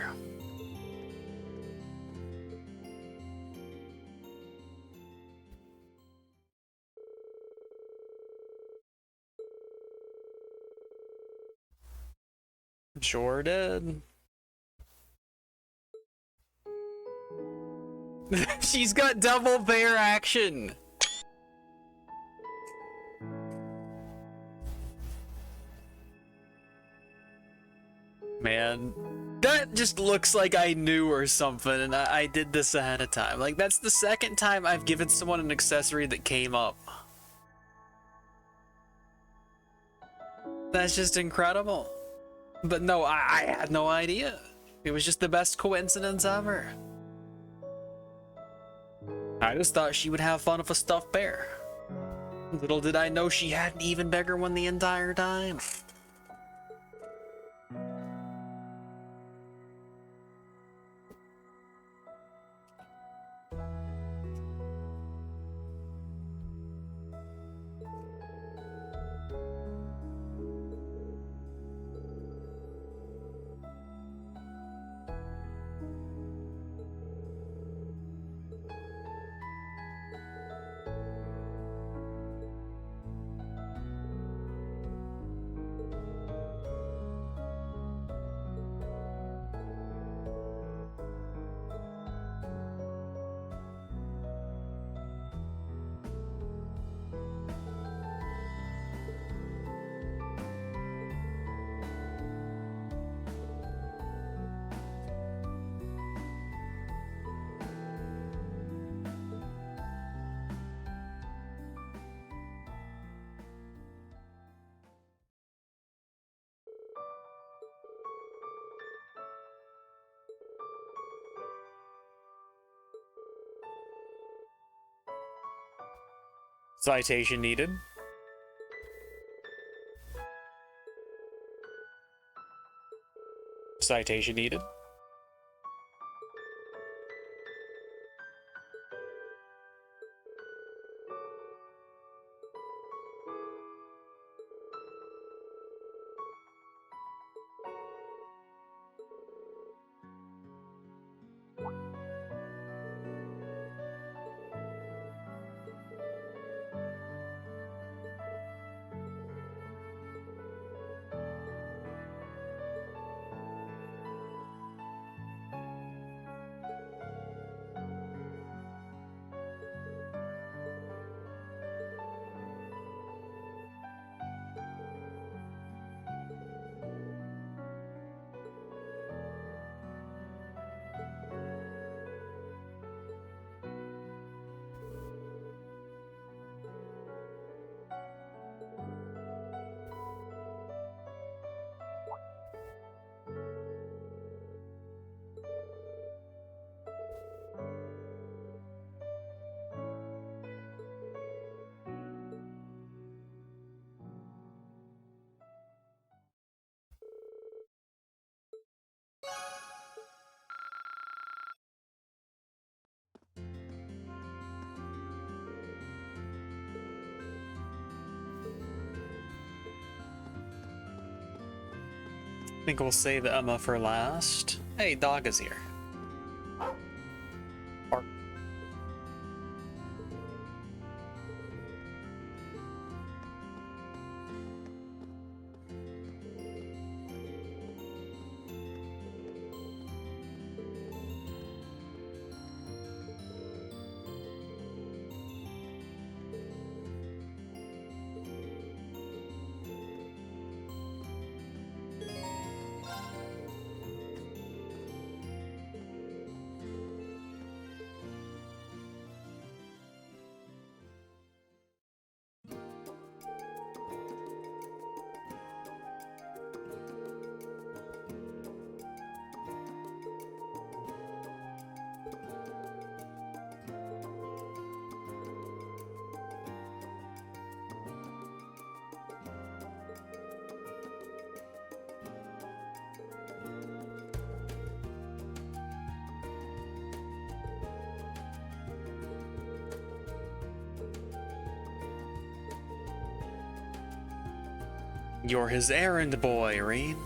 Speaker 1: Sure did. She's got double bear action. Man, that just looks like I knew or something, and I did this ahead of time. Like, that's the second time I've given someone an accessory that came up. That's just incredible. But no, I had no idea. It was just the best coincidence ever. I just thought she would have fun with a stuffed bear. Little did I know she had an even bigger one the entire time. Citation needed. Citation needed. I think we'll save Emma for last. Hey, dog is here. Bark. You're his errand boy, Reen.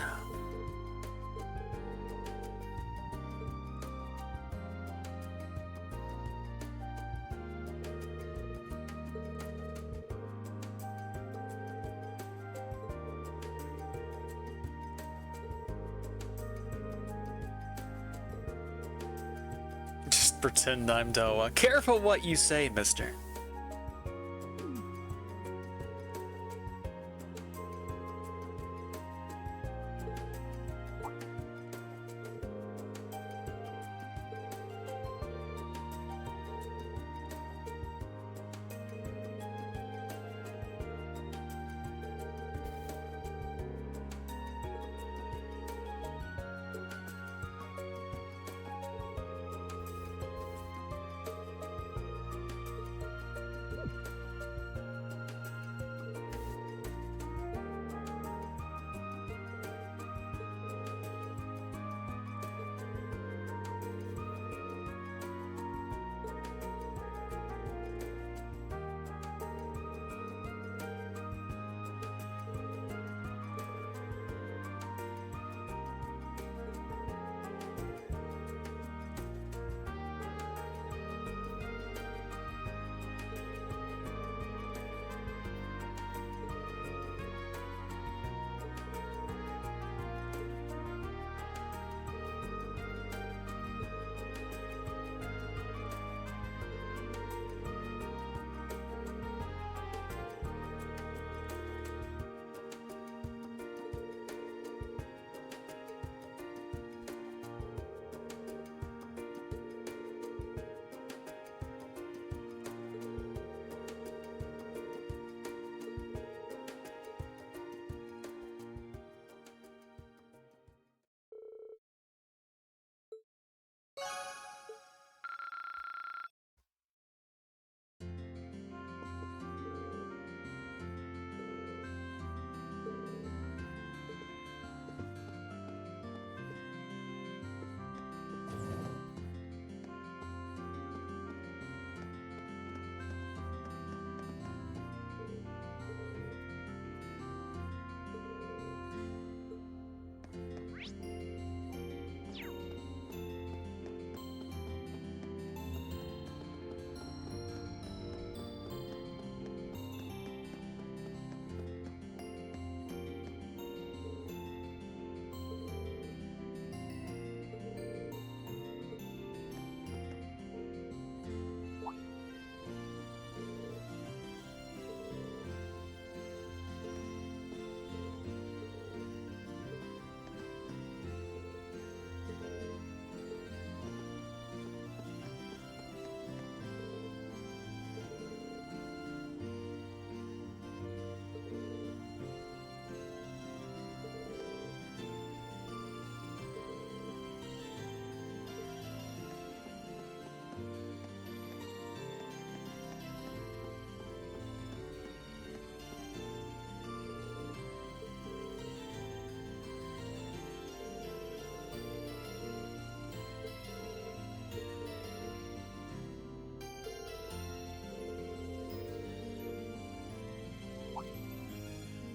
Speaker 1: Just pretend I'm Doa. Careful what you say, mister.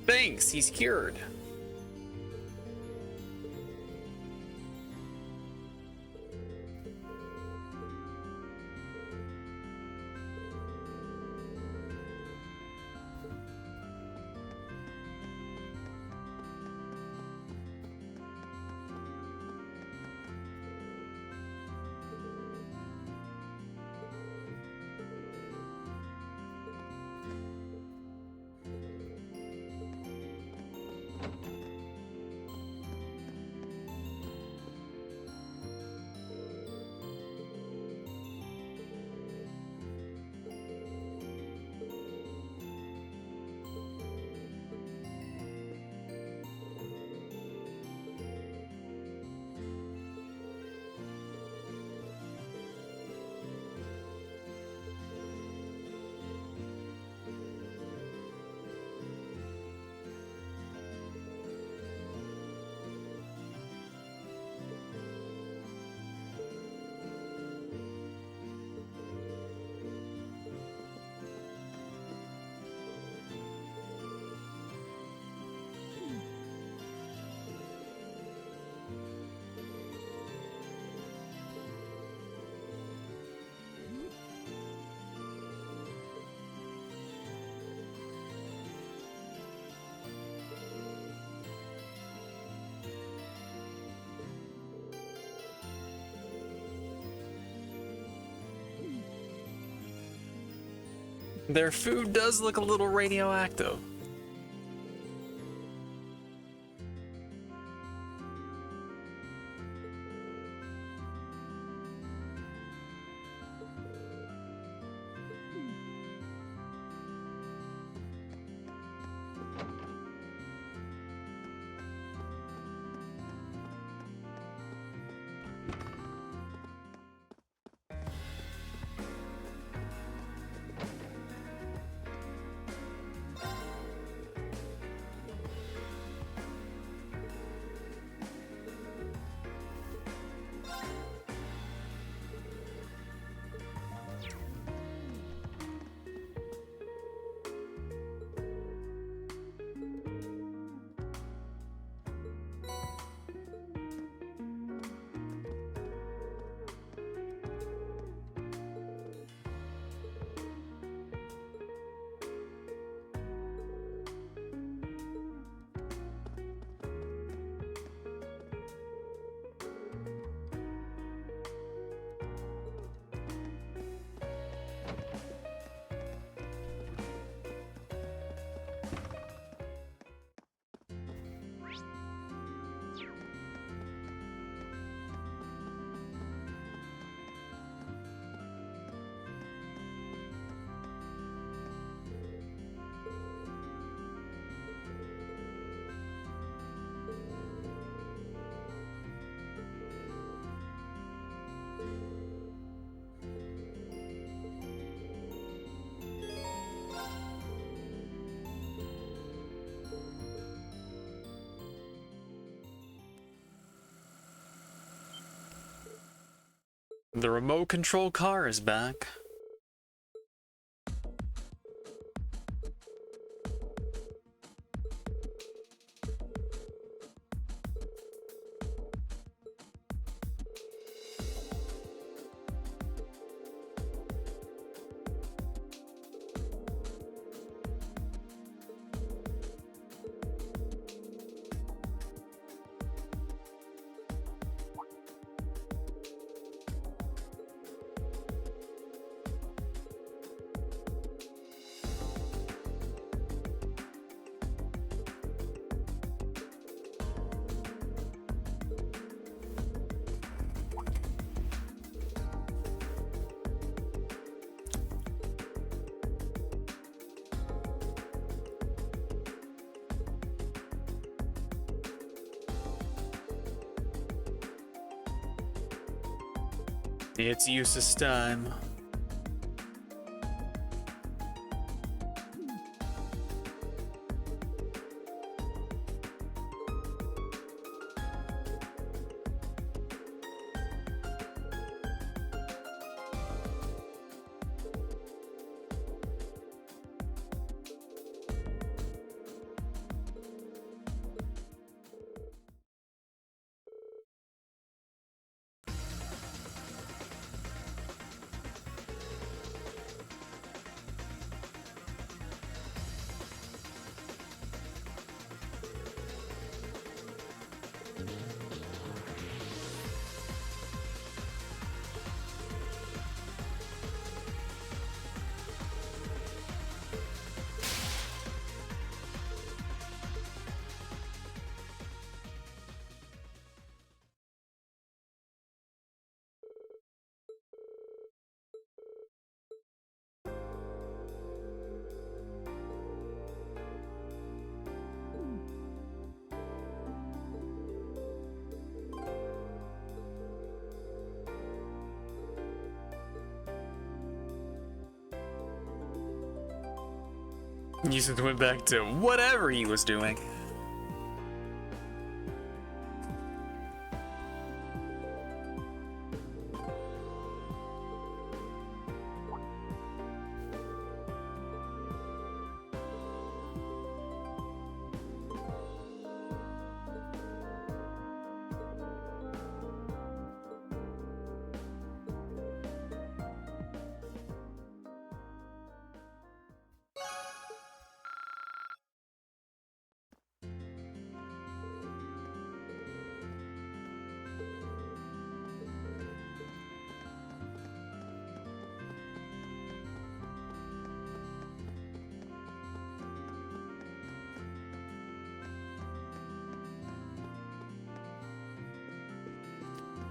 Speaker 1: Thanks, he's cured. Their food does look a little radioactive. The remote control car is back. It's Eustace time. Eustace went back to whatever he was doing.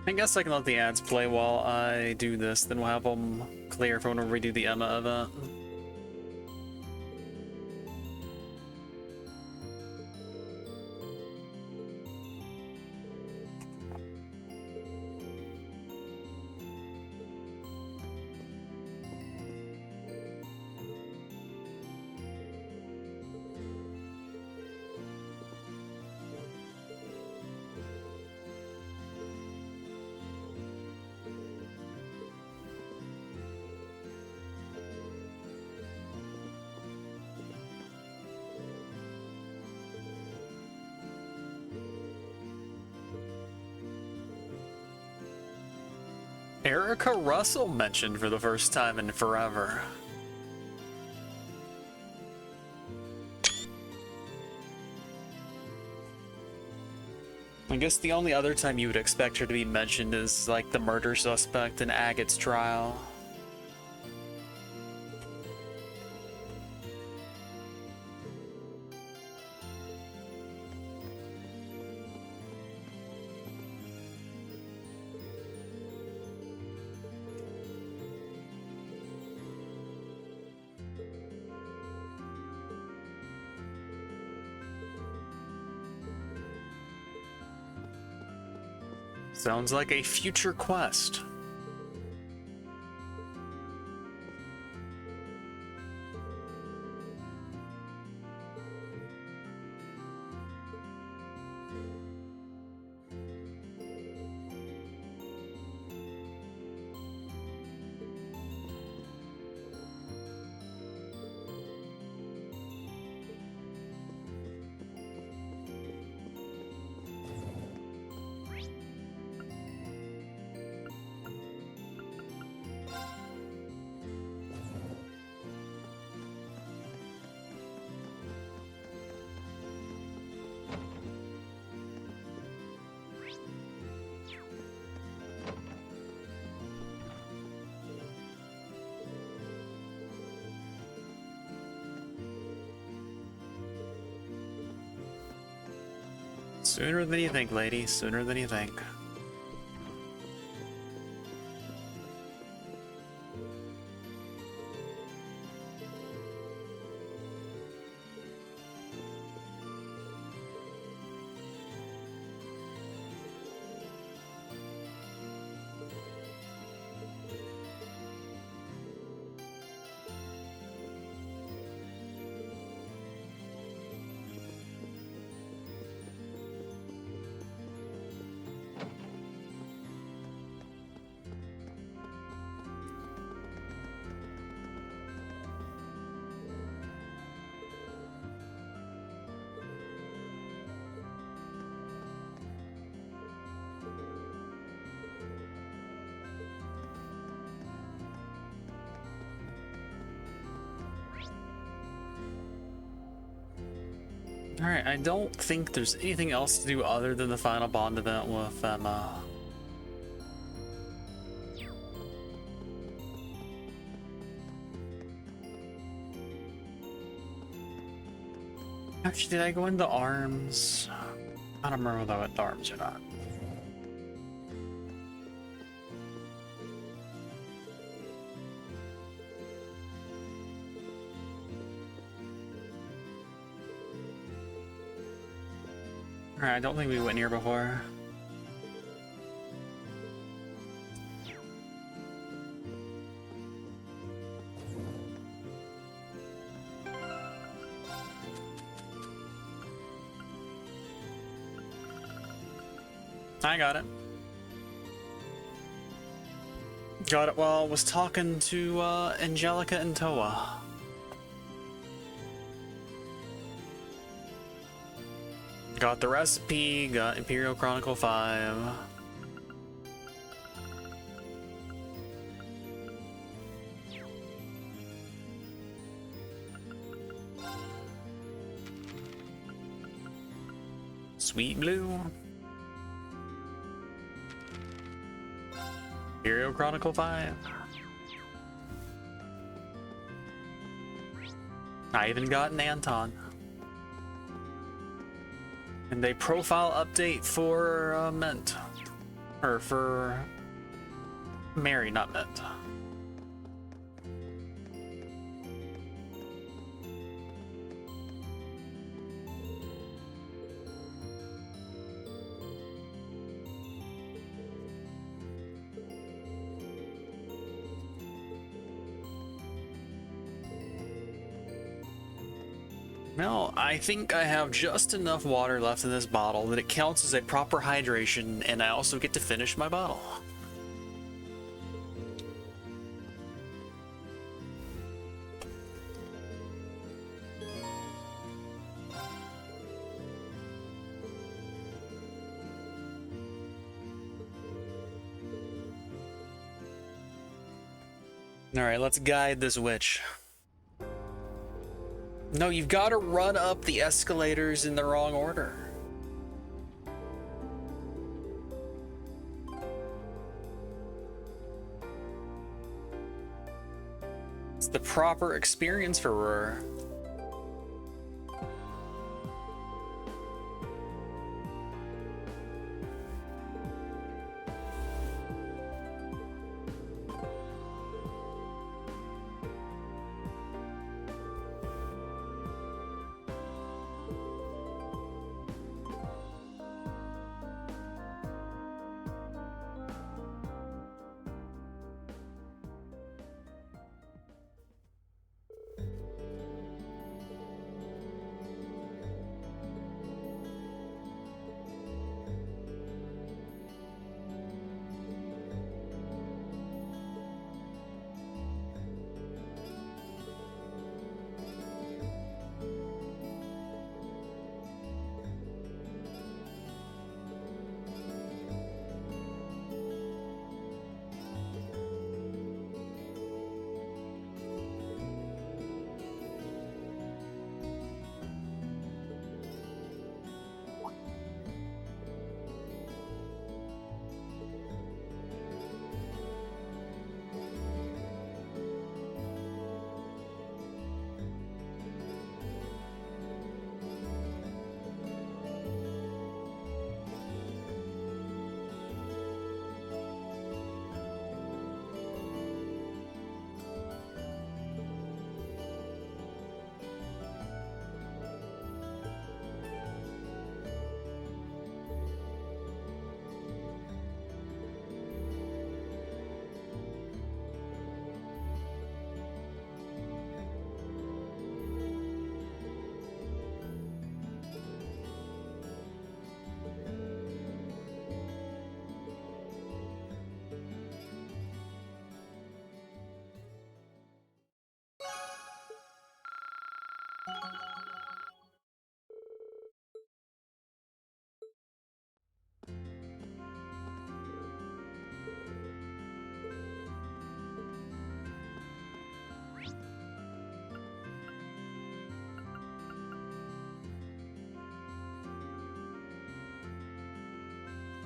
Speaker 1: I guess I can let the ads play while I do this, then we'll have them clear if I want to redo the Emma event. Erica Russell mentioned for the first time in forever. I guess the only other time you would expect her to be mentioned is like the murder suspect in Agate's trial. Sounds like a future quest. Sooner than you think, lady. Sooner than you think. Alright, I don't think there's anything else to do other than the final bond event with Emma. Actually, did I go into arms? I don't remember whether I went to arms or not. Alright, I don't think we went here before. I got it. Got it while I was talking to Angelica and Toa. Got the recipe, got Imperial Chronicle 5. Sweet Blue. Imperial Chronicle 5. I even got an Anton. And a profile update for Mint. Or for Mary, not Mint. Well, I think I have just enough water left in this bottle that it counts as a proper hydration, and I also get to finish my bottle. Alright, let's guide this witch. No, you've got to run up the escalators in the wrong order. It's the proper experience for her.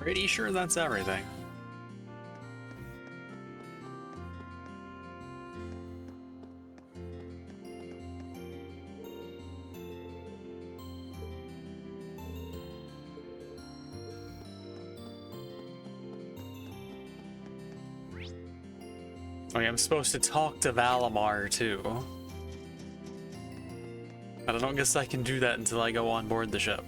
Speaker 1: Pretty sure that's everything. Oh yeah, I'm supposed to talk to Valimar too. But I don't guess I can do that until I go on board the ship.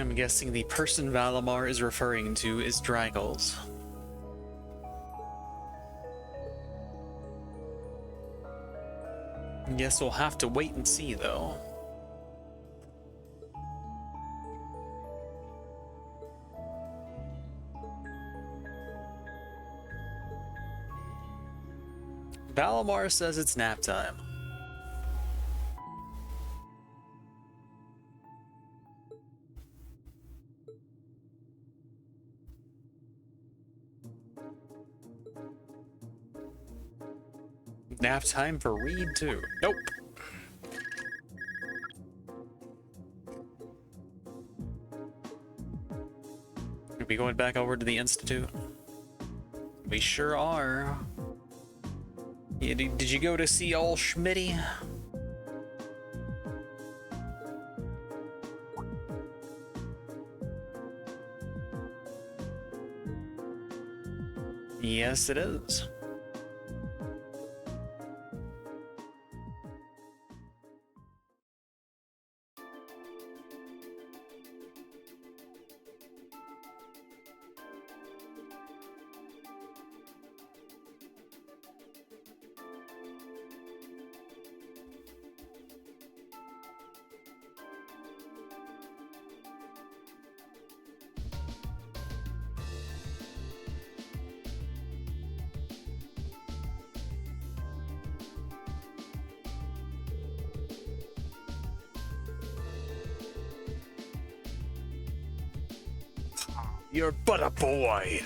Speaker 1: I'm guessing the person Valimar is referring to is Dragles. Guess we'll have to wait and see, though. Valimar says it's nap time. Nap time for Reed, too. Nope. Are we going back over to the Institute? We sure are. Yeah, did you go to see old Schmitty? Yes, it is. You're but a boy.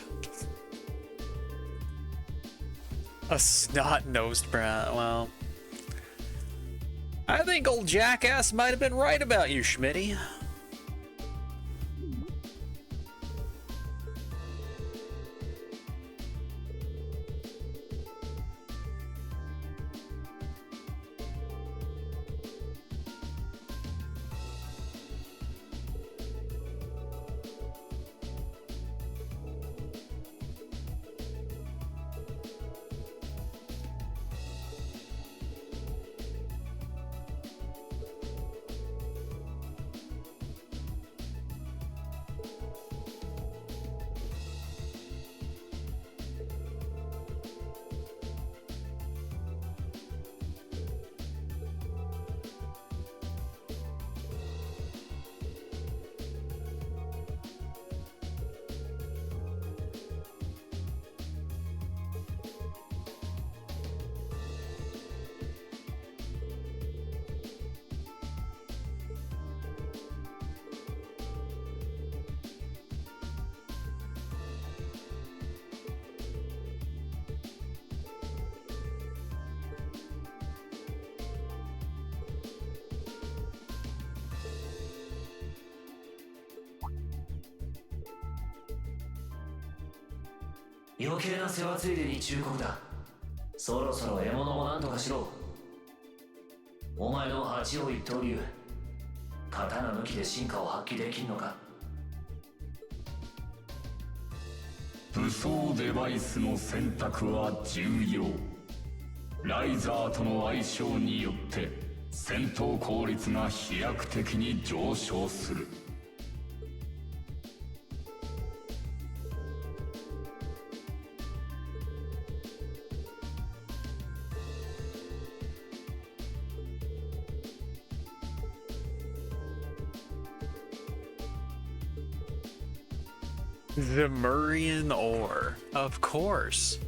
Speaker 1: A snot-nosed brat. Well, I think old jackass might have been right about you, Schmitty.
Speaker 3: 余計な世話ついでに忠告だ。そろそろ獲物も何とかしろ。お前の八王一刀流、刀抜きで進化を発揮できんのか。
Speaker 6: 武装デバイスの選択は重要。ライザーとの相性によって戦闘効率が飛躍的に上昇する。
Speaker 1: The Murian ore, of course.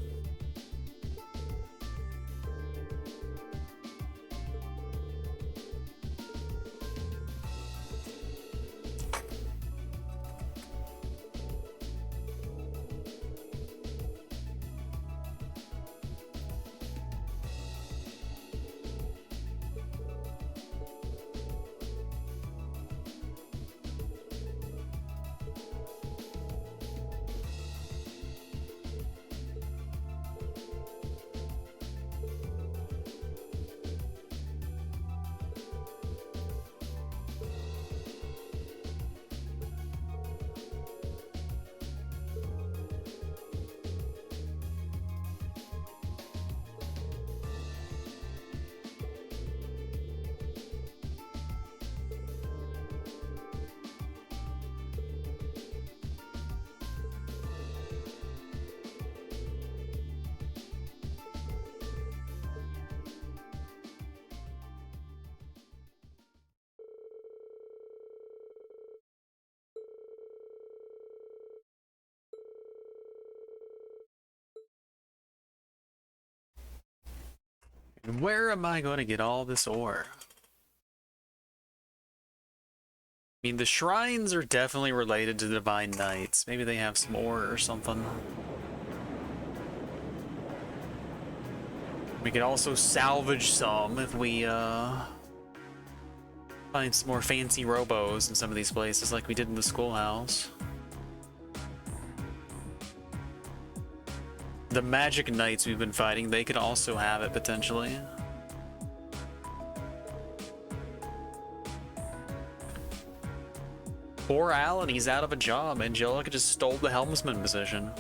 Speaker 1: Where am I going to get all this ore? I mean, the shrines are definitely related to the Divine Knights. Maybe they have some ore or something. We could also salvage some if we find some more fancy robos in some of these places like we did in the schoolhouse. The magic knights we've been fighting, they could also have it potentially. Poor Alan, he's out of a job. Angelica just stole the helmsman position.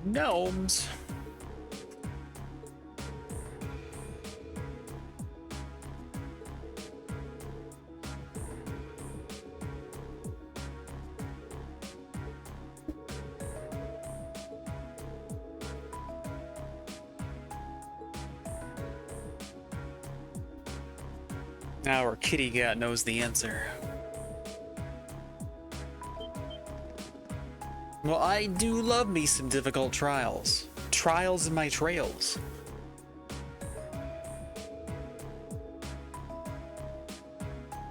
Speaker 1: Gnomes. Now our kitty cat knows the answer. Well, I do love me some difficult trials. Trials in my trails.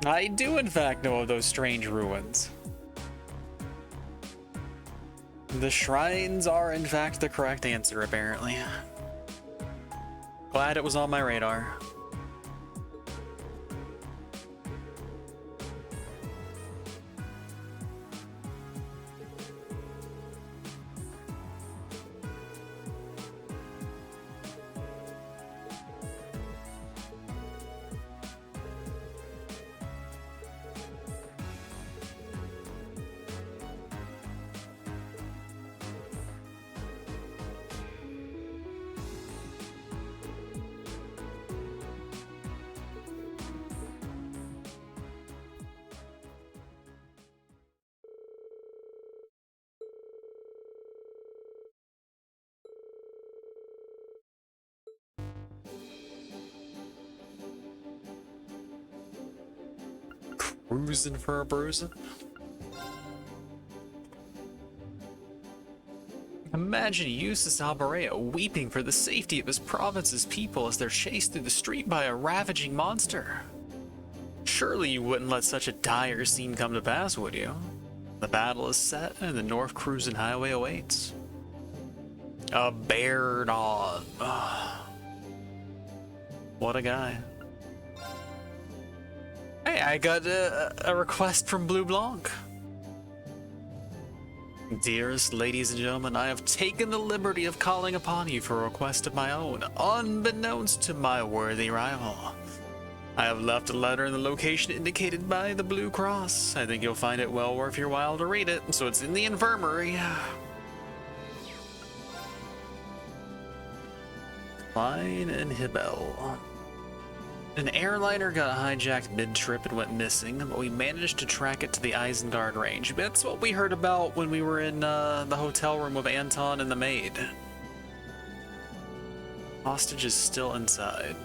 Speaker 1: I do in fact know of those strange ruins. The shrines are in fact the correct answer, apparently. Glad it was on my radar. Cruising for a bruising. Imagine Eustace Alborea weeping for the safety of his province's people as they're chased through the street by a ravaging monster. Surely you wouldn't let such a dire scene come to pass, would you? The battle is set and the North Cruising Highway awaits. A bear dog. What a guy. Hey, I got a request from Blue Blanc. Dearest ladies and gentlemen, I have taken the liberty of calling upon you for a request of my own, unbeknownst to my worthy rival. I have left a letter in the location indicated by the Blue Cross. I think you'll find it well worth your while to read it, so it's in the infirmary. Klein and Hibel. An airliner got hijacked mid-trip and went missing, but we managed to track it to the Isengard range. That's what we heard about when we were in the hotel room with Anton and the maid. Hostage is still inside.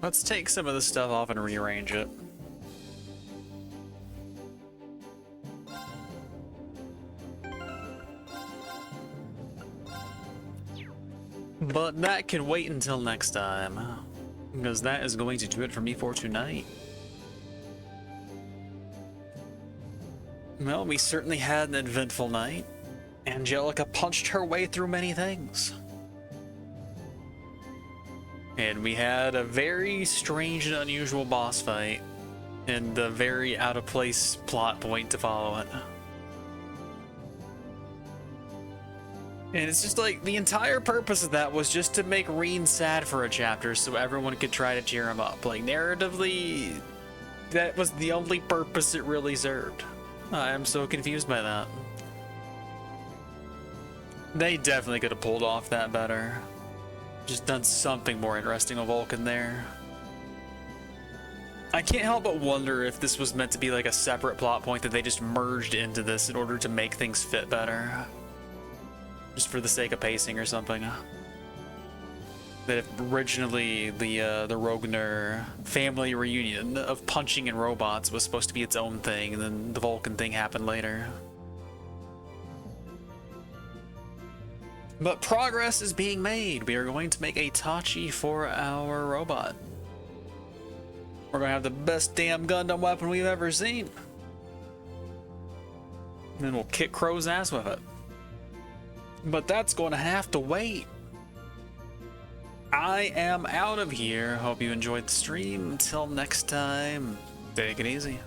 Speaker 1: Let's take some of this stuff off and rearrange it. But that can wait until next time, because that is going to do it for me for tonight. Well, we certainly had an eventful night. Angelica punched her way through many things. And we had a very strange and unusual boss fight, and a very out-of-place plot point to follow it. And it's just like, the entire purpose of that was just to make Reen sad for a chapter so everyone could try to cheer him up. Like, narratively, that was the only purpose it really served. I am so confused by that. They definitely could have pulled off that better. Just done something more interesting with Vulcan there. I can't help but wonder if this was meant to be like a separate plot point that they just merged into this in order to make things fit better. Just for the sake of pacing or something. That if originally the Rogner family reunion of punching and robots was supposed to be its own thing, and then the Vulcan thing happened later. But progress is being made. We are going to make a Tachi for our robot. We're gonna have the best damn Gundam weapon we've ever seen. And then we'll kick Crow's ass with it. But that's going to have to wait. I am out of here. Hope you enjoyed the stream. Until next time, take it easy.